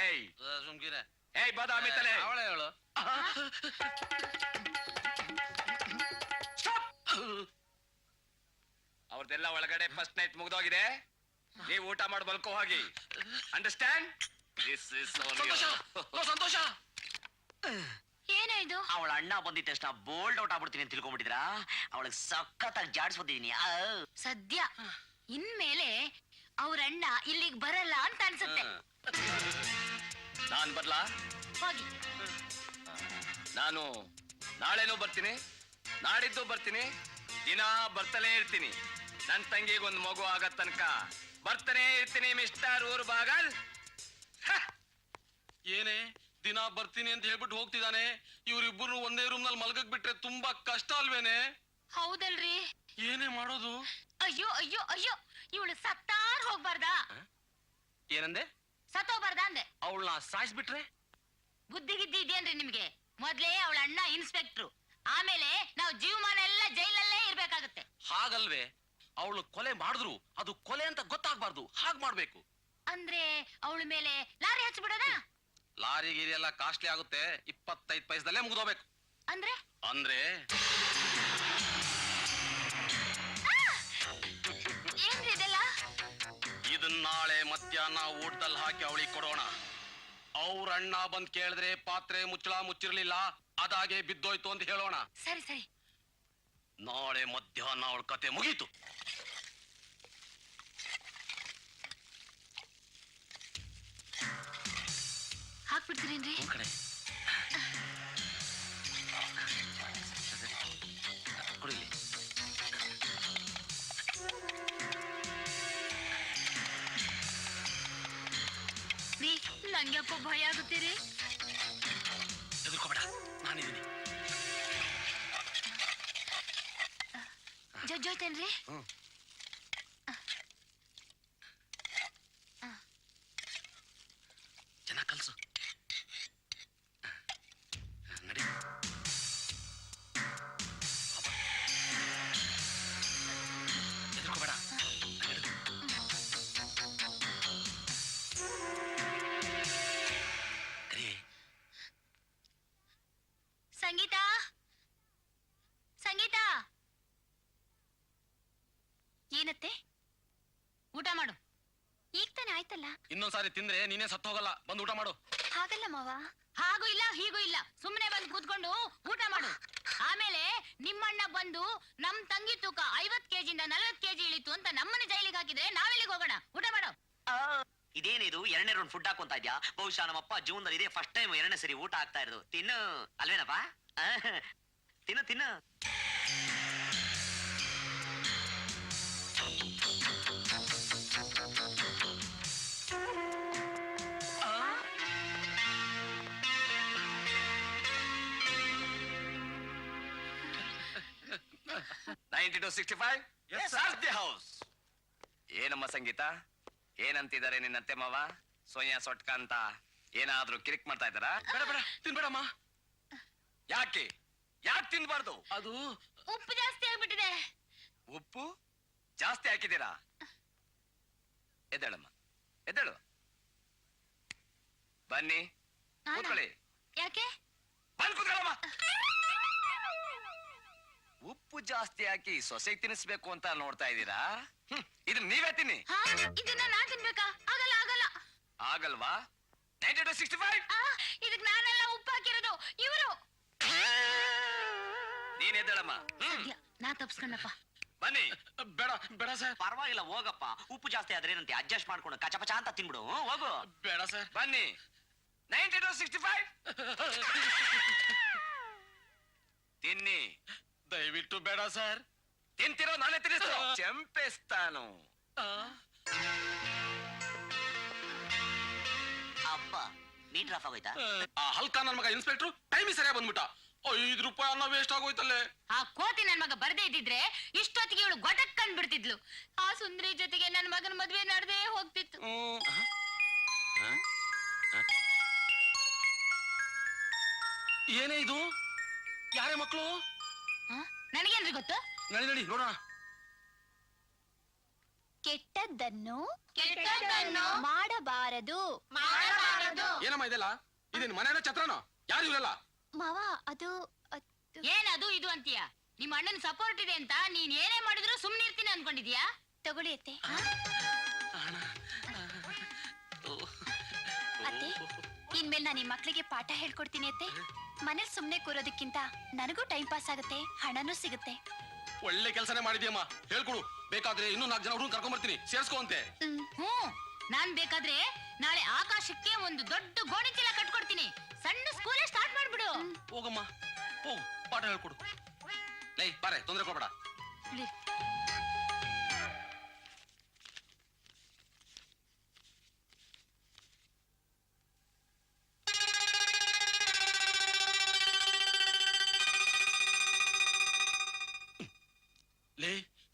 ಏಯ್ ಸುಮ್ಕಿರ. ಏಯ್ ಬಾದಾಮಿ ತಲೆ. ಅವಳೇ ಹೇಳು. ಅವ್ರದ್ದೆಲ್ಲ ಒಳಗಡೆ ಫಸ್ಟ್ ನೈಟ್ ಮುಗ್ದೋಗಿದೆ. ನೀವು ಊಟ ಮಾಡಿ ಬಲ್ಕೋ ಹೋಗಿ. ಅಂಡರ್ಸ್ಟ್ಯಾಂಡ್? ದಿಸ್ ಇಸ್ ಸಂತೋಷ, ಓ ಸಂತೋಷ. ಏನೋ ಇದು? ಅವಳ ಅಣ್ಣ ಬಂದಿದ್ದ ತಕ್ಷಣ ಬೋಲ್ಡ್ ಔಟ್ ಆಗ್ಬಿಡ್ತೀನಿ ಅಂತ ತಿಳ್ಕೊಂಡ್ಬಿಟ್ಟಿದ್ರ? ಅವಳಿಗೆ ಸಖತ್ತಾಗಿ ಜಾಡಿಸ್ಬೋದಿದ್ದೀನಿ. ಸದ್ಯ ಇನ್ಮೇಲೆ ಅವ್ರಣ್ಣ ಇಲ್ಲಿಗೆ ಬರಲ್ಲ ಅಂತ ಅನ್ಸುತ್ತೆ. ನಾನ್ ಬರ್ಲಾ? ಹೋಗಿ. ನಾನು ನಾಳೆನೂ ಬರ್ತೀನಿ, ನಾಡಿದ್ದು ಬರ್ತೀನಿ, ದಿನ ಬರ್ತಲೇ ಇರ್ತೀನಿ. ನನ್ ತಂಗಿಗೆ ಒಂದು ಮಗು ಆಗತ್ ತನಕ ಬರ್ತಾನೆ ಇರ್ತೀನಿ ಮಿಸ್ಟರ್ ಊರ್ ಬಾಗಲ್. ಏನೇ ದಿನ ಬರ್ತೀನಿ ಅಂತ ಹೇಳ್ಬಿಟ್ಟು ಹೋಗ್ತಿದ್ದಾನೆ. ಇವ್ರಿಬ್ಬರು ಒಂದೇ ರೂಮ್ ನಲ್ಲಿ ಮಲ್ಗಕ್ ಬಿಟ್ರೆ ತುಂಬಾ ಕಷ್ಟ ಅಲ್ವೇನೆ? ಹೌದಲ್ರಿ. ಏನೇ ಮಾಡೋದು? ಅಯ್ಯೋ ಅಯ್ಯೋ ಅಯ್ಯೋ, ಇವಳು ಸತ್ತಾರ್ ಹೋಗ್ಬಾರ್ದಾ? ಏನಂದೆ? ಸತ್ತೋಗ್ಬಾರ್ದಾ ಅಂದೆ. ಅವಳನ್ನ ಸಾಯಿಸ್ಬಿಟ್ರೆ? ಬುದ್ಧಿಗಿದ್ದಿ ಇದೇನ್ರಿ ನಿಮ್ಗೆ? ಮೊದ್ಲೇ ಅವಳ ಅಣ್ಣ ಇನ್ಸ್ಪೆಕ್ಟ್ರು, ಆಮೇಲೆ ನಾವು ಜೀವಮಾನ ಎಲ್ಲ ಜೈಲಲ್ಲೇ ಇರ್ಬೇಕಾಗತ್ತೆ. ಹಾಗಲ್ವೇ, ಅವಳು ಕೊಲೆ ಮಾಡಿದ್ರು ಅದು ಕೊಲೆ ಅಂತ ಗೊತ್ತಾಗ್ಬಾರ್ದು, ಹಾಗ್ ಮಾಡ್ಬೇಕು. ಅಂದ್ರೆ ಅವಳ ಮೇಲೆ ಲಾರಿ ಹಚ್ಬಿಡೋದ? ಲಾರಿ ಗೀರಿ ಎಲ್ಲ ಕಾಸ್ಟ್ಲಿ ಆಗುತ್ತೆ, 25 ಪೈಸದಲ್ಲೇ ಮುಗ್ದೋಗ್ಬೇಕು. ಅಂದ್ರೆ ಅಂದ್ರೆ ಏನ್ರಿ ಇದೆಲ್ಲ? ಇದನ್ನ ನಾಳೆ ಮಧ್ಯಾಹ್ನ ಊಟದಲ್ಲಿ ಹಾಕಿ ಅವಳಿಗೆ ಕೊಡೋಣ. ಅವ್ರ ಅಣ್ಣ ಬಂದ್ ಕೇಳಿದ್ರೆ ಪಾತ್ರೆ ಮುಚ್ಚಳ ಮುಚ್ಚಿರ್ಲಿಲ್ಲ, ಅದಾಗೆ ಬಿದ್ದೋಯ್ತು ಅಂತ ಹೇಳೋಣ. ಸರಿ ಸರಿ. ನಾಳೆ ಮಧ್ಯಾಹ್ನ ಅವಳ ಕತೆ ಮುಗೀತು. ಹಾಕ್ಬಿಡ್ತೀರೇನ್ರಿ? ಕಡೆ ಕುಡಿಲಿ. ರೀ, ನಂಗ್ಯಾಕೋ ಭಯ ಆಗುತ್ತೀರಿ. ಎದುರ್ಕೋಬೇಡ, ನಾನಿದ್ದೀನಿ. ಜಜ್ಜೋಯ್ತೇನ್ರಿ? ಚೆನ್ನಾಗ್ ಕಲ್ಸು. ನಡಿ. ಎದುರ್ಕೋಬೇಡ. ಸಂಗೀತ, ಸಂಗೀತ, ಏನತ್ತೆ? ಊಟ ಮಾಡು. ಈಗ ತಾನೆ ಆಯ್ತಲ್ಲ. ಇನ್ನೊಂದ್ಸಾರಿ ತಿಂದ್ರೆ ನೀನೇ ಸತ್ತು ಹೋಗಲ್ಲ, ಬಂದು ಊಟ ಮಾಡು. ಹಾಗಲ್ಲ ಮಾವ. ಹಾಗೂ ಇಲ್ಲ ಹೀಗೂ ಇಲ್ಲ, ಸುಮ್ಮನೆ ಬಂದು ಕೂತ್ಕೊಂಡು ಊಟ ಮಾಡು. ಆಮೇಲೆ ನಿಮ್ಮಣ್ಣ ಬಂದು ನಮ್ ತಂಗಿ ತೂಕ 50 ಕೆಜಿಯಿಂದ 40 ಕೆಜಿ ಇಳಿತು ಅಂತ ನಮ್ಮನ್ನ ಜೈಲಿಗೆ ಹಾಕಿದ್ರೆ ನಾವೆಲ್ಲಿಗೆ ಹೋಗೋಣ? ಊಟ ಮಾಡು. ಇದೇನಿದು 2ನೇ ರೌಂಡ್ ಫುಡ್ ಹಾಕೊಂತ ಇದ್ಯಾ? ಬಹುಶಃ ನಮ್ಮಪ್ಪ ಜೀವನದಲ್ಲಿ ಇದೇ ಫಸ್ಟ್ ಟೈಮ್ 2ನೇ ಸರಿ ಊಟ ಆಗ್ತಾ ಇರೋದು. ತಿನ್ನು ಅಲ್ವೇನಪ್ಪ? ತಿನ್ನು ತಿನ್ನು. ಏನಮ್ಮ ಸಂಗೀತ, ಏನಂತಿದ್ದಾರೆ ನಿನ್ನತ್ತೆ ಮಾವ? ಸೋನಿಯಾ ಸೊಟ್ಕ ಅಂತ ಏನಾದ್ರೂ ಕಿರಿಕ್ ಮಾಡ್ತಾ ಇದ್ದಾರಾ? ಬೇಡ ಬೇಡ, ತಿನ್ಬೇಡಮ್ಮ. ಯಾಕೆ ಯಾಕೆ ತಿನ್ಬಾರ್ದು? ಅದು ಉಪ್ಪು ಜಾಸ್ತಿ ಆಗ್ಬಿಟ್ಟಿದೆ. ಉಪ್ಪು ಜಾಸ್ತಿ ಹಾಕಿದ್ದೀರಾ? ಎದ್ದೇಳಮ್ಮ, ಎದ್ದೇಳು. ಬನ್ನಿ ಕೂತ್ಕೊಳ್ಳಿ. ಯಾಕೆ? ಬಂದ್ ಕೂತ್ಕೊಳ್ಳಮ್ಮ. ಉಪ್ಪು ಜಾಸ್ತಿ ಹಾಕಿ ಸೊಸೆಗೆ ತಿನ್ನಿಸ್ಬೇಕು ಅಂತ ನೋಡ್ತಾ ಇದ್ದೀರಾ? ಇದನ್ನ ನೀವೇ ತಿನ್ನಿ. ಇದನ್ನ ನಾ ತಿನ್ಬೇಕಾ? ಆಗಲ್ಲ ಆಗಲ್ಲ. ಆಗಲ್ವಾ? 9265 ಇದಕ್ ನಾನೆಲ್ಲ ಉಪ್ಪು ಹಾಕಿರೋದು, ಇವರು. ನೀನ್ ಎದ್ದೇಳಮ್ಮ. ನಾ ತಪ್ಸ್ಕೊಂಡಪ್ಪ. ಬನ್ನಿ. ಬೇಡ ಬೇಡ ಸರ್. ಪರವಾಗಿಲ್ಲ ಹೋಗಪ್ಪ, ಉಪ್ಪು ಜಾಸ್ತಿ ಆದ್ರೆ ಏನಂತೆ, ಅಡ್ಜಸ್ಟ್ ಮಾಡ್ಕೊಂಡು ಕಚಪಚ ಅಂತ ತಿನ್ಬಿಡು. ಹೋಗು. ಬೇಡ ಸರ್. ಬನ್ನಿ. 9265 ತಿನ್ನಿ. ದಯವಿಟ್ಟು ಬೇಡ ಸರ್. ತಿಂತಿರೋ ನಾನೇ ತಿನ್ನಿಸ್ತು. ಚೆಂಪೆಸ್ತಾನು. ಅಪ್ಪ ಮೀಟರ್ ಆಫ್ ಆಗೋಯ್ತಾ? ಆ ಹಲ್ಕ ನನ್ ಮಗ ಇನ್ಸ್ಪೆಕ್ಟ್ರು ಟೈಮಿಗೆ ಸರಿಯಾಗಿ ಬಂದ್ಬಿಟ್ಟ. 5 ರೂಪಾಯಿ ಅನ್ನ ವೇಸ್ಟ್ ಆಗೋಯ್ತಲ್ಲೇ. ಆ ಕೋತಿ ನನ್ ಮಗ ಬರ್ದೇ ಇದ್ದಿದ್ರೆ ಇಷ್ಟೊತ್ತಿಗೆ ಇವಳು ಗೊಟಕ್ ಕಂಡ್ ಬಿಡ್ತಿದ್ಲು. ಆ ಸುಂದರಿ ಜೊತೆಗೆ ನನ್ ಮಗನ ಮದ್ವೆ ನಡೆದೇ ಹೋಗ್ತಿತ್ತು. ಏನೇ ಇದು? ಯಾರೇ ಮಕ್ಕಳು? ನನಗೇನ್ರಿ ಗೊತ್ತು? ನಡಿ ನಡಿ ನೋಡೋಣ. ಕೆಟ್ಟದ್ದನ್ನು ಕೆಟ್ಟದ್ದನ್ನು ಮಾಡಬಾರದು. ಏನಮ್ಮ ಇದೆಲ್ಲ? ಇದೇನು ಮನೆಯ ಛತ್ರನೋ? ಯಾರು ಇವರೆಲ್ಲ? ಮಾವ, ಅದು ಏನದು ಇದು ಅಂತೀಯ? ನಿಮ್ಮ ಅಣ್ಣನ ಸಪೋರ್ಟ್ ಇದೆ ಅಂತ ನೀನ್ ಏನೇ ಮಾಡಿದ್ರು ಸುಮ್ನೆ ಇರ್ತೀನಿ ಅನ್ಕೊಂಡಿದ್ಯಾ? ತಗೊಳ್ಳಿ ಅತ್ತೆ. ಅತ್ತೆ, ಇನ್ಮೇಲೆ ನಾನು ಈ ಮಕ್ಳಿಗೆ ಪಾಠ ಹೇಳ್ಕೊಡ್ತೀನಿ ಅತ್ತೆ. ಮನೇಲಿ ಸುಮ್ನೆ ಕೂರೋದಕ್ಕಿಂತ ನನಗೂ ಟೈಮ್ ಪಾಸ್ ಆಗುತ್ತೆ, ಹಣನೂ ಸಿಗುತ್ತೆ. ಒಳ್ಳೆ ಕೆಲಸನೇ ಮಾಡಿದ್ಯಮ್ಮ. ಹೇಳ್ಕೊಡು, ಬೇಕಾದ್ರೆ ಇನ್ನೂ 4 ಜನ ಹುಡುಗನ್ ಕರ್ಕೊಂಡ್ ಬರ್ತೀನಿ, ಸೇರ್ಸ್ಕೊ ಅಂತೆ. ನಾನ್ ಬೇಕಾದ್ರೆ ನಾಳೆ ಆಕಾಶಕ್ಕೆ ಒಂದು ದೊಡ್ಡ ಗೋಣಿ ಚೀಲ ಕಟ್ಕೊಡ್ತೀನಿ. ಸಣ್ಣ ಸ್ಕೂಲೇ ಸ್ಟಾರ್ಟ್ ಮಾಡ್ಬಿಡು. ಹೋಗಮ್ಮ, ಹೋಗು, ಪಾಠ ಹೇಳ್ಕೊಡು. ಲೈ ಬಾರೆ, ತೊಂದ್ರೆ ಕೊಡ್ಬೇಡ.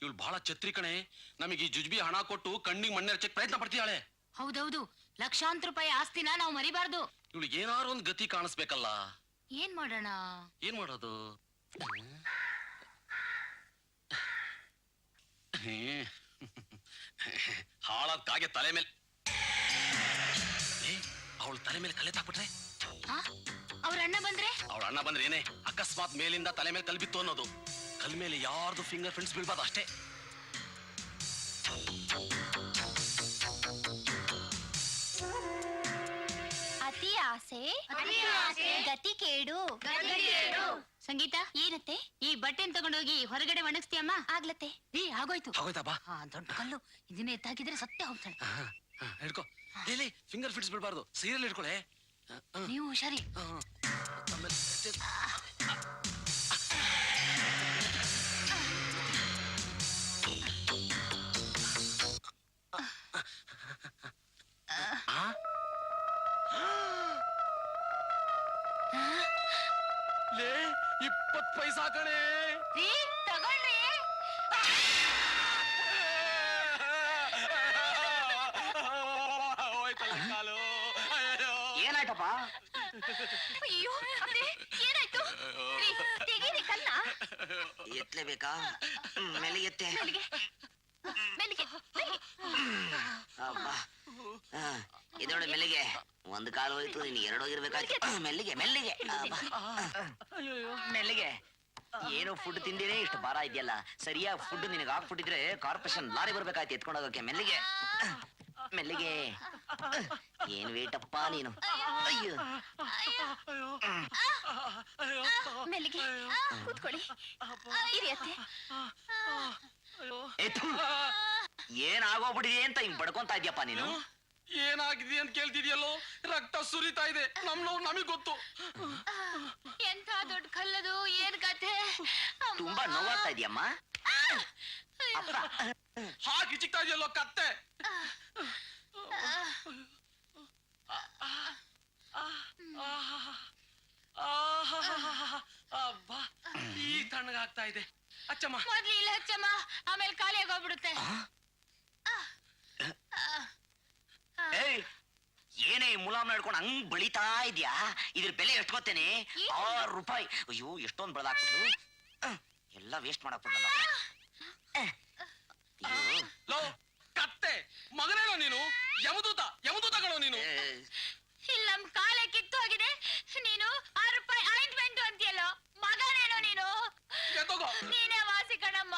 ಇವಳು ಬಹಳ ಛತ್ರಿ ಕಣೆ. ನಮಗೆ ಈ ಜುಜ್ಬಿ ಹಣ ಕೊಟ್ಟು ಕಣ್ಣಿಗೆ ಮಣ್ಣೆರಚಕ್ ಪ್ರಯತ್ನ ಪಡ್ತೀಯಾಳೆ. ಹೌದೌದು, ಲಕ್ಷಾಂತರ ರೂಪಾಯಿ ಆಸ್ತಿನ ನಾವು ಮರಿಬಾರ್ದು. ಇವಳಿಗೆ ಏನಾರು ಒಂದ್ ಗತಿ ಕಾಣಿಸ್ಬೇಕಲ್ಲ. ಏನ್ ಮಾಡೋಣ? ಏನ್ ಮಾಡೋದು? ಹಾಳಾದ ಕಾಗೆ ತಲೆ ಮೇಲೆ ಅವಳ ತಲೆ ಮೇಲೆ ಕಲೆ ತಾಕ್ಬಿಟ್ರೆ, ಅವ್ರ ಅಣ್ಣ ಬಂದ್ರೆ? ಅವಳ ಅಣ್ಣ ಬಂದ್ರೆ ಏನೇ, ಅಕಸ್ಮಾತ್ ಮೇಲಿಂದ ತಲೆ ಮೇಲೆ ಕಲ್ ಬಿತ್ತು ಅನ್ನೋದು. ಕಲ್ ಮೇಲೆ ಯಾರ್ದು ಫಿಂಗರ್ ಪ್ರಿಂಟ್ಸ್ ಬೀಳ್ಬಾರ್ದು ಅಷ್ಟೇ. ಅತಿ ಆಸೆ ಗತಿ ಕೇಡು. ಸಂಗೀತ, ಏನತ್ತೆ? ಈ ಬಟ್ಟೆನ್ ತಗೊಂಡೋಗಿ ಹೊರಗಡೆ ಒಣಗಿಸ್ತೀಯಮ್ಮ? ಆಗ್ಲತ್ತೆ. ಆಗೋಯ್ತು. ಆಗೋಯ್ತಾ ಬಾ. ದೊಡ್ಡ ಕಲ್ಲು ಇದನ್ನೇ ಎತ್ತಾಕಿದ್ರೆ ಸತ್ಯ ಹೋಗ್ತಾಳೆ. ಹಿಡ್ಕೊ. ಇಲ್ಲಿ ಫಿಂಗರ್ ಪ್ರಿಂಟ್ಸ್ ಬೀಳ್ಬಾರ್ದು. ಸೀರಿಯಲ್ ಹಿಡ್ಕೊಳೆ. ನೀವು ಹುಷಾರಿ. ಲೇ 20 ಪೈಸಾ ಕಣೆ. ತಗೊಳ್ರಿ. ಏನಾಯ್ತಪ್ಪ? ಅಯ್ಯೋ ಅದೇ ಏನಾಯ್ತು? ತೆಗೀರಿ ಕನ್ನ. ಎತ್ತಲೇಬೇಕಾ? ಮೇಲೆ ಎತ್ತೆ. ಮೆಲ್ಲಿಗೆ ಮೆಲ್ಲಿಗೆ. ಅಬ್ಬಾ, ಇದೋಡ ಮೆಲ್ಲಿಗೆ. ಒಂದು ಕಾಲು ಹೋಯ್ತು, ಇನ್ನು ಎರಡು ಹೋಗಿರ್ಬೇಕಾಯ್ತು. ಮೆಲ್ಲಿಗೆ ಮೆಲ್ಲಿಗೆ. ಮೆಲ್ಲಿಗೆ. ಏನೋ ಫುಡ್ ತಿಂದಿನೇ ಇಷ್ಟು ಭಾರ ಇದೆಯಲ್ಲ. ಸರಿಯಾಗಿ ಫುಡ್ ನಿನಗೆ ಹಾಕ್ಬಿಟ್ಟಿದ್ರೆ ಕಾರ್ಪೊರೇಷನ್ ಲಾರಿ ಬರ್ಬೇಕಾಯ್ತು ಎತ್ಕೊಂಡೋಗಕ್ಕೆ. ಮೆಲ್ಲಿಗೆ ಮೆಲ್ಲಿಗೆ. ಏನ್ ವೇಟಪ್ಪ ನೀನು. ಅಯ್ಯೋ ಮೆಲ್ಲಿಗೆ ಕೂತ್ಕೊಳ್ಳಿ. ಇರಿ ಅತ್ತೆ. ಏನಾಗೋಗ್ಬಿಟ್ಟಿದೆ ಅಂತ ಹಿಂಗ್ ಬಡ್ಕೊಂತ ಇದ್ಯಪ್ಪ ನೀನು. ಏನಾಗಿದೆ ಅಂತ ಕೇಳ್ತಿದ್ಯಲ್ಲೋ. ರಕ್ತ ಸುರಿತಾ ಇದೆ. ನಮಗ್ ಗೊತ್ತು. ಎಂತ ದೊಡ್ಡ ಕಲ್ಲದು, ಏನ್ ಕಥೆ? ತುಂಬಾ ನೋವಾಗ್ತಾ ಇದೆಯಮ್ಮ. ಹಾಕಿ ಚಿಕ್ತಾ ಇದೆಯಲ್ಲೋ ಕತ್ತೆ. ಅಬ್ಬಾ, ಈ ತಣ್ಣಗಾಗ್ತಾ ಇದೆ. ಅಚ್ಚಮ್ಮ, ಮೊದ್ಲು ಇಲ್ಲ ಹಚ್ಚಮ್ಮ, ಆಮೇಲೆ ಖಾಲಿ ಆಗೋಗ್ಬಿಡುತ್ತೆ. ಏಯ್, ಏನೇ ಮುಲಾಮ್ ನಡ್ಕೊಂಡು ಹಂಗ್ ಬಳಿತಾ ಇದ್ಯಾ? ಇದ್ರ ಬೆಲೆ ಎಷ್ಟು ಗೊತ್ತೇನೆ? 6 ರೂಪಾಯಿ. ಅಯ್ಯೋ, ಎಷ್ಟೊಂದು ಬೆಳೆದಾಕ್ಬಿಟ್ರು. ಎಲ್ಲ ವೇಸ್ಟ್ ಮಾಡಾಕ್ಬಿಡಲ್ಲ. ಲೋ ಕತ್ತೆ ಮಗನೇನೋ ನೀನು. ಯಮದೂತಗಳೋ ನೀನು. ಇಲ್ಲಿ ನಮ್ ಕಾಲೇ ಕಿತ್ತು ಹೋಗಿದೆ. ನೀನು 6 ರೂಪಾಯಿ ಆಯಿಂಟ್ಮೆಂಟ್ ಅಂತೀಯಲ್ಲೋ, ಮಗನೇನೋ ನೀನು. ಎತ್ತೋಗೋ. ನೀನೇ ವಾಸಿ ಕಣಮ್ಮ.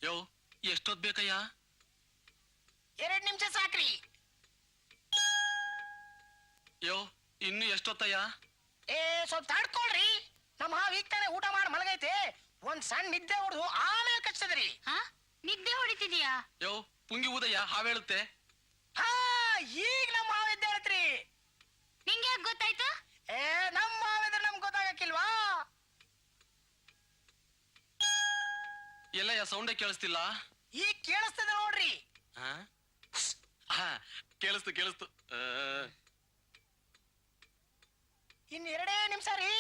ಯೋ, ಎಷ್ಟೊತ್ ಬೇಕಯ್ಯ? 2 ನಿಮಿಷ ಸಾಕ್ರಿ. ಯೋ, ಇನ್ನು ಎಷ್ಟೊತ್ತಯ್ಯ? ಸ್ವಲ್ಪ ತಡ್ಕೊಳ್ರಿ. ನಮ್ಮ ಹಾವ್ ಈಗ ತಾನೇ ಊಟ ಮಾಡಿ ಮಲಗೈತೆ. ಒಂದ್ ಸಣ್ಣ ನಿದ್ದೆ ಹೊಡೆದು ಆಮೇಲೆ ಕಚ್ತದ್ರಿ. ನಿದ್ದೆ ಹೊಡಿತಿದ್ಯಾ? ಯೋ, ಪುಂಗಿ ಊದಯ್ಯ, ಹಾವೇಳುತ್ತೆ. ಈಗ ನಮ್ಮ ಹಾವ್ ಎದ್ದೆ ಹೇಳ್ತ್ರಿ. ನಿಂಗೆ ಯಾಕೆ ಗೊತ್ತಾಯ್ತು? ನಮ್ಮ ಹಾವಿದ್ರೆ ನಮ್ಗೆ ಗೊತ್ತಾಗಕ್ಕಿಲ್ವಾ? ಎಲ್ಲಯ್ಯ, ಸೌಂಡೇ ಕೇಳಿಸ್ತಿಲ್ಲ. ಈಗ ಕೇಳಿಸ್ತದೆ ನೋಡ್ರಿ. ಕೇಳಿಸ್ತು. ಇನ್ನು 2 ನಿಮಿಷ ರೀ.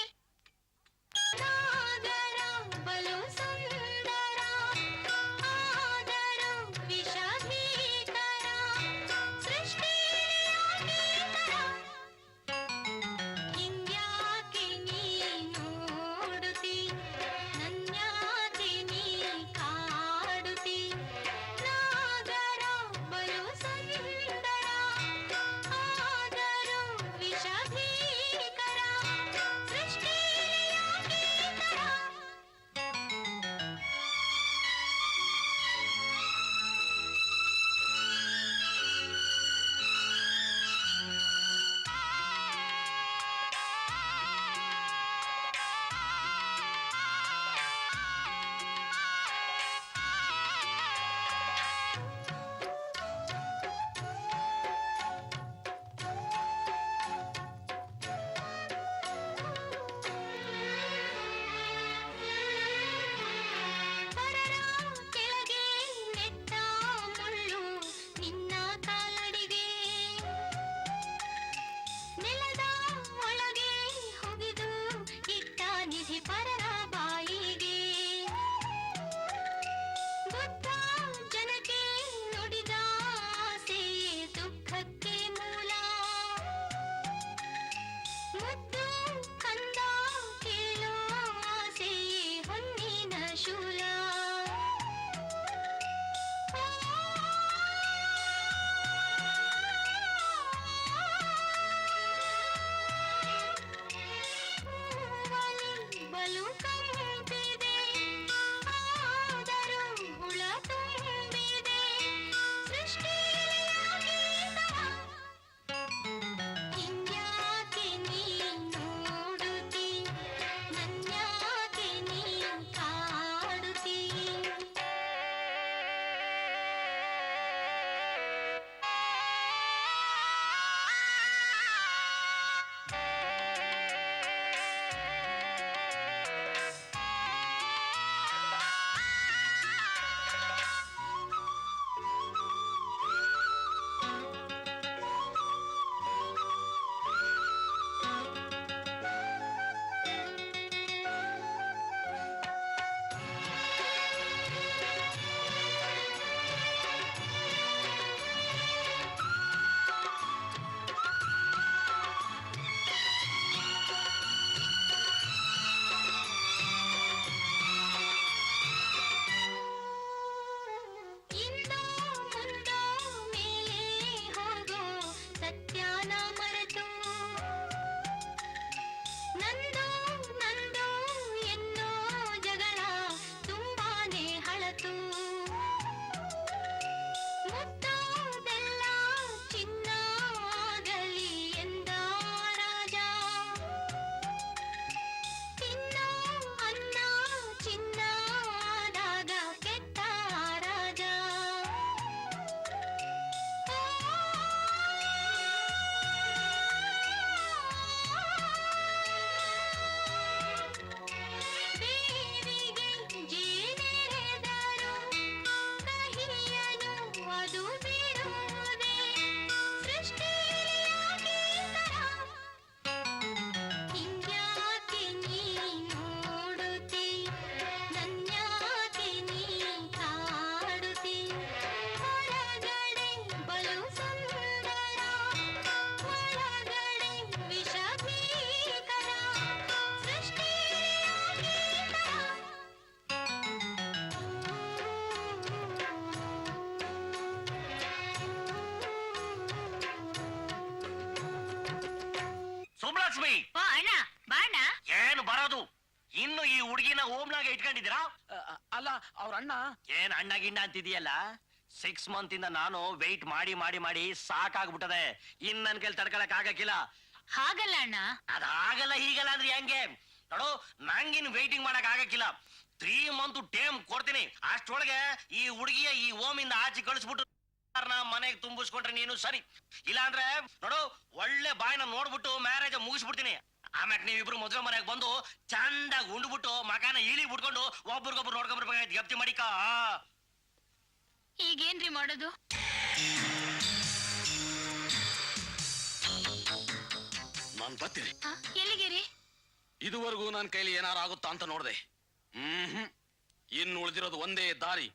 ಲಕ್ಷ್ಮಿ ಓ ಅಣ್ಣ ಬಾಣ. ಏನು ಬರೋದು? ಇನ್ನು ಈ ಹುಡುಗಿನ ಓಮ್ನಾಗ ಇಟ್ಕೊಂಡಿದ್ದೀರಾ? ಅಲ್ಲ ಅವ್ರ ಅಣ್ಣ ಏನ್ ಅಣ್ಣ ಗಿಣ್ಣ ಅಂತಿದೀಯಲ್ಲ? 6 ಮಂತ್ ಇಂದ ನಾನು ವೆಯ್ಟ್ ಮಾಡಿ ಮಾಡಿ ಮಾಡಿ ಸಾಕಾಗ್ಬಿಟ್ಟದೆ. ಇನ್ ನನ್ ಕೈಲಿ ತಡ್ಕೊಳಕ್ ಆಗಕ್ಕಿಲ್ಲ. ಹಾಗಲ್ಲ ಅಣ್ಣ. ಅದಾಗಲ್ಲ ಹೀಗಲ್ಲ ಅಂದ್ರೆ ಹೆಂಗೆ ನೋಡು, ನಂಗಿನ್ ವೇಟಿಂಗ್ ಮಾಡಕ್ ಆಗಕ್ಕಿಲ್ಲ. 3 ಮಂತ್ ಟೈಮ್ ಕೊಡ್ತೀನಿ. ಅಷ್ಟೊಳಗೆ ಈ ಹುಡುಗಿಯ ಈ ಓಮಿಂದ ಆಚೆ ಕಳಿಸ್ಬಿಟ್ಟು ಮನೆಗೆ ತುಂಬಿಸ್ಕೊಂಡ್ರೆ ನೀನು ಸರಿ. ಇಲ್ಲ ಅಂದ್ರೆ ನೋಡು, ಒಳ್ಳೆ ಬಾಯಿನ ನೋಡ್ಬಿಟ್ಟು ಮ್ಯಾರೇಜ್ ಮುಗಿಸ್ಬಿಡ್ತೀನಿ. ಆಮ್ಯಾಗ ನೀವಿಬ್ರು ಮದುವೆ ಮನೆಗೆ ಬಂದು ಚಂದಾಗಿ ಉಂಡ್ಬಿಟ್ಟು ಮಕಾನ ಇಳಿ ಬಿಟ್ಕೊಂಡು ಒಬ್ರಿಗೊಬ್ರು ನೋಡ್ಕೊಂಡ್ಬರ್ಬೇಕಾಯ್ತು. ಗಪ್ತಿ ಮಾಡಿಕ. ಈಗೇನ್ರಿ ಮಾಡೋದು? ನಾನ್ ಬರ್ತೀನಿ. ಆ, ಎಲ್ಲಿಗೆ ರೀ? ಇದುವರೆಗೂ ನನ್ನ ಕೈಲಿ ಏನಾರ ಆಗುತ್ತಾ ಅಂತ ನೋಡ್ದೆ. ಇನ್ನು ಉಳಿದಿರೋದು ಒಂದೇ ದಾರಿ.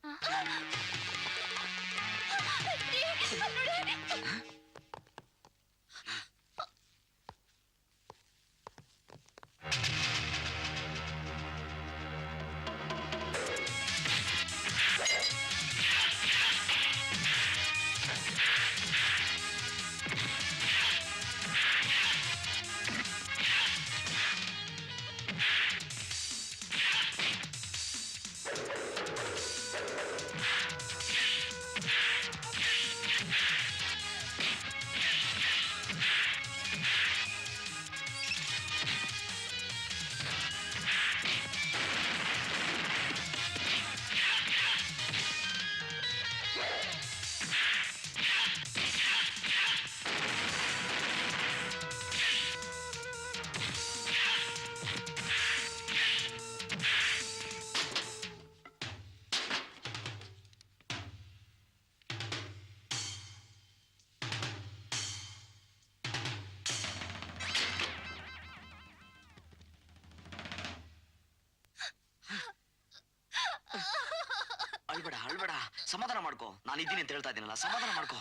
ಅಳ್ಬೇಡ ಅಳ್ಬೇಡ, ಸಮಾಧಾನ ಮಾಡ್ಕೋ. ನಾನು ಇದ್ದೀನಿ ಅಂತ ಹೇಳ್ತಾ ಇದ್ದೀನಲ್ಲ, ಸಮಾಧಾನ ಮಾಡ್ಕೋ.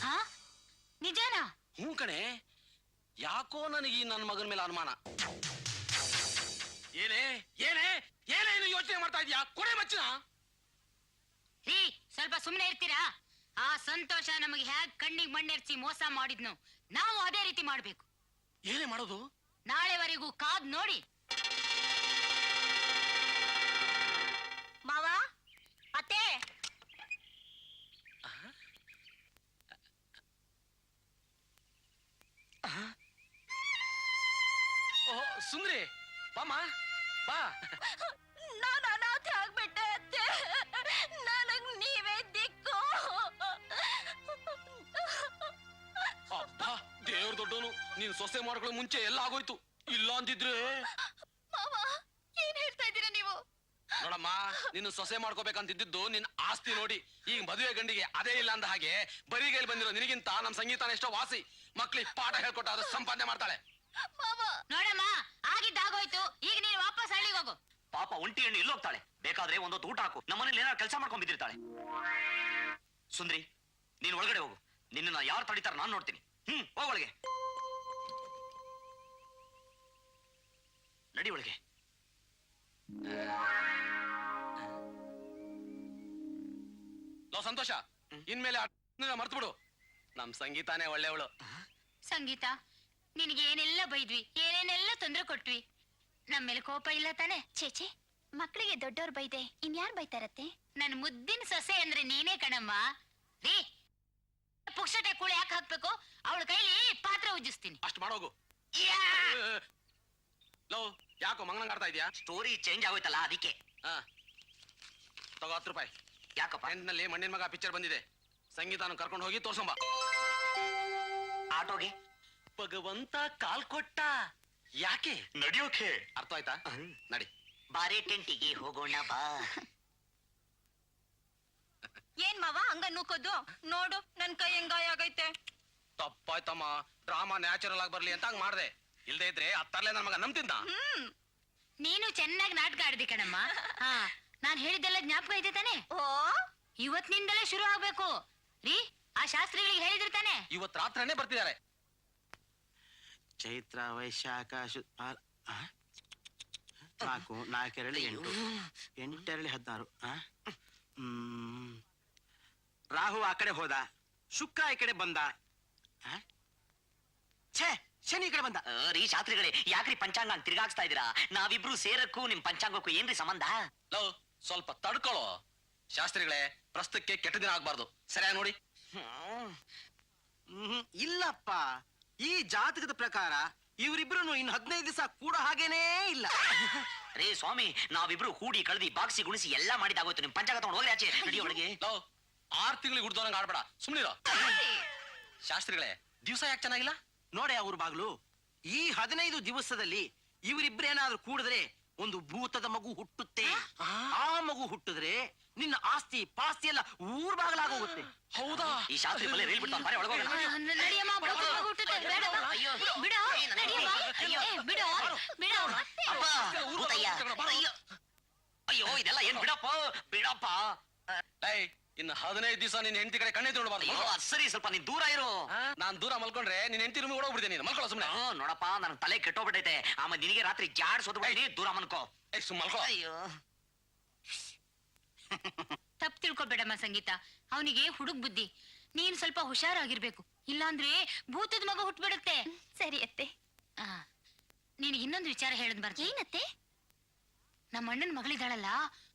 ಹಾ ನಿಜಾನಾ? ಹ್ಞೂ ಕಣೆ, ಯಾಕೋ ನನಗೆ ಈ ನನ್ನ ಮಗನ ಮೇಲೆ ಅನುಮಾನ. ಏನೇ ಏನೇ ಏನೇನು ಯೋಚನೆ ಮಾಡ್ತಾ ಇದೀಯಾ? ಕೊಡೆ ಮಚ್ಚನ. ರೀ ಸ್ವಲ್ಪ ಸುಮ್ನೆ ಇರ್ತೀರಾ? ಆ ಸಂತೋಷ ನಮಗೆ ಹ್ಯಾಗ್ ಕಣ್ಣಿಗೆ ಮಣ್ಣೆರ್ಚಿ ಮೋಸ ಮಾಡಿದ್ನು, ನಾವು ಅದೇ ರೀತಿ ಮಾಡ್ಬೇಕು. ಏನೇ ಮಾಡೋದು? ನಾಳೆವರೆಗೂ ಕಾದ್ ನೋಡಿ. ಮಾವ, ಅತ್ತೆ, ಓಹ್ ಸುಂದ್ರಿ, ಬಾಮ್ಮ ಬಾ. ನಾನು ಅನಾಥೆ ಆಗ್ಬಿಟ್ಟೆ ಅತ್ತೆ. ನನಗ್ ನೀವೇ ದಿಕ್ಕು. ಅಬ್ಬಾ ದೇವ್ರ ದೊಡ್ಡವನು, ನೀನ್ ಸೊಸೆ ಮಾಡ್ಕೊಳ್ಳೋ ಮುಂಚೆ ಎಲ್ಲ ಆಗೋಯ್ತು. ಇಲ್ಲ ಅಂತಿದ್ರೆ ಮಾವ, ಏನ್ ಹೇಳ್ತಾ ಇದ್ದೀರಾ ನೀವು? ನೋಡಮ್ಮ, ನಿನ್ನ ಸೊಸೆ ಮಾಡ್ಕೋಬೇಕಂತಿದ್ದು ನಿನ್ ಆಸ್ತಿ ನೋಡಿ. ಈಗ ಮದುವೆ ಗಂಡಿಗೆ ಅದೇ ಇಲ್ಲ ಅಂದ ಹಾಗೆ ಬರಿಗೈಲಿ ಬಂದಿರೋ ನಿನಗಿಂತ ನಮ್ ಸಂಗೀತನ ಎಷ್ಟೋ ವಾಸಿ. ಮಕ್ಳಿಗೆ ಪಾಠ ಹೇಳ್ಕೊಟ್ಟ ಅದ್ರ ಸಂಪಾದನೆ ಮಾಡ್ತಾಳೆ. ನೋಡಮ್ಮ, ಆಗಿದ್ದಾಗೋಯ್ತು. ಈಗ ನೀನು ವಾಪಸ್ ಹಳ್ಳಿಗೆ ಹೋಗು. ಪಾಪ ಒಂಟಿ ಹೆಣ್ಣು ಎಲ್ಲೋಗ್ತಾಳೆ? ಬೇಕಾದ್ರೆ ಒಂದೊತ್ತು ಊಟ ಹಾಕು. ನಮ್ಮನೇಲಿ ಏನಾರು ಕೆಲಸ ಮಾಡ್ಕೊಂಡ್ ಬಿದ್ದಿರ್ತಾಳೆ. ಸುಂದ್ರಿ, ನೀನ್ ಒಳಗಡೆ ಹೋಗು. ನಿನ್ನ ಯಾರು ತಡಿತಾರ ನಾನ್ ನೋಡ್ತೀನಿ. ಹೋಗೊಳಗೆ ನಡಿ, ಒಳಗೆ. ಲೋ ಸಂತೋಷ, ಇನ್ಮೇಲೆ ಮರ್ತು ಬಿಡು. ನಮ್ ಸಂಗೀತಾನೇ ಒಳ್ಳೆಯವಳು. ಸಂಗೀತ, ನಿನಗೆ ಏನೆಲ್ಲ ಬೈದ್ವಿ, ಏನೇನೆಲ್ಲ ತೊಂದ್ರೆ ಕೊಟ್ವಿ, ನಮ್ಮ ಮೇಲೆ ಕೋಪ ಇಲ್ಲ ತಾನೆ? ಚೇಚೆ, ಮಕ್ಕಳಿಗೆ ದೊಡ್ಡವ್ರು ಬೈದೆ ಇನ್ಯಾರು ಬೈತಾರತ್ತೆ? ನನ್ ಮುದ್ದಿನ ಸೊಸೆ ಅಂದ್ರೆ ನೀನೇ ಕಣಮ್ಮ. ರೀ, ಪುಕ್ಷಟೆ ಕೂಳೆ ಯಾಕೆ ಹಾಕ್ಬೇಕು? ಅವಳ ಕೈಲಿ ಪಾತ್ರ ಉಜ್ಜಿಸ್ತೀನಿ. ಅಷ್ಟು ಮಾಡೋಗು. ಲೋ, ಯಾಕೋ ಮಂಗನಂಗ್ ಆಡ್ತಾ ಇದೀಯಾ? ಸ್ಟೋರಿ ಚೇಂಜ್ ಆಗೋಯ್ತಲ್ಲ ಅದಕ್ಕೆ. ತಗೋ 10 ರೂಪಾಯಿ. ಯಾಕಪ್ಪ? ನಲ್ಲಿ ಮಣ್ಣಿನ ಮಗ ಪಿಕ್ಚರ್ ಬಂದಿದೆ. ಸಂಗೀತನ ಕರ್ಕೊಂಡು ಹೋಗಿ ತೋರ್ಸಂಬ. ಆಟೋಗೆ ಭಗವಂತ ಕಾಲ್ ಕೊಟ್ಟ. ಯಾಕೆ? ನಡಿಯೋಕೆ. ಅರ್ಥ ಆಯ್ತಾ? ನಡಿ. ಬಾರೆ ಟೆಂಟಿಗೆ ಹೋಗೋಣ ಬಾ. ಏನ್ ಮಾವ ಹಂಗ ನೂಕೋದು? ನೋಡು ನನ್ ಕೈ ಹೆಂಗಾಯ ಆಗೈತೆ. ತಪ್ಪಾಯ್ತಮ್ಮ, ಡ್ರಾಮಾ ನ್ಯಾಚುರಲ್ ಆಗಿ ಬರ್ಲಿ ಅಂತ ಹಂಗ್ ಮಾಡ್ದೆ. ಇಲ್ದೇ ಇದ್ರೆ ಅತ್ತರ್ಲೆ ನನ್ ಮಗ ನಂಬ್ತಿದ್ದ. ನೀನು ಚೆನ್ನಾಗಿ ನಾಟಕ ಆಡ್ದಿ ಕಣಮ್ಮ. ಹಾ, ನಾನ್ ಹೇಳಿದ್ದೆಲ್ಲ ಜ್ಞಾಪಕ ಇದೆ ತಾನೆ? ಓ, ಇವತ್ತಿನಿಂದಲೇ ಶುರು ಆಗ್ಬೇಕು. ರೀ, ಆ ಶಾಸ್ತ್ರಿಗಳಿಗೆ ಹೇಳಿದ್ರು ತಾನೆ? ಇವತ್ ರಾತ್ರಿನೇ ಬರ್ತಿದ್ದಾರೆ. ಚೈತ್ರ ವೈಶಾಖ 4 4 2 8 8 2 16. ರಾಹು ಆ ಕಡೆ ಹೋದ, ಶುಕ್ರ ಈ ಕಡೆ ಬಂದ, ಛೇ ಶನಿ ಈ ಕಡೆ ಬಂದ. ರೀ ಶಾಸ್ತ್ರಿಗಳೇ, ಯಾಕ್ರಿ ಪಂಚಾಂಗ ಹಂಗ್ ತಿರ್ಗಾಕ್ಸ್ತಾ ಇದೀರಾ? ನಾವಿಬ್ರು ಸೇರಕ್ಕೂ ನಿಮ್ ಪಂಚಾಂಗಕ್ಕೂ ಏನ್ರಿ ಸಂಬಂಧ? ಲವ್ ಸ್ವಲ್ಪ ತಡ್ಕೊಳ್ಳೋ ಶಾಸ್ತ್ರಿಗಳೇ, ಪ್ರಸ್ತುತಕ್ಕೆ ಕೆಟ್ಟ ದಿನ ಆಗ್ಬಾರ್ದು. ಸರಿಯಾಗಿ ನೋಡಿ. ಇಲ್ಲಪ್ಪ, ಈ ಜಾತಕದ ಪ್ರಕಾರ ಇವರಿಬ್ರು ಇನ್ನು 15 ದಿವಸ ಕೂಡ ಹಾಗೇನೇ ಇಲ್ಲ. ರೇ ಸ್ವಾಮಿ, ನಾವಿಬ್ರು ಕೂಡಿ ಕಳ್ದಿ ಬಾಕ್ಸಿ ಗುಣಿಸಿ ಎಲ್ಲಾ ಮಾಡಿದಾಗೋಯ್ತು. ನಿಮ್ ಪಂಚಾಂಗ ತಗೊಂಡು ಹೋಗ್ರಿ ಆಚೆ. ನಡಿ ಒಳಗೆ. ಲವ್ 6 ತಿಂಗಳಿಗೆ ಹುಡ್ದೋನಂಗ್ ಆಡ್ಬೇಡ, ಸುಮ್ನಿರೋ. ಶಾಸ್ತ್ರಿಗಳೇ, ದಿವಸ ಯಾಕೆ ಚೆನ್ನಾಗಿಲ್ಲ? ನೋಡೆ ಅವ್ರ ಬಾಗ್ಲು, ಈ 15 ದಿವಸದಲ್ಲಿ ಇವರಿಬ್ರೇನಾದ್ರೂ ಕೂಡಿದ್ರೆ ಒಂದು ಭೂತದ ಮಗು ಹುಟ್ಟುತ್ತೆ. ಆ ಮಗು ಹುಟ್ಟಿದ್ರೆ ನಿನ್ನ ಆಸ್ತಿ ಪಾಸ್ತಿ ಎಲ್ಲ ಊರ್ ಬಾಗಲಾಗೋಗುತ್ತೆ. ಹೌದಾ? ಈ ಶಾಸ್ತ್ರಿ ಬಲ್ಲೆ ರೀಲ್ ಬಿಡ್ತಾನೆ, ಬಾರೆ ಒಳಗೋಗೋಣ. ನಡಿಯಮ್ಮ, ಭೂತದ ಮಗು ಹುಟ್ಟುತ್ತೆ. ಬೇಡಮ್ಮ. ಬಿಡು, ನಡಿಯಮ್ಮ. ಬಿಡು, ಬಿಡು. ಅಪ್ಪ, ಭೂತಯ್ಯ. ಅಯ್ಯೋ ಇದೆಲ್ಲ ಏನ್ ಬಿಡಪ್ಪ, ಬಿಡಪ್ಪ. ಏಯ್, ಇನ್ನು 15 ದಿವಸ ನಿನ್ ಹೆಂಡತಿ ಕಡೆ ಕಣ್ಣೆ ನೋಡಬಾರ್ದು. ಅಯ್ಯೋ ಅದ್ ಸರಿ, ಸ್ವಲ್ಪ ನೀನ್ ದೂರ ಇರು. ನಾನ್ ದೂರ ಮಲ್ಕೊಂಡ್ರೆ ನಿನ್ ಹೆಂಡತಿ ರೂಮಿಗೆ ಓಡೋಗ್ಬಿಡ್ತೀನಿ. ನೀನು ಮಲ್ಕೊಳ್ಳೋ ಸುಮ್ನೆ. ನೋಡಪ್ಪ, ನನ್ ತಲೆ ಕೆಟ್ಟೋಗ್ಬಿಟ್ಟೈತೆ. ಆಮೇಲೆ ನಿನಗೆ ರಾತ್ರಿ ಜಾಡ್ ಸೋದ್ಬಿಡ್ತೀನಿ. ದೂರ ಮನ್ಕೋ. ಸುಮ್ ಮಲ್ಕೊಳ್ಳೋ. ಅಯ್ಯೋ, ತಪ್ಪು ತಿಳ್ಕೊಬೇಡಮ್ಮ ಸಂಗೀತ, ಅವನಿಗೆ ಹುಡುಗ್ ಬುದ್ಧಿ. ನೀನ್ ಸ್ವಲ್ಪ ಹುಷಾರಾಗಿರ್ಬೇಕು, ಇಲ್ಲಾಂದ್ರೆ ಭೂತದ ಮಗ ಹುಟ್ಬಿಡುತ್ತೆ. ಸರಿ ಅತ್ತೆ. ನೀನ್ ಇನ್ನೊಂದು ವಿಚಾರ ಹೇಳದ್ ಬರ್ತೀನಿ. ಏನತ್ತೆ? ನಮ್ಮ ಅಣ್ಣನ ಮಗಳಿದಾಳಲ್ಲ,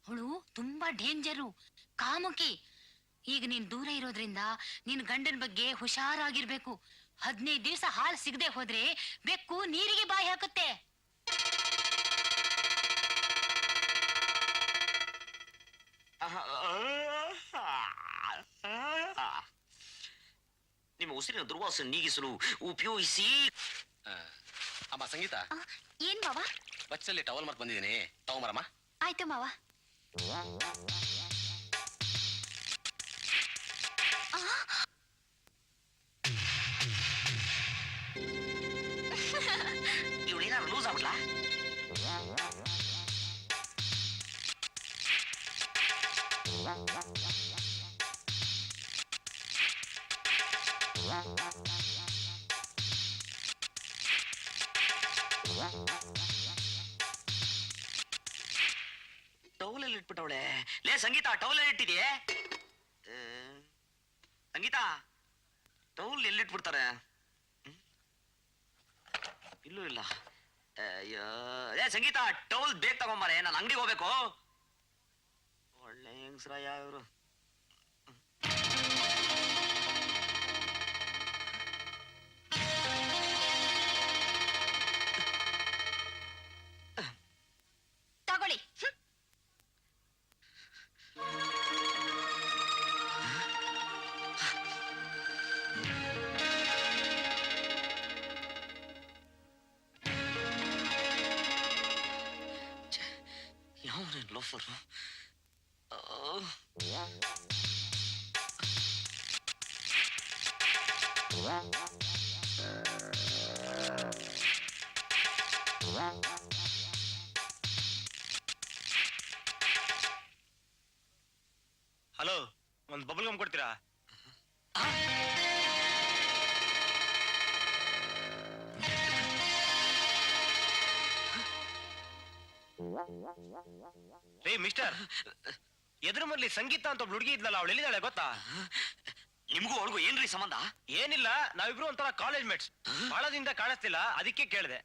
ಅವಳು ತುಂಬಾ ಡೇಂಜರು, ಕಾಮುಕಿ. ಈಗ ನೀನ್ ದೂರ ಇರೋದ್ರಿಂದ ನಿನ್ ಗಂಡನ ಬಗ್ಗೆ ಹುಷಾರಾಗಿರ್ಬೇಕು. 15 ದಿವಸ ಹಾಲು ಸಿಗದೆ ಹೋದ್ರೆ ಬೆಕ್ಕು ನೀರಿಗೆ ಬಾಯಿ ಹಾಕುತ್ತೆ. ನಿಮ್ಮ ಉಸಿರಿನ ದುರ್ವಾಸ ನೀಗಿಸಲು ಉಪಯೋಗಿಸಿ. ಅಮ್ಮ ಸಂಗೀತ, ಏನ್ ಮಾವ? ಬಚ್ಚಲ್ಲಿ ಟವಲ್ ಮಾರ್ಕ್ ಬಂದಿದ್ದೀನಿ, ತಗೊಂಬರಮ್ಮ. ಆಯ್ತು ಮಾವ. ಇವಳೇನಾದ್ರು ಲೂಸ್ ಆಗ್ಬಿಡ್ಲಾ? ಟೌಲಲ್ಲಿ ಇಟ್ಬಿಟ್ಟವಳೆ. ಲೇ ಸಂಗೀತ, ಟೌಲಲ್ಲಿ ಇಟ್ಟಿದೆಯೇ? ಸಂಗೀತ, ಟೌಲ್ ಎಲ್ಲಿಟ್ಬಿಡ್ತಾರೆ? ಇಲ್ಲೂ ಇಲ್ಲ. ಏ ಸಂಗೀತ, ಟೌಲ್ ಬೇಗ ತಗೊಂಬಾರೆ, ನಾನು ಅಂಗಡಿಗೆ ಹೋಗ್ಬೇಕು. ಒಳ್ಳೆ ಹೆಂಗ್ಸ್ರಯ್ಯ ಇವರು. ತಗೊಳ್ಳಿ. ಯಾವನೇನು ಲೋಫರು? ಹಲೋ, ಒಂದ್ ಬಬಲ್ ಗಮ್ ಕೊಡ್ತೀರಾ? ಏ ಮಿಸ್ಟರ್, ಎದುರು ಮರ್ಲಿ ಸಂಗೀತ ಅಂತ ಒಬ್ಳು ಹುಡುಗಿ ಇದ್ಲಲ್ಲ, ಅವಳು ಎಲ್ಲಿದ್ದಾಳೆ ಗೊತ್ತಾ? ನಿಮ್ಗೂ ಅವಳಿಗೂ ಏನ್ರಿ ಸಂಬಂಧ? ಏನಿಲ್ಲ, ನಾವಿಬ್ರು ಒಂಥರ ಕಾಲೇಜ್ ಮೇಟ್ಸ್. ಬಹಳ ದಿನದಿಂದ ಕಾಣಿಸ್ತಿಲ್ಲ, ಅದಕ್ಕೆ ಕೇಳಿದೆ.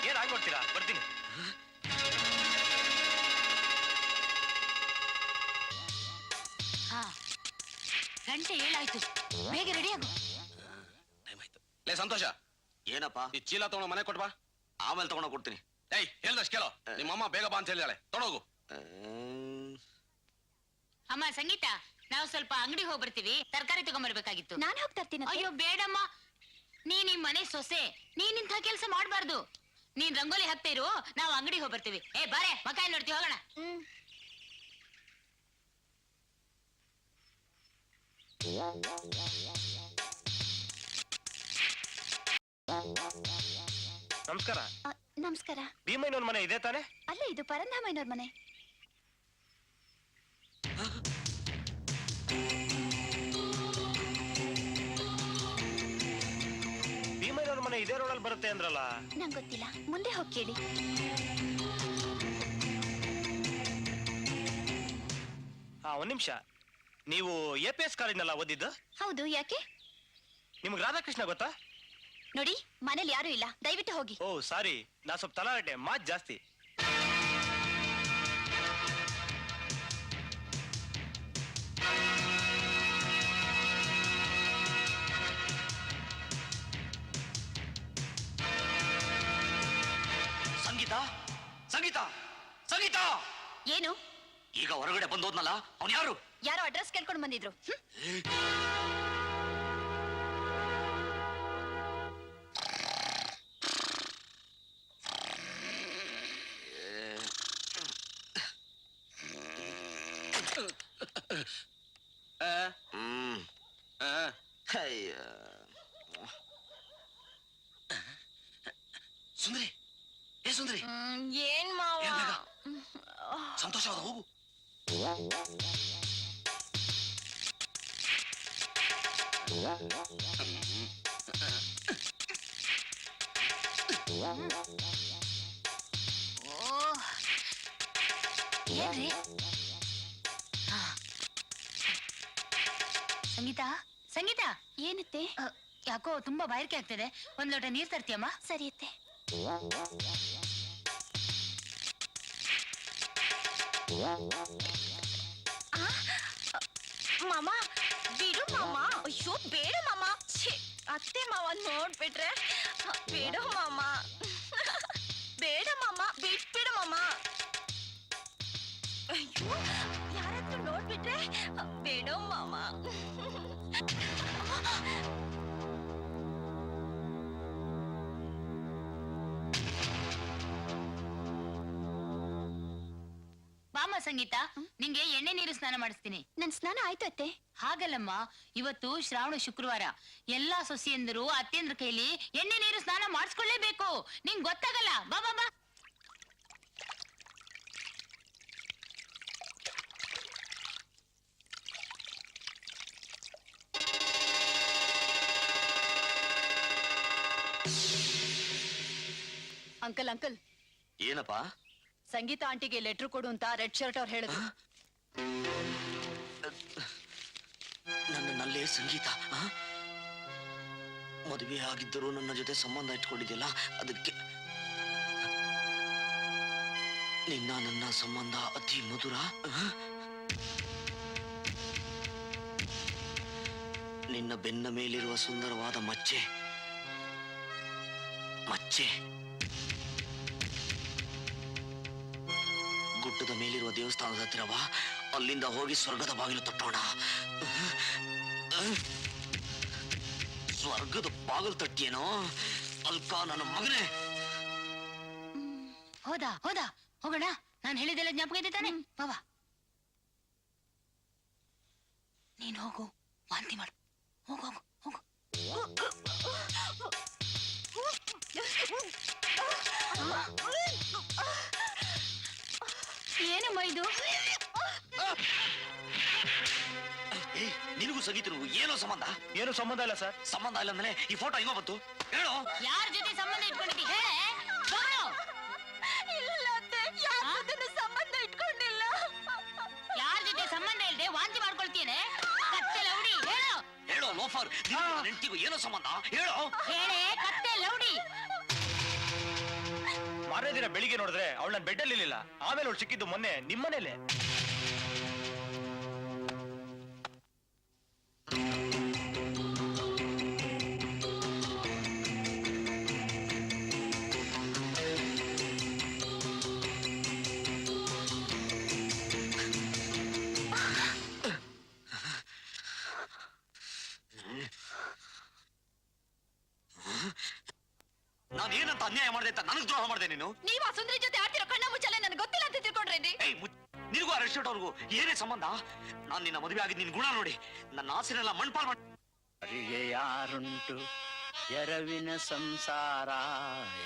ಏನ್ ಆಗ್ಬಿಡ್ತೀರಾ? ಬರ್ತೀನಿ. ಗಂಟೆ 7 ಆಯ್ತು, ಬೇಗ ರೆಡಿ ಆಗು. ಟೈಮ್ ಆಯ್ತು. ಲೇ ಸಂತೋಷ, ಏನಪ್ಪ? ಈ ಚೀಲ ತಗೊಂಡು ಮನೆ ಕೊಟ್ಬಾ. ಆಮೇಲೆ ತಗೊಂಡ ಕೊಡ್ತೀನಿ. ಏಯ್, ಹೇಳ್ದಷ್ಟು ಕೇಳೋ. ನಿಮ್ಮಮ್ಮ ಬೇಗ ಬಾ ಅಂತ ಹೇಳಿದಾಳೆ, ತೊಡೋಗು. ಅಮ್ಮ ಸಂಗೀತ, ನಾವು ಸ್ವಲ್ಪ ಅಂಗಡಿಗೆ ಹೋಗಿ ಬರ್ತೀವಿ, ತರಕಾರಿ ತಗೊಂಡ್ಬರ್ಬೇಕಾಗಿತ್ತು. ನಾನ್ ಹೋಗ್ತಾ ಇರ್ತೀನಿ. ಅಯ್ಯೋ ಬೇಡಮ್ಮ, ನೀನ್ ಈ ಮನೆ ಸೊಸೆ, ನೀನ್ ಇಂಥ ಕೆಲಸ ಮಾಡ್ಬಾರ್ದು. ನೀನ್ ರಂಗೋಲಿ ಹಾಕ್ತಾ ಇರು, ನಾವು ಅಂಗಡಿಗೆ ಹೋಗಿ ಬರ್ತೀವಿ. ಏ ಬಾರೆ, ಮಕಾಯಿ ನೋಡ್ತೀವಿ, ಹೋಗೋಣ. ನಮಸ್ಕಾರ. ನಮಸ್ಕಾರ. ಭೀಮಯ್ಯನವ್ರ ಮನೆ ಇದೆ ತಾನೆ? ಅಲ್ಲ, ಇದು ಪರಂಧಾಮಯ್ಯನವ್ರ ಮನೆ. ಭೀಮಯ್ಯನವ್ರ ಮನೆ ಇದೇ ರೋಡಲ್ಲಿ ಬರುತ್ತೆ ಅಂದ್ರಲ್ಲ? ನಂಗೆ ಗೊತ್ತಿಲ್ಲ, ಮುಂದೆ ಹೋಗಿ ಕೇಳಿ. ಒಂದ್ ನಿಮಿಷ. ನೀವು APS ಕಾಲೇಜ್ನಲ್ಲ ಓದಿದ್ದು? ಹೌದು, ಯಾಕೆ? ನಿಮ್ಗೆ ರಾಧಾಕೃಷ್ಣ ಗೊತ್ತಾ? ನೋಡಿ, ಮನೇಲಿ ಯಾರು ಇಲ್ಲ, ದಯವಿಟ್ಟು ಹೋಗಿ. ಓ ಸಾರಿ, ನಾ ಸ್ವಲ್ಪ ತಲಾಟೆ, ಮಾತ್ ಜಾಸ್ತಿ. ಸಂಗೀತ ಸಂಗೀತ ಸಂಗೀತ ಏನು? ಈಗ ಹೊರಗಡೆ ಬಂದೋದ್ನಲ್ಲ, ಅವನ್ ಯಾರು? ಯಾರೋ ಅಡ್ರೆಸ್ ಕೇಳ್ಕೊಂಡು ಬಂದಿದ್ರು. ಸುಂದರಿ, ಏ ಸುಂದರಿ, ಏನ್ ಮಾವ? ಏನ್ ಬೇಗ? ಸಂತೋಷವಾದ ಹೋಗು. ಏನ್ರಿ? ಸಂಗೀತ, ಸಂಗೀತ, ಏನತ್ತೆ? ಯಾಕೋ ತುಂಬಾ ಬಾಯಾರಿಕೆ ಆಗ್ತಿದೆ, ಒಂದ್ ಲೋಟ ನೀರ್ ತರ್ತೀಯಮ್ಮ? ಸರಿಯತ್ತೆ. ಮಾಮ ಬಿಡು ಮಾಮ. ಅಯ್ಯೋ ಬೇಡ ಮಾಮ. ಛೀ, ಅತ್ತೆ ಮಾವ ನೋಡ್ಬಿಟ್ರೆ. ಬೇಡ ಮಾಮ, ಬೇಡ ಮಾಮ, ಬಿಟ್ಬಿಡು ಮಾಮ. ಅಯ್ಯೋ ಯಾರಾದ್ರೂ ನೋಡ್ಬಿಟ್ರೆ. ಬೇಡ ಮಾಮ. ಬಾಮ ಸಂಗೀತ, ನಿಂಗೆ ಎಣ್ಣೆ ನೀರು ಸ್ನಾನ ಮಾಡಿಸ್ತೀನಿ. ನನ್ ಸ್ನಾನ ಆಯ್ತು ಅತ್ತೆ. ಹಾಗಲ್ಲಮ್ಮ, ಇವತ್ತು ಶ್ರಾವಣ ಶುಕ್ರವಾರ, ಎಲ್ಲಾ ಸೊಸೆಯಂದರು ಅತ್ತೆಂದ್ರ ಕೈಲಿ ಎಣ್ಣೆ ನೀರು ಸ್ನಾನ ಮಾಡಿಸ್ಕೊಳ್ಳೇಬೇಕು. ನಿಂಗ್ ಗೊತ್ತಾಗಲ್ಲ. ಬಾ ಬಾ ಬಾ. ಅಂಕಲ್ ಅಂಕಲ್, ಏನಪ್ಪ? ಸಂಗೀತ ಆಂಟಿಗೆ ಲೆಟರ್ ಕೊಡು ಅಂತ ರೆಡ್ ಶರ್ಟ್ ಅವ್ರು ಹೇಳಿದ್ರು. ನನ್ನಲ್ಲೇ ಸಂಗೀತ ಮದುವೆ ಆಗಿದ್ದರೂ ನನ್ನ ಜೊತೆ ಸಂಬಂಧ ಇಟ್ಕೊಂಡಿದ್ಯಲ್ಲ, ಅದಕ್ಕೆ ನಿನ್ನ ನನ್ನ ಸಂಬಂಧ ಅತಿ ಮಧುರ. ನಿನ್ನ ಬೆನ್ನ ಮೇಲಿರುವ ಸುಂದರವಾದ ಮಚ್ಚೆ ಮಚ್ಚೆ ಗುಡ್ಡದ ಮೇಲಿರುವ ದೇವಸ್ಥಾನದ ಹತ್ತಿರವ, ಅಲ್ಲಿಂದ ಹೋಗಿ ಸ್ವರ್ಗದ ಬಾಗಿಲು ತಟ್ಟೋಣ. ಸ್ವರ್ಗದ ಬಾಗಿಲು ತಟ್ಟಿಯೇನೋ ಅಲ್ಕ ನನ್ನ ಮಗನೇ. ಹೋದಾ ಹೋದಾ, ಹೋಗೋಣ. ನಾನು ಹೇಳಿದೆಲ್ಲ ಜ್ಞಾಪಕ ಇದೆ ತಾನೆ? ಬಾಬಾ, ನೀನ್ ಹೋಗು, ವಾಂತಿ ಮಾಡು. ಹೋಗು ಹೋಗು ಹೋಗು. ಏನಮ್ಮ ಇದು? ನಿನಗೂ ಸಂಗೀತನಿಗೂ ಏನೋ ಸಂಬಂಧ? ಏನು ಸಂಬಂಧ ಇಲ್ಲ ಸರ್. ಸಂಬಂಧ ಇಲ್ಲ ಅಂದ್ರೆ ಈ ಫೋಟೋ ಹೆಂಗೋ ಬಂತು ಹೇಳು? ಯಾರ ಜೊತೆ ಸಂಬಂಧ ಇಟ್ಕೊಂಡಿದ್ದಿ ಹೇಳೆ? ಗೌರು! ಸಂಬಂಧ ಇಟ್ಕೊಂಡಿಲ್ಲ. ಯಾರ ಜೊತೆ ಸಂಬಂಧ ಇಲ್ಲದೆ ವಾಂತಿ ಮಾಡ್ಕೊಳ್ತೀನಿ? ಕತ್ತೆ ಲೌಡಿ ಹೇಳು. ಹೇಳೋ ಲೋಫರ್, ಹೆಂಡತಿಗೂ ಏನೋ ಸಂಬಂಧ ಹೇಳು? ಹೇಳೆ ಕತ್ತೆ ಲೌಡಿ. ಮಾರನೇ ದಿನ ಬೆಳಿಗ್ಗೆ ನೋಡಿದ್ರೆ ಅವಳು ನನ್ನ ಬೆಡ್ಡಲ್ಲಿ ಇರ್ಲಿಲ್ಲ. ಆಮೇಲೆ ಅವಳು ಸಿಕ್ಕಿದ್ದು ಮೊನ್ನೆ ನಿಮ್ಮನೇಲೆ. ನಾನೇನಂತ ಅನ್ಯಾಯ ಮಾಡಿದೆ ಅಂತ ನನಗ್ ದ್ರೋಹ ಮಾಡಿದೆ ನೀನು? ನೀವ್ ಆ ಸುಂದರಿ ಜೊತೆ ಆಡ್ತಿರೋ ಕಣ್ಣ ಮುಚ್ಚಲೆ ನನಗೆ ಗೊತ್ತಿಲ್ಲ ಅಂತ ತಿಳ್ಕೊಂಡ್ರೇನಿ? ನಿನಗೂ ಆ ರೆಸ್ಟೋರೆಂಟ್ ಅವ್ರಿಗೂ ಏನೇ ಸಂಬಂಧ? ನಾನ್ ನಿನ್ನ ಮದುವೆ ಆಗಿದ್ ನಿನ್ ಗುಣ ನೋಡಿ ನನ್ನ ಆಸೆನೆಲ್ಲ ಮಣ್ಪಾಲ್ ಮಾಡಿ. ಯಾರಿಗೆ ಯಾರುಂಟು ಎರವಿನ ಸಂಸಾರ,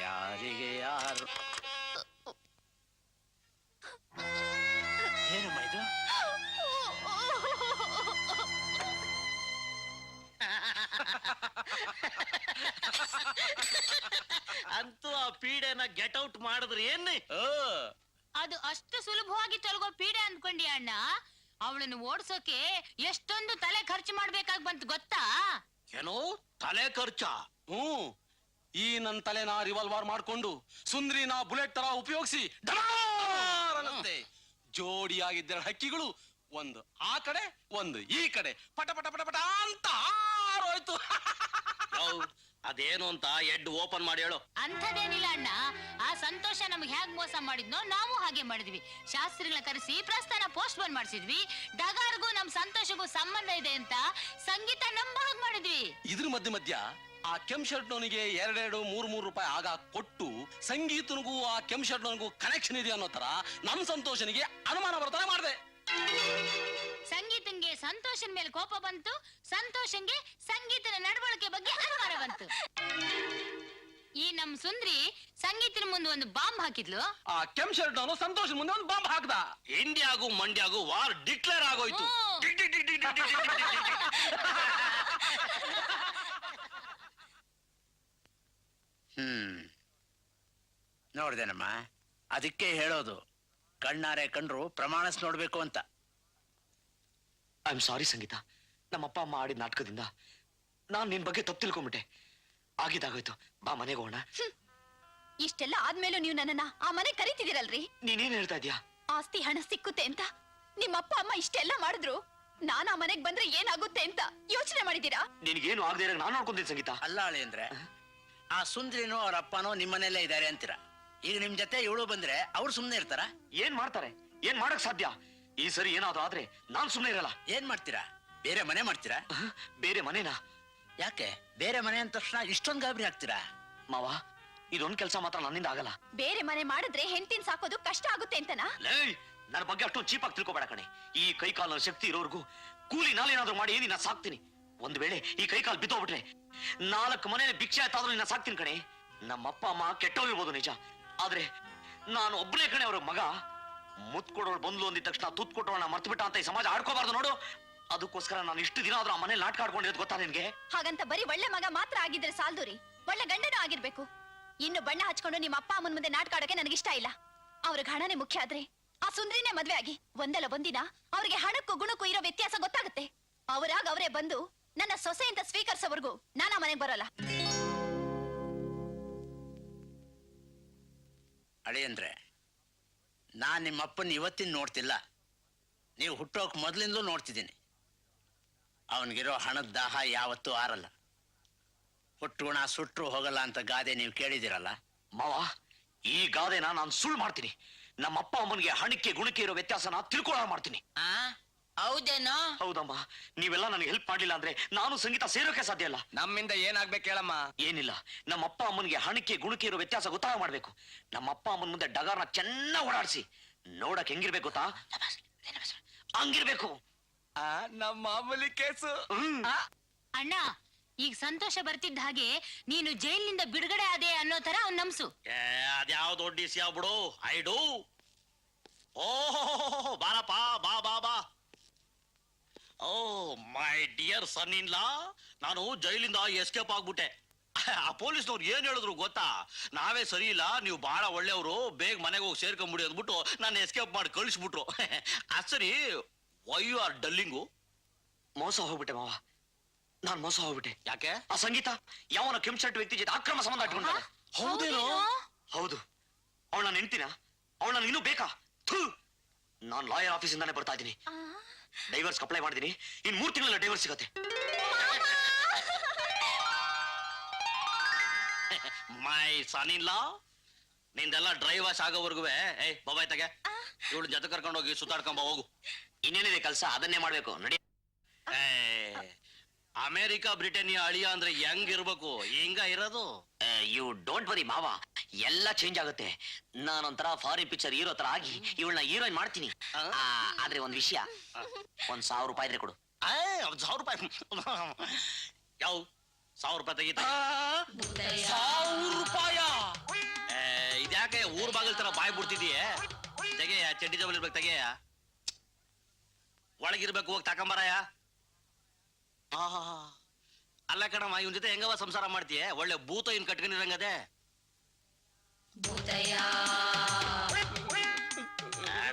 ಯಾರಿಗೆ ಯಾರು. ಏನಮ್ಮ ಇದು? ಅಂತೂ ಆ ಪೀಡೆನ ಗೆಟ್ ಔಟ್ ಮಾಡಿದ್ರಿ ಏನ್ನಿ? ಅದು ಅಷ್ಟು ಸುಲಭವಾಗಿ ತೊಲಗೋ ಪೀಡೆ ಅಂದ್ಕೊಂಡಿ ಅಣ್ಣ? ಅವಳನ್ನು ಓಡ್ಸೋಕೆ ಎಷ್ಟೊಂದು ತಲೆ ಖರ್ಚು ಮಾಡ್ಬೇಕಾಗ್ ಬಂತು ಗೊತ್ತಾ? ಏನೋ ತಲೆ ಖರ್ಚ? ಹ್ಮ್, ಈ ನನ್ ತಲೆನ ರಿವಾಲ್ವರ್ ಮಾಡ್ಕೊಂಡು ಸುಂದ್ರಿನ ಬುಲೆಟ್ ತರ ಉಪಯೋಗಿಸಿ ಅನ್ನಂತೆ ಜೋಡಿಯಾಗಿದ್ದ ಹಕ್ಕಿಗಳು ಒಂದು ಆ ಕಡೆ ಒಂದು ಈ ಕಡೆ ಪಟ ಪಟ ಪಟ ಪಟ ಅಂತ ಹಾರೋಯ್ತು. ಅದೇನು ಅಂತ ಎಡ್ ಓಪನ್ ಮಾಡಿ ಹೇಳು. ಅಂಥದ್ದೇನಿಲ್ಲ ಅಣ್ಣ, ಆ ಸಂತೋಷ ನಮ್ಗೆ ಹೇಗ್ ಮೋಸ ಮಾಡಿದ್ನೋ ನಾವು ಹಾಗೆ ಮಾಡಿದ್ವಿ. ಶಾಸ್ತ್ರಿಗಳ ಕರೆಸಿ ಪ್ರಸ್ಥಾನ ಪೋಸ್ಟ್ ಪೋನ್ ಮಾಡಿಸಿದ್ವಿ. ಡಗಾರ್ಗೂ ನಮ್ ಸಂತೋಷಗೂ ಸಂಬಂಧ ಇದೆ ಅಂತ ಸಂಗೀತ ನಂಬ ಹಾಗೆ ಮಾಡಿದ್ವಿ. ಇದ್ರ ಮಧ್ಯ ಆ ಕೆಂಪ್ ಶರ್ಟ್ನವನಿಗೆ 2-3 ರೂಪಾಯಿ ಆಗ ಕೊಟ್ಟು ಸಂಗೀತನಿಗೂ ಆ ಕೆಂಪ್ ಶರ್ಟ್ನವನಿಗೂ ಕನೆಕ್ಷನ್ ಇದೆ ಅನ್ನೋ ತರ ನಮ್ ಸಂತೋಷನಿಗೆ ಅನುಮಾನ ಬರ್ತಾನೆ ಮಾಡಿದೆ. ಸಂಗೀತಂಗೆ ಸಂತೋಷನ್ ಮೇಲೆ ಕೋಪ ಬಂತು, ಸಂತೋಷಂಗೆ ಸಂಗೀತನ ನಡವಳಿಕೆ ಬಗ್ಗೆ ಅನುಮಾನ ಬಂತು. ಈ ನಮ್ ಸುಂದ್ರಿ ಸಂಗೀತನ ಮುಂದೆ ಒಂದು ಬಾಂಬ್ ಹಾಕಿದ್ಲು. ಆ ಕೆಂಪ್ ಶರ್ಟ್ನವನು ಸಂತೋಷನ್ ಮುಂದೆ ಒಂದು ಬಾಂಬ್ ಹಾಕ್ದ. ಇಂಡಿಯಾಗೂ ಮಂಡ್ಯಾಗೂ ವಾರ್ ಡಿಕ್ಲೇರ್ ಆಗೋಯ್ತು. ನೋಡ್ದೇನಮ್ಮ, ಅದಕ್ಕೆ ಹೇಳೋದು ಕಣ್ಣಾರೆ ಕಂಡ್ರು ಪ್ರಮಾಣಿಸ್ ನೋಡ್ಬೇಕು ಅಂತ. ಐ ಆಮ್ ಸಾರಿ ಸಂಗೀತ, ನಮ್ಮಪ್ಪ ಅಮ್ಮ ಆಡಿದ ನಾಟಕದಿಂದ ನಾನ್ ನಿನ್ ಬಗ್ಗೆ ತಪ್ಪು ತಿಳ್ಕೊಂಬಿಟ್ಟೆ. ಆಗಿದ್ದಾಗೋಯ್ತು, ಬಾ ಮನೆಗೆ ಹೋಗೋಣ. ಇಷ್ಟೆಲ್ಲ ಆದ್ಮೇಲೂ ನೀವು ನನ್ನನ್ನ ಆ ಮನೆ ಕರಿತಿದ್ದೀರಲ್ರಿ. ನೀನೇನ್ ಹೇಳ್ತಾ ಇದ್ಯಾ? ಆಸ್ತಿ ಹಣ ಸಿಕ್ಕುತ್ತೆ ಅಂತ ನಿಮ್ಮ ಅಪ್ಪ ಅಮ್ಮ ಇಷ್ಟೆಲ್ಲ ಮಾಡಿದ್ರು ನಾನ್ ಆ ಮನೆಗ್ ಬಂದ್ರೆ ಏನಾಗುತ್ತೆ ಅಂತ ಯೋಚನೆ ಮಾಡಿದೀರಾ? ನಿನ್ಗೇನು ಆಗದೆ ಇರೋ ನಾನು ನೋಡ್ಕೊಂತೀನಿ ಸಂಗೀತ. ಅಲ್ಲ ಅಳಿ ಅಂದ್ರೆ ಆ ಸುಂದ್ರಿನೋ ಅವ್ರ ಅಪ್ಪನೋ ನಿಮ್ಮನೆಲ್ಲೇ ಇದ್ದಾರೆ ಅಂತೀರ. ಈಗ ನಿಮ್ ಜೊತೆ ಇವಳು ಬಂದ್ರೆ ಅವ್ರು ಸುಮ್ನೆ ಇರ್ತಾರ? ಏನ್ ಮಾಡ್ತಾರೆ? ಏನ್ ಮಾಡಕ್ ಸಾಧ್ಯ? ಈ ಸರಿ ಏನಾದ್ರು ಆದ್ರೆ ನಾನ್ ಸುಮ್ನೆ ಇರಲ್ಲ. ಏನ್ ಮಾಡ್ತೀರಾ? ಬೇರೆ ಮನೆ ಮಾಡ್ತೀರಾ? ಬೇರೆ ಮನೆನಾ? ಯಾಕೆ ಬೇರೆ ಮನೆ ಅಂದ ತಕ್ಷಣ ಇಷ್ಟೊಂದು ಗಾಬರಿ ಆಗ್ತೀರಾ? ಮಾವ, ಇದೊಂದ್ ಕೆಲ್ಸ ಮಾತ್ರ ನನ್ನಿಂದ ಆಗಲ್ಲ. ಬೇರೆ ಮನೆ ಮಾಡಿದ್ರೆ ಹೆಂಡತಿನ ಸಾಕೋದು ಕಷ್ಟ ಆಗುತ್ತೆ ಅಂತನಾ? ನನ್ನ ಬಗ್ಗೆ ಅಷ್ಟೊಂದು ಚೀಪಾಗಿ ತಿಳ್ಕೊಬೇಡ ಕಣೆ. ಈ ಕೈ ಕಾಲ ಶಕ್ತಿ ಇರೋರ್ಗು ಕೂಲಿ ನಾಲೇನಾದ್ರೂ ಮಾಡಿ ನಿನ್ನ ಸಾಕ್ತೀನಿ. ಒಂದ್ ವೇಳೆ ಈ ಕೈ ಕಾಲು ಬಿದ್ದೋಗ್ಬಿಟ್ರೆ 4 ಮನೇಲಿ ಭಿಕ್ಷೆ ಆಯ್ತಾದ್ರೂ ನಿನ್ನ ಸಾಕ್ತೀನಿ ಕಣೆ. ನಮ್ಮ ಅಪ್ಪ ಅಮ್ಮ ಕೆಟ್ಟೋಗಿರ್ಬೋದು ನಿಜ, ಆದ್ರೆ ನಾನು ಒಬ್ಬನೇ ಕಣೆ ಅವ್ರ ಮಗ. ಮುತ್ ಕೊಡೋಳು ಬಂದ್ಲು ಅಂದಿದ ತಕ್ಷಣ ತುತ್ ಕೊಟ್ಟೋಳನ್ನ ಮರ್ತು ಬಿಟ್ಟ ಅಂತ ಈ ಸಮಾಜ ಆಡ್ಕೋಬಾರ್ದು ನೋಡು. ಅದಕ್ಕೋಸ್ಕರ ನಾನು ಇಷ್ಟು ದಿನ ಆದ್ರೂ ಆ ಮನೇಲಿ ನಾಟಕ ಆಡ್ಕೊಂಡಿರೋದು ಗೊತ್ತಾ ನಿನ್ಗೆ? ಹಾಗಂತ ಬರೀ ಒಳ್ಳೆ ಮಗ ಮಾತ್ರ ಆಗಿದ್ರೆ ಸಾಲ್ದು ರೀ, ಒಳ್ಳೆ ಗಂಡನೂ ಆಗಿರ್ಬೇಕು. ಇನ್ನು ಬಣ್ಣ ಹಚ್ಕೊಂಡು ನಿಮ್ಮ ಅಪ್ಪ ಅಮ್ಮನ ಮುಂದೆ ನಾಟಕ ಆಡೋಕೆ ನನಗಿಷ್ಟ ಇಲ್ಲ. ಅವ್ರಿಗೆ ಹಣನೇ ಮುಖ್ಯ ಆದ್ರೆ ಆ ಸುಂದ್ರಿನೇ ಮದ್ವೆ ಆಗಿ ಒಂದಲ್ಲ ಒಂದಿನ ಅವ್ರಿಗೆ ಹಣಕ್ಕೂ ಗುಣಕ್ಕೂ ಇರೋ ವ್ಯತ್ಯಾಸ ಗೊತ್ತಾಗುತ್ತೆ. ಅವರಾಗ ಅವರೇ ಬಂದು ನನ್ನ ಸೊಸೆ ಅಂತ ಸ್ವೀಕರಿಸೋವರೆಗೂ ನಾನು ಆ ಮನೆಗೆ ಬರೋಲ್ಲ. ಅಳಿ ಅಂದ್ರೆ ನಾನ್ ನಿಮ್ಮ ಅಪ್ಪನ ಇವತ್ತಿನ ನೋಡ್ತಿಲ್ಲ, ನೀವು ಹುಟ್ಟೋಕ್ ಮೊದ್ಲಿಂದಲೂ ನೋಡ್ತಿದ್ದೀನಿ. ಅವನಿಗಿರೋ ಹಣದ ದಾಹ ಯಾವತ್ತೂ ಆರಲ್ಲ. ಹುಟ್ಟುಗುಣ ಸುಟ್ರು ಹೋಗಲ್ಲ ಅಂತ ಗಾದೆ ನೀವು ಕೇಳಿದಿರಲ್ಲ ಮಾವ. ಈ ಗಾದೆನ ನಾನು ಸುಳ್ಳು ಮಾಡ್ತೀನಿ. ನಮ್ಮ ಅಪ್ಪ ಅಮ್ಮನಿಗೆ ಹಣಕ್ಕೆ ಗುಣಕ್ಕೆ ಇರೋ ವ್ಯತ್ಯಾಸನ ತಿಳ್ಕೊಳ್ಳೋ ಮಾಡ್ತೀನಿ. ಹೌದೇನೋ? ಹೌದಮ್ಮ, ನೀವೆಲ್ಲ ನನಗೆ ಹೆಲ್ಪ್ ಮಾಡ್ಲಿಲ್ಲ ಅಂದ್ರೆ ನಾನು ಸಂಗೀತ ಸೇರೋಕೆ ಸಾಧ್ಯ ಇಲ್ಲ. ನಮ್ಮಿಂದ ಏನಾಗ್ಬೇಕು ಹೇಳಮ್ಮ? ಏನಿಲ್ಲ, ನಮ್ಮ ಅಪ್ಪ ಅಮ್ಮನಿಗೆ ಹಣಕ್ಕೆ ಗುಣಕ್ಕೆ ಇರೋ ವ್ಯತ್ಯಾಸ ಗೊತ್ತಾಗ ಮಾಡ್ಬೇಕು. ನಮ್ಮ ಅಪ್ಪ ಅಮ್ಮನ ಮುಂದೆ ಡಗಾರ್ನ ಚೆನ್ನಾಗಿ ಓಡಾಡಿಸಿ ನೋಡಕ್ ಹೆಂಗಿರ್ಬೇಕು ಗೊತ್ತಾ? ಹಂಗಿರ್ಬೇಕು. ನಮ್ಮ ಮಾಮೂಲಿ ಕೇಸು. ಅಣ್ಣ, ಈಗ ಸಂತೋಷ ಬರ್ತಿದ್ದ ಹಾಗೆ ನೀನು ಜೈಲಿನಿಂದ ಬಿಡುಗಡೆ ಆದೆ ಅನ್ನೋ ತರ ಅವ್ನ್ ನಮ್ಸು. ಅದ್ಯಾವ ದೊಡ್ಡ ವಿಷಯ ಬಿಡು. I do. ಓಹೋ, ಬಾರಪ್ಪ, ಬಾ ಬಾ ಬಾ. ಓ ಮೈ ಡಿಯರ್ ಸನ್ ಇನ್ ಲಾ, ನಾನು ಜೈಲಿಂದ ಎಸ್ಕೇಪ್ ಆಗ್ಬಿಟ್ಟೆ. ಆ ಪೊಲೀಸ್ನವ್ರು ಏನ್ ಹೇಳಿದ್ರು ಗೊತ್ತಾ? ನಾವೇ ಸರಿ ಇಲ್ಲ, ನೀವು ಬಹಳ ಒಳ್ಳೆಯವರು, ಬೇಗ ಮನೆಗೆ ಹೋಗಿ ಸೇರ್ಕೊಂಡ್ಬಿಡಿ ಅಂದ್ಬಿಟ್ಟು ನಾನು ಎಸ್ಕೇಪ್ ಮಾಡಿ ಕಳಿಸ್ಬಿಟ್ರು. ಸರಿ, ವೈ ಯು ಆರ್ ಡಲ್ಲಿಂಗು? ಮೋಸ ಹೋಗ್ಬಿಟ್ಟೆ ಮಾವ, ನಾನ್ ಮೋಸ ಹೋಗ್ಬಿಟ್ಟೆ. ಯಾಕೆ? ಆ ಸಂಗೀತ ಯಾವನ ಕೆಂಪ್ ಶರ್ಟ್ ವ್ಯಕ್ತಿ ಜೊತೆ ಅಕ್ರಮ ಸಂಬಂಧ ಇಟ್ಕೊಂಡಾಳೆ. ಹೌದೇನೋ? ಹೌದು. ಅವಳ ನಾನು ಹೆಂಡ್ತಿನ? ಅವಳ ನನ್ಗೆ ಇನ್ನೂ ಬೇಕಾ? ನಾನ್ ಲಾಯರ್ ಆಫೀಸಿಂದಾನೆ ಬರ್ತಾ ಇದ್ದೀನಿ. ಡೈವರ್ಸ್ ಅಪ್ಲೈ ಮಾಡಿದೀನಿ. ಇನ್ 3 ತಿಂಗಳ ಡೈವರ್ಸ್ ಸಿಗತ್ತೆ. ಮೈ ಸನ್ ಇನ್ ಲಾ, ನಿಂದೆಲ್ಲ ಡ್ರೈವರ್ಸ್ ಆಗೋವರೆಗೂ ಏಯ್ ಬಾಬಾಯ್ ತಗೆ ಇವಳು ಜೊತೆ ಕರ್ಕೊಂಡು ಹೋಗಿ ಸುತ್ತಾಡ್ಕೊಂಬ ಹೋಗು. ಇನ್ನೇನಿದೆ ಕೆಲಸ, ಅದನ್ನೇ ಮಾಡ್ಬೇಕು ನಡಿ. ಅಮೆರಿಕಾ ಬ್ರಿಟನ್ನಿಯ ಅಳಿಯ ಅಂದ್ರೆ ಹೆಂಗಿರ್ಬೇಕು? ಹಿಂಗ ಇರೋದು? ಯು ಡೋಂಟ್ ವರಿ ಮಾವ, ಎಲ್ಲ ಚೇಂಜ್ ಆಗುತ್ತೆ. ನಾನೊಂಥರ ಫಾರಿನ್ ಪಿಕ್ಚರ್ ಹೀರೋ ತರ ಆಗಿ ಇವಳನ್ನ ಹೀರೋಯಿನ್ ಮಾಡ್ತೀನಿ. ಆದ್ರೆ ಒಂದ್ ವಿಷಯ, 1,000 ರೂಪಾಯಿ ಇದ್ರೆ ಕೊಡು. 1,000 ರೂಪಾಯಿ? ಯಾವ 1,000 ರೂಪಾಯಿ ತೆಗಿತ? 1,000 ರೂಪಾಯ? ಇದ್ಯಾಕೆ ಊರ್ ಬಾಗಿಲ್ ತರ ಬಾಯ್ ಬಿಡ್ತಿದೀಯ? ತೆಗೆಯ, ಚಡ್ಡಿ ಜಬಲ್ ಇರ್ಬೇಕು, ತೆಗೆಯ. ಒಳಗಿರ್ಬೇಕು, ಹೋಗಿ ತಕೊಂಬರಯ. ಅಲ್ಲ ಕಣಮ್ಮ, ಇವನ್ ಜೊತೆ ಹೆಂಗವ ಸಂಸಾರ ಮಾಡ್ತೀಯ? ಒಳ್ಳೆ ಭೂತ ಇನ್ ಕಟ್ಕೊಂಡಿರಂಗದೆ.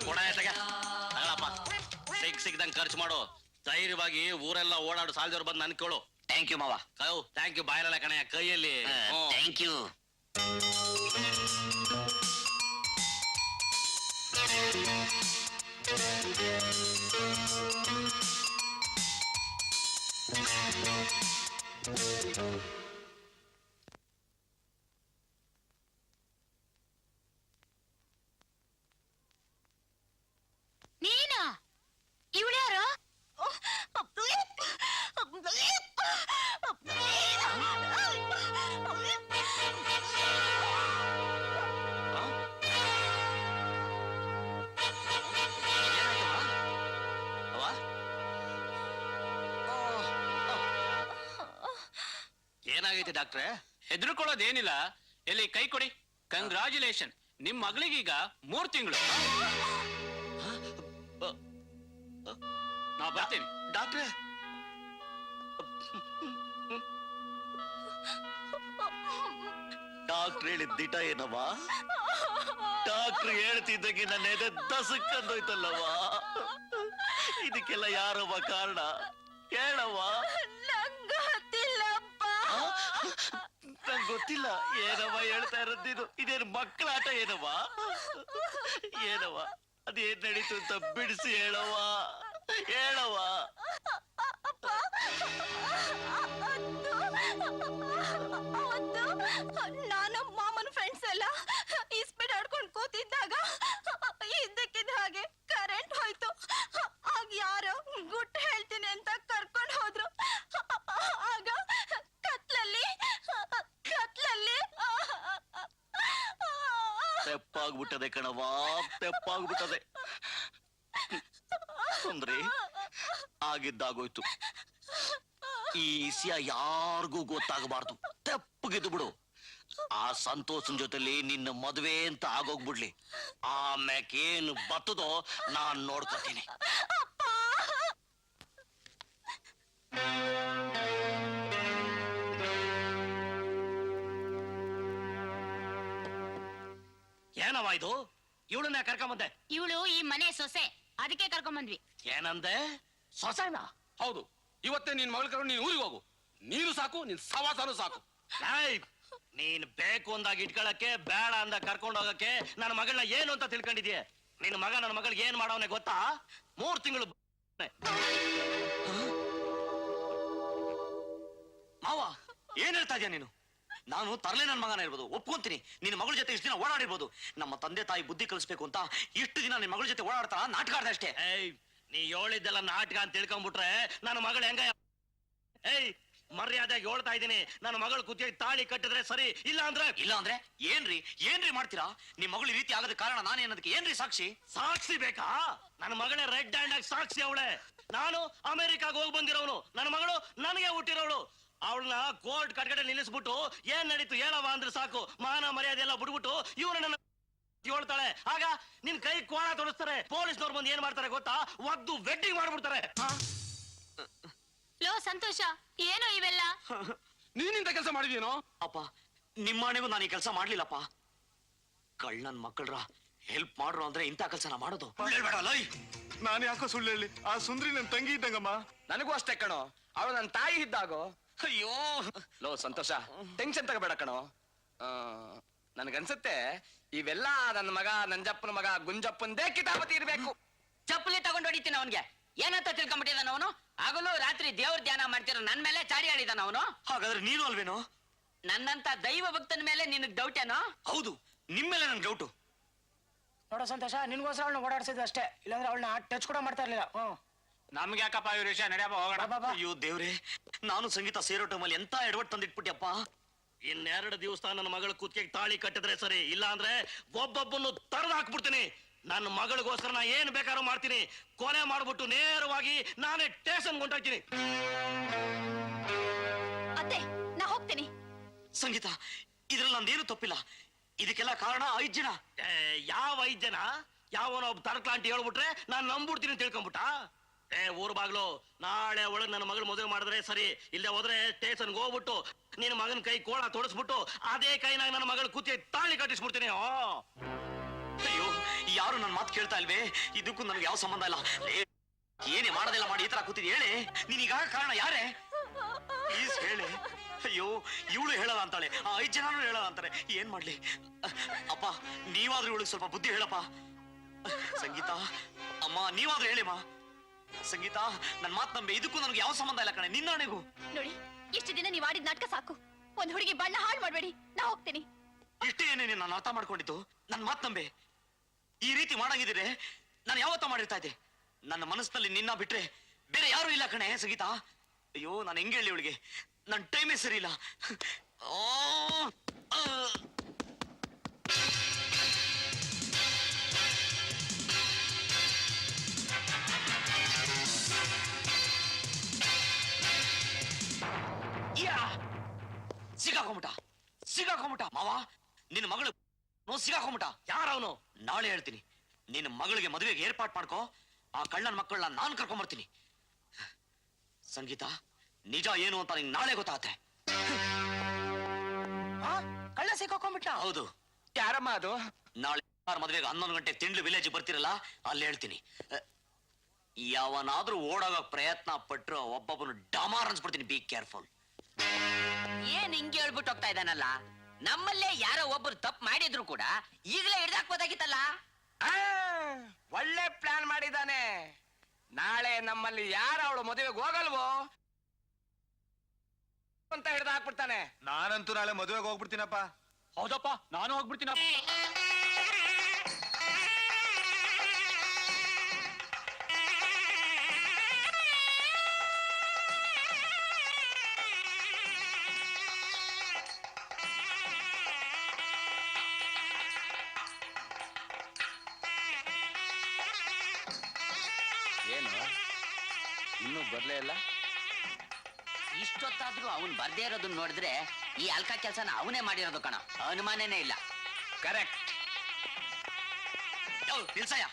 ಕೊಡ ತಗ, ತಗಳಪ್ಪ. ಸಿಕ್ದಂಗ್ ಖರ್ಚು ಮಾಡು. ಧೈರ್ಯವಾಗಿ ಊರೆಲ್ಲ ಓಡಾಡು. ಸಾಲದವ್ರು ಬಂದು ನನ್ ಕೇಳು. ಥ್ಯಾಂಕ್ ಯು ಮಾವ. ಥ್ಯಾಂಕ್ ಯು ಬಾಯಲ್ಲ ಕಣಯ್ಯ, ಕೈಯಲ್ಲಿ. Thank you. ನೀನಾ? ಇವಳ್ಯಾರು? ಏನಾಗೈತೆ ಡಾಕ್ಟ್ರೆ? ಹೆದರ್ಕೊಳ್ಳೋದೇನಿಲ್ಲ. ಎಲ್ಲಿ ಕೈ ಕೊಡಿ. ಕಂಗ್ರಾಚುಲೇಷನ್, ನಿಮ್ ಮಗಳಿಗೀಗ 3 ತಿಂಗಳು. ನಾ ಬರ್ತೀನಿ. ಡಾಕ್ಟ್ರೆ, ಡಾಕ್ಟ್ರ್ ಹೇಳಿದ ದಿಟ ಏನವ್ವ? ಡಾಕ್ಟ್ರ್ ಹೇಳ್ತಿದ್ದಂಗೆ ನನ್ನ ಎದೆ ದಸಕ್ಕಂದೋಯ್ತಲ್ಲವ್ವ. ಇದಕ್ಕೆಲ್ಲ ಯಾರವ್ವ ಕಾರಣ ಹೇಳವ್ವ? ನಂಗ್ ಗೊತ್ತಿಲ್ಲ. ಏನವ್ವ ಹೇಳ್ತಾ ಇರೋದಿದು? ಇದೇನು ಮಕ್ಕಳ ಆಟ ಏನವ್ವ? ಏನವ್ವ ಅದೇನ್ ನಡೀತು ಅಂತ ಬಿಡಿಸಿ ಹೇಳವ್ವ, ಹೇಳವ್ವ. ನಾನು ಮಾಮನ ಫ್ರೆಂಡ್ಸ್ ಎಲ್ಲ ಈ ಸ್ಪೀಡ್ ಆಡ್ಕೊಂಡು ಕೂತಿದ್ದಾಗ ಇದ್ದಕ್ಕಿದ್ದ ಹಾಗೆ ಕರೆಂಟ್ ಹೋಯ್ತು. ಆಗ ಯಾರೋ ಗುಟ್ಟು ಹೇಳ್ತೀನಿ ಅಂತ ಕರ್ಕೊಂಡು ಹೋದ್ರು. ಆಗ ಕತ್ಲಲ್ಲಿ ತೆಪ್ಪಾಗ್ಬಿಟ್ಟದೆ ಕಣವ್ವ, ತೆಪ್ಪಾಗ್ಬಿಟ್ಟದೆ. ಅಂದ್ರೆ ಆಗಿದ್ದಾಗೋಯ್ತು. ಈ ವಿಷಯ ಯಾರಿಗೂ ಗೊತ್ತಾಗಬಾರ್ದು. ತೆಪ್ಪಗಿದ್ದು ಬಿಡು. ಆ ಸಂತೋಷನ್ ಜೊತೆಲಿ ನಿನ್ನ ಮದುವೆ ಅಂತ ಆಗೋಗ್ಬಿಡ್ಲಿ. ಆಮ್ಯಾಕೇನು ಬತ್ತದೋ ನಾನ್ ನೋಡ್ಕೊತೀನಿ. ಏನವ ಇದು? ಇವಳನ್ನ ಕರ್ಕೊಂಬಂದೆ. ಇವಳು ಈ ಮನೆ ಸೊಸೆ, ಅದಕ್ಕೆ ಕರ್ಕೊಂಬಂದ್ವಿ. ಏನಂದೆ? ಸೊಸೆನಾ? ಹೌದು, ಇವತ್ತೇ ನಿನ್ ಮಗಳ ಕರ್ಕೊಂಡು ನೀನ್ ಊರಿಗೆ ಹೋಗು. ನೀನು ಸಾಕು, ನಿನ್ ಸವಾಸನೂ ಸಾಕು. ನೀನ್ ಬೇಕು ಅಂದಾಗ ಇಟ್ಕೊಳಕ್ಕೆ, ಬೇಡ ಅಂದಾಗ ಕರ್ಕೊಂಡು ಹೋಗಕ್ಕೆ ನನ್ನ ಮಗಳನ್ನ ಏನು ಅಂತ ತಿಳ್ಕೊಂಡಿದ್ಯೆ? ನಿನ್ನ ಮಗ ನನ್ನ ಮಗಳಿಗೆ ಏನ್ ಮಾಡವನೆ ಗೊತ್ತಾ? 3 ತಿಂಗಳು ಮಾವ, ಏನ್ ಹೇಳ್ತಾ ಇದೀಯ ನೀನು? ನಾನು ತರಲೆ ನನ್ನ ಮಗನ ಇರ್ಬೋದು, ಒಪ್ಕೊಂತೀನಿ. ನಿನ್ನ ಮಗಳ ಜೊತೆ ಇಷ್ಟು ದಿನ ಓಡಾಡಿರ್ಬೋದು. ನಮ್ಮ ತಂದೆ ತಾಯಿ ಬುದ್ಧಿ ಕಲಿಸ್ಬೇಕು ಅಂತ ಇಷ್ಟು ದಿನ ನಿನ್ನ ಮಗಳ ಜೊತೆ ಓಡಾಡ್ತಾರ, ನಾಟಕ ಆಡ್ದೆ ಅಷ್ಟೇ. ನೀ ಹೇಳಿದ್ದೆಲ್ಲ ನಾಟಕ ಅಂತ ತಿಳ್ಕೊಂಡ್ಬಿಟ್ರೆ ನನ್ನ ಮಗಳು ಹೆಂಗ? ಮರ್ಯಾದೆಗೆ ಹೇಳ್ತಾ ಇದ್ದೀನಿ. ನನ್ನ ಮಗಳು ಕುತ್ತಿಗೆ ತಾಳಿ ಕಟ್ಟಿದ್ರೆ ಸರಿ, ಇಲ್ಲ ಅಂದ್ರೆ ಏನ್ರಿ ಮಾಡ್ತೀರಾ? ನಿಮ್ ಮಗಳು ಈ ರೀತಿ ಆಗದ ಕಾರಣ ನಾನೇ ಅನ್ನೋದಕ್ಕೆ ಏನ್ರಿ ಸಾಕ್ಷಿ? ಸಾಕ್ಷಿ ಬೇಕಾ? ನನ್ನ ಮಗಳೇ ರೆಡ್ ಹ್ಯಾಂಡ್ ಆಗಿ ಸಾಕ್ಷಿ ಅವಳೆ. ನಾನು ಅಮೆರಿಕಾಗ ಹೋಗಿ ಬಂದಿರೋನು, ನನ್ನ ಮಗಳು ನನಗೆ ಹುಟ್ಟಿರೋಳು. ಅವಳನ್ನ ಕೋರ್ಟ್ ಕಟ್ಕಡೆ ನಿಲ್ಲಿಸ್ಬಿಟ್ಟು ಏನ್ ನಡೀತು ಹೇಳವ ಅಂದ್ರೆ ಸಾಕು. ಮಾನ ಮರ್ಯಾದೆ ಎಲ್ಲ ಬಿಡ್ಬಿಟ್ಟು ಇವ್ರು ನನ್ನ ಹೇಳ್ತಾಳೆ. ಆಗ ನಿನ್ ಕೈ ಕೋಣ ತೊಡಸ್ತಾರೆ. ಪೊಲೀಸ್ನವ್ರು ಬಂದು ಏನ್ ಮಾಡ್ತಾರೆ ಗೊತ್ತಾ? ಒದ್ದು ವೆಡ್ಡಿಂಗ್ ಮಾಡ್ಬಿಡ್ತಾರೆ. ಲೋ ಸಂತೋಷ, ಏನು ಇವೆಲ್ಲ? ನೀನಿಂದ ಕೆಲಸ ಮಾಡಿದೀನೋ? ಅಪ್ಪ, ನಿಮ್ಮನೆಗೂ ನಾನು ಈ ಕೆಲಸ ಮಾಡ್ಲಿಲ್ಲಪ್ಪ. ಕಳ್ಳನ್ ಮಕ್ಕಳ್ರ ಹೆಲ್ಪ್ ಮಾಡ್ರು ಅಂದ್ರೆ ಇಂಥ ಕೆಲಸನ ಮಾಡೋದು? ನಾನು ಯಾಕೋ ಸುಳ್ಳು ಹೇಳಿ? ಆ ಸುಂದ್ರಿ ನನ್ ತಂಗಿ ಇದ್ದಂಗಮ್ಮ. ನನಗೂ ಅಷ್ಟೇ ಕಣೋ, ಅವಳು ನನ್ನ ತಾಯಿ ಇದ್ದಾಗೋ. ಅಯ್ಯೋ ಲೋ ಸಂತೋಷ, ಟೆನ್ಷನ್ ತಗೋಬೇಡ ಕಣೋ. ನನ್ಗನ್ಸತ್ತೆ ಇವೆಲ್ಲ ನನ್ನ ಮಗ ನಂಜಪ್ಪನ ಮಗ ಗುಂಜಪ್ಪಂದೇ ಕಿತಾಪತಿ ಇರ್ಬೇಕು. ಚಪ್ಪಲಿ ತಗೊಂಡು ಹೊಡಿತೀನಿ ಅವನ್ಗೆ. ಏನಂತ ತಿಳ್ಕೊಂಡ್ಬಿಟ್ಟಿದಾನ ಅವನು? ಆಗಲೂ ರಾತ್ರಿ ದೇವ್ರ ಧ್ಯಾನ ಮಾಡ್ತಿರೋ ನನ್ ಮೇಲೆ ಚಾಡಿ ಆಡಿದಾನ ಅವನು. ಹಾಗಾದ್ರೆ ನೀನು ಅಲ್ವೇನೋ? ನನ್ನಂತ ದೈವ ಭಕ್ತನ ಮೇಲೆ ನಿನಗ್ ಡೌಟ್ ಏನೋ? ಹೌದು, ನಿಮ್ಮೇಲೆ ನನ್ ಡೌಟು. ನೋಡೋ ಸಂತೋಷ, ನಿನ್ಗೋಸ್ಕರ ಅವಳನ್ನ ಓಡಾಡ್ಸಿದ್ ಅಷ್ಟೇ, ಇಲ್ಲಾಂದ್ರೆ ಅವಳನ್ನ ಟಚ್ ಕೂಡ ಮಾಡ್ತಾ ಇರ್ಲಿಲ್ಲ. ನಮ್ಗೆ ಯಾಕಪ್ಪ ಇವ್ರ ವಿಷಯ? ನಡೆಯಪ್ಪ ಹೋಗೋಣ. ಅಯ್ಯೋ ದೇವ್ರೆ, ನಾನು ಸಂಗೀತ ಸೇರೋ ಟೈಮಲ್ಲಿ ಎಂತ ಎಡವಟ್ ತಂದಿಟ್ಬಿಟ್ಯಪ್ಪ. ಇನ್ನೆರಡು ದಿವಸ ನನ್ನ ಮಗಳ ಕುತ್ತಿಗೆ ತಾಳಿ ಕಟ್ಟಿದ್ರೆ ಸರಿ, ಇಲ್ಲ ಅಂದ್ರೆ ಒಬ್ಬೊಬ್ಬನ್ನು ತರದ್ ಹಾಕ್ಬಿಡ್ತೀನಿ. ನನ್ನ ಮಗಳಿಗೋಸ್ಕರ ನಾ ಏನ್ ಬೇಕಾದ್ರೂ ಮಾಡ್ತೀನಿ. ಕೊಲೆ ಮಾಡ್ಬಿಟ್ಟು ನೇರವಾಗಿ ನಾನೇ ಸ್ಟೇಷನ್ ಹೊಂಟೋಗ್ತೀನಿ. ಅತ್ತೆ, ನಾ ಹೋಗ್ತೀನಿ. ಸಂಗೀತ, ಇದ್ರಲ್ಲಿ ನಂದೇನು ತಪ್ಪಿಲ್ಲ. ಇದಕ್ಕೆಲ್ಲ ಕಾರಣ 5 ಜನ. ಯಾವ 5 ಜನ? ಯಾವನೋ ಒಬ್ಬ ತರಕ್ಲಾಂಟಿ ಹೇಳ್ಬಿಟ್ರೆ ನಾನು ನಂಬ್ಬಿಡ್ತೀನಿ ಅಂತ ತಿಳ್ಕೊಂಬಿಟ್ಟ. ಊರ್ ಬಾಗ್ಲು, ನಾಳೆ ಒಳಗ್ ನನ್ನ ಮಗಳು ಮದುವೆ ಮಾಡಿದ್ರೆ ಸರಿ, ಇಲ್ಲದೆ ಹೋದ್ರೆ ಸ್ಟೇಷನ್ಗೆ ಹೋಗ್ಬಿಟ್ಟು ನಿನ್ನ ಮಗನ ಕೈ ಕೋಳ ತೊಡಸ್ಬಿಟ್ಟು ಅದೇ ಕೈನಾಗ ನನ್ನ ಮಗಳ ಕುತ್ತಿಗೆ ತಾಳಿ ಕಟ್ಟಿಸ್ಬಿಡ್ತೀನಿ. ಅಯ್ಯೋ, ಯಾರು ನನ್ನ ಮಾತು ಕೇಳ್ತಾ ಇಲ್ವೇ? ಇದಕ್ಕೂ ನನಗೆ ಯಾವ ಸಂಬಂಧ ಇಲ್ಲ. ಏನೇ ಮಾಡೋದೆಲ್ಲ ಮಾಡಿ ಈ ತರ ಕೂತಿದ್ ಹೇಳಿ ನೀನೀಗ ಕಾರಣ ಯಾರೇ ಪ್ಲೀಸ್ ಹೇಳಿ. ಅಯ್ಯೋ ಇವಳು ಹೇಳಲ್ಲ ಅಂತಾಳೆ, ಆ 5 ಜನನು ಹೇಳಲ್ಲ ಅಂತಾರೆ, ಏನ್ ಮಾಡ್ಲಿ? ಅಪ್ಪ ನೀವಾದ್ರೂ ಇವಳಿಗೆ ಸ್ವಲ್ಪ ಬುದ್ಧಿ ಹೇಳಪ್ಪ. ಸಂಗೀತ ಅಮ್ಮ ನೀವಾದ್ರೂ ಹೇಳಿಮ್ಮ. ಸಂಗೀತ ನನ್ ಮಾತ್ ನಂಬೆ, ಇದಕ್ಕೂ ನನಗೆ ಯಾವ ಸಂಬಂಧ ಇಲ್ಲ ಕಣೆ, ನಿನ್ನಣೆಗೂ. ನೋಡಿ, ಇಷ್ಟು ದಿನ ನೀವ್ ಆಡಿದ ನಾಟಕ ಸಾಕು. ಒಂದ್ ಹುಡುಗಿ ಬಣ್ಣ ಹಾಳು ಮಾಡ್ಬೇಡಿ, ನಾ ಹೋಗ್ತೀನಿ. ಇಷ್ಟೇ ಏನೇ ನಾನು ಅರ್ಥ ಮಾಡ್ಕೊಂಡಿದ್ದು? ನನ್ ಮಾತ್ ನಂಬೆ. ಈ ರೀತಿ ಮಾಡಂಗಿದ್ರೆ ನಾನು ಯಾವತ್ತ ಮಾಡಿರ್ತಾ ಇದ್ದೆ. ನನ್ನ ಮನಸ್ಸಿನಲ್ಲಿ ನಿನ್ನ ಬಿಟ್ರೆ ಬೇರೆ ಯಾರು ಇಲ್ಲ ಕಣೆ ಸಂಗೀತ. ಅಯ್ಯೋ ನಾನು ಹೆಂಗೆ ಹೇಳಿ ಇವಳಿಗೆ, ನನ್ನ ಟೈಮೇ ಸರಿ ಇಲ್ಲ. ಸಿಗಾಕೊಂಬಿಟ ಮಾವ, ನಿನ್ನ ಮಗಳು ಸಿಗಾಕೊಂಬಿಟ. ಯಾರವನು? ನಾಳೆ ಹೇಳ್ತೀನಿ. ನಿನ್ನ ಮಗಳಿಗೆ ಮದುವೆಗೆ ಏರ್ಪಾಟ್ ಮಾಡ್ಕೋ, ಆ ಕಳ್ಳನ ಮಕ್ಕಳನ್ನ ನಾನು ಕರ್ಕೊಂಡ್ಬರ್ತೀನಿ. ಸಂಗೀತ ನಿಜ ಏನು ಅಂತ ನಿಂಗೆ ನಾಳೆ ಗೊತ್ತಾಗತ್ತೆ. ಕಳ್ಳ ಸಿಕ್ಕಾಕೊಂಡ್ಬಿಟ್ಟ. ಹೌದು. ಯಾರಮ್ಮ ಅದು? ನಾಳೆ ಮದುವೆಗೆ 11 ಗಂಟೆ ತಿಂಡ್ಲು ವಿಲೇಜ್ ಬರ್ತಿರಲ್ಲ, ಅಲ್ಲಿ ಹೇಳ್ತೀನಿ. ಯಾವನಾದ್ರೂ ಓಡೋಗಕ್ ಪ್ರಯತ್ನ ಪಟ್ರು ಒಬ್ಬೊಬ್ಬನು ಡಮಾರ್ ಅನ್ಸ್ಬಿಡ್ತೀನಿ. Be careful. ಏನ್ ಹಿಂಗೆ ಹೇಳ್ಬಿಟ್ಟು ಹೋಗ್ತಾ ಇದ್ದಾನಲ್ಲ? ನಮ್ಮಲ್ಲೇ ಯಾರೋ ಒಬ್ರು ತಪ್ಪು ಮಾಡಿದ್ರು ಕೂಡ ಈಗಲೇ ಹಿಡ್ದಾಕ್ಬೋದಾಗಿತ್ತಲ್ಲ. ಒಳ್ಳೆ ಪ್ಲಾನ್ ಮಾಡಿದಾನೆ. ನಾಳೆ ನಮ್ಮಲ್ಲಿ ಯಾರು ಅವಳು ಮದುವೆಗೆ ಹೋಗಲ್ವೋ ಅಂತ ಹಿಡ್ದು ಹಾಕ್ಬಿಡ್ತಾನೆ. ನಾನಂತೂ ನಾಳೆ ಮದುವೆಗೆ ಹೋಗ್ಬಿಡ್ತೀನಪ್ಪ. ಹೌದಪ್ಪ, ನಾನು ಹೋಗ್ಬಿಡ್ತೀನಪ್ಪ. ಏನು ಇನ್ನೂ ಬರ್ಲೇ ಇಲ್ಲ? ಇಷ್ಟೊತ್ತಾದ್ರೂ ಅವನ್ ಬರ್ದೇ ಇರೋದನ್ನ ನೋಡಿದ್ರೆ ಈ ಅಲ್ಕ ಕೆಲ್ಸನ ಅವನೇ ಮಾಡಿರೋದು ಕಣ, ಅನುಮಾನನೇ ಇಲ್ಲ. ಕರೆಕ್ಟ್. ನಿಲ್ಸಯ್ಯ.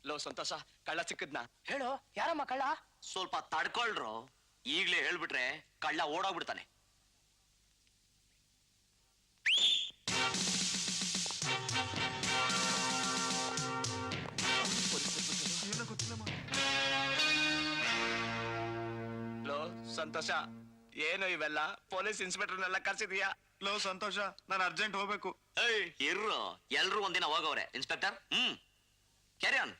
ಲೋ ಸಂತೋಷ, ಕಳ್ಳ ಸಿಕ್ಕದ್ನ? ಹೇಳು, ಯಾರಮ್ಮ ಕಳ್ಳ? ಸ್ವಲ್ಪ ತಡ್ಕೊಳ್ರು, ಈಗ್ಲೇ ಹೇಳ್ಬಿಟ್ರೆ ಕಳ್ಳ ಓಡೋಗ್ಬಿಡ್ತಾನೆ. ಲೋ ಸಂತೋಷ, ಏನು ಇವೆಲ್ಲ? ಪೊಲೀಸ್ ಇನ್ಸ್ಪೆಕ್ಟರ್ನೆಲ್ಲ ಕರ್ಸಿದೀಯಾ? ಲೋ ಸಂತೋಷ, ನಾನು ಅರ್ಜೆಂಟ್ ಹೋಗ್ಬೇಕು. ಎಲ್ರು ಒಂದಿನ ಹೋಗವ್ರೆ. Inspector carry on.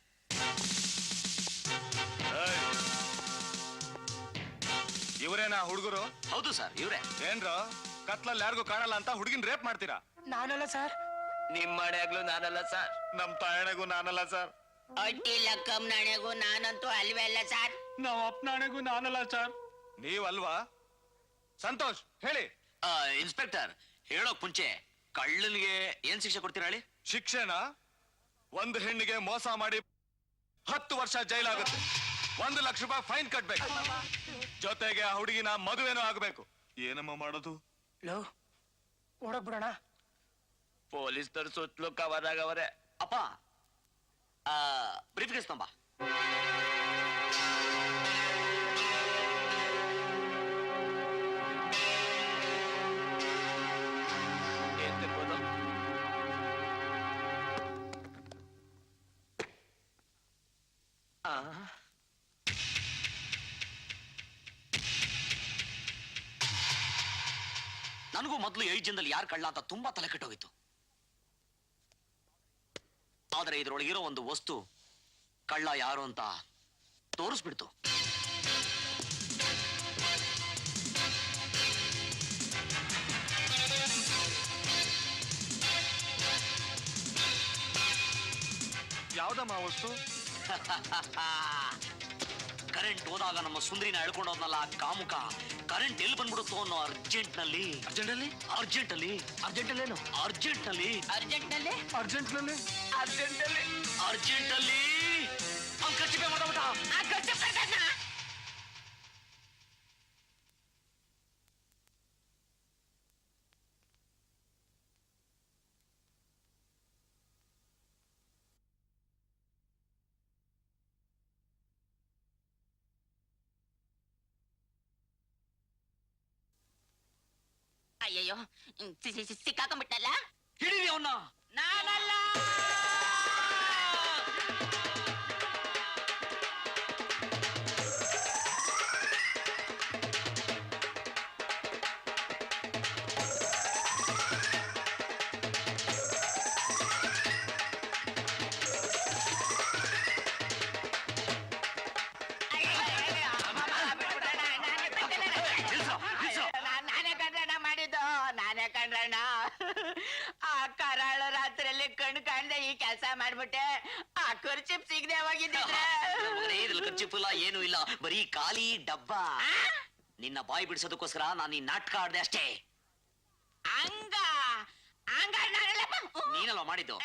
ಇವರೇನಾ ಹುಡುಗರು? ಹೌದು ಸರ್, ಇವ್ರೆ. ಏನ್ರ ಕತ್ಲಲ್ಲಿ ಯಾರಿಗೂ ಕಾಣಲ್ಲ ಅಂತ ಹುಡುಗಿನ ರೇಪ್ ಮಾಡ್ತೀರಾ? ನಾನಲ್ಲ ಸರ್. ನಿಮ್ ಮನೆಯಾಗ್ಲೂ ನಾನಲ್ಲ ಸರ್. ನಮ್ ತಾಯಣೆಗೂ ನಾನಲ್ಲ ಸರ್. ಅಟ್ಟಿ ಲಕ್ಕಂ ನಾಣೆಗೂ ನಾನಂತೂ ಅಲ್ವೇ ಅಲ್ಲ ಸರ್. ನಾವ್ ಅಪ್ಪನಾಣೆಗೂ ನಾನಲ್ಲ ಸರ್. ನೀವಲ್ವಾ? ಸಂತೋಷ್ ಹೇಳಿ. ಇನ್ಸ್ಪೆಕ್ಟರ್, ಹೇಳೋಕ್ ಮುಂಚೆ ಕಳ್ಳನಿಗೆ ಏನ್ ಶಿಕ್ಷೆ ಕೊಡ್ತೀರಾ ಹೇಳಿ? ಶಿಕ್ಷೆನ ಒಂದು ಹೆಣ್ಣಿಗೆ ಮೋಸ ಮಾಡಿ 10 ವರ್ಷ ಜೈಲಾಗುತ್ತೆ, 1 ಲಕ್ಷ ರೂಪಾಯಿ ಫೈನ್ ಕಟ್ಬೇಕು, ಜೊತೆಗೆ ಆ ಹುಡುಗಿನ ಮದುವೆನೂ ಆಗ್ಬೇಕು. ಏನಮ್ಮ ಮಾಡೋದು? ಓಡಕ್ ಬಿಡೋಣ. ಪೊಲೀಸ್ನವ್ರು ಸುತ್ತಲೂ ಕವರ್ ಆಗವರೆ. ಅಪ್ಪ ಬ್ರೀಫ್ ಕೇಸ್ ತಂಬ. ಏನ್ ತಿರ್ಬೋದು? ನನಗೂ ಮೊದಲು 5 ಜನದಲ್ಲಿ ಯಾರು ಕಳ್ಳ ಅಂತ ತುಂಬಾ ತಲೆ ಕೆಟ್ಟೋಗಿತ್ತು. ಆದ್ರೆ ಇದ್ರೊಳಗಿರೋ ಒಂದು ವಸ್ತು ಕಳ್ಳ ಯಾರು ಅಂತ ತೋರಿಸ್ಬಿಡ್ತು. ಯಾವ್ದಮ್ಮ ವಸ್ತು? ಕರೆಂಟ್ ಹೋದಾಗ ನಮ್ಮ ಸುಂದರಿನ ಎಳ್ಕೊಂಡೋದ್ನಲ್ಲ ಕಾಮುಕ, ಕರೆಂಟ್ ಎಲ್ಲಿ ಬಂದ್ಬಿಡುತ್ತೋ ಅನ್ನೋ ಅರ್ಜೆಂಟ್ ನಲ್ಲಿ ಅವ್ನ್ ಖರ್ಚಿಪೆ ಮಾಡ್ಬಿಟ್ಟ. ಅಯ್ಯಯ್ಯೋ, ಸಿಕ್ಕಾಕೊಂಡ್ಬಿಟ್ಟಲ್ಲ. ಹಿಡೀರಿ ಅವನ್ನ. ನಾನಲ್ಲ. ಇದ್ರಲ್ಲಿ ಖರ್ಚು ಇಲ್ಲ ಏನೂ ಇಲ್ಲ, ಬರೀ ಖಾಲಿ ಡಬ್ಬ. ನಿನ್ನ ಬಾಯಿ ಬಿಡಿಸೋದಕ್ಕೋಸ್ಕರ ನಾನು ಈ ನಾಟಕ ಆಡ್ದೆ ಅಷ್ಟೇ. ಹಂಗ ಹಂಗ ನೀನಲ್ವಾ ಮಾಡಿದ್ದು?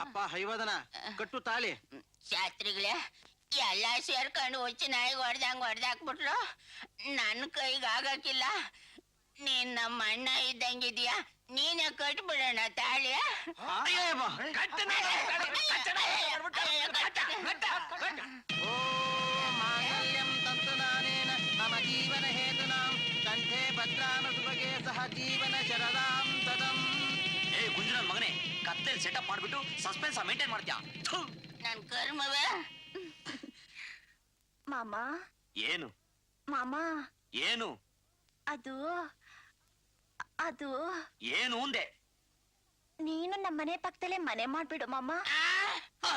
ಅಪ್ಪ ಹೈವದನ ಕಟ್ಟು ತಾಳಿ. ಶಾಸ್ತ್ರಿಗಳೇ ಎಲ್ಲ ಸೇರ್ಕೊಂಡು ಹುಚ್ಚು ನಾಯಿಗೆ ಹೊಡ್ದಾಕ್ಬಿಟ್ರು. ನನ್ನ ಕೈಗೆ ಆಗಕ್ಕಿಲ್ಲ. ನೀನ್ ನಮ್ಮ ಅಣ್ಣ ಇದ್ದಂಗಿದ್ಯಾ, ನೀನೇ ಕಟ್ಬಿಡೋಣ ತಾಳಿ. ಮಾಂಗಲ್ಯಂ ತಂತುನಾನೇನ ಮಮ ಜೀವನ ಹೇತುನಾಂ ಕಂಠೆ ಭದ್ರಾನ ಸುಭಗೆ ಸಹ ಜೀವನ ಶರದಾಂ ತದಂ. ಏ ಗುಂಜುನನ್ ಮಗನೇ, ಕತ್ತಲ್ ಸೆಟಪ್ ಮಾಡ್ಬಿಟ್ಟು ಸಸ್ಪೆನ್ಸ್ ಮೇಂಟೈನ್ ಮಾಡ್ತೀಯಾ? ನನ್ ಕರ್ಮವೇ. ಮಾಮ ಏನು ಮಾಮ ಏನು ಅದು ಅದು ಏನು ಅಂದೆ? ನೀನು ನಮ್ಮನೆ ಪಕ್ಕದಲ್ಲೇ ಮನೆ ಮಾಡ್ಬಿಡು ಮಾಮ. ಆ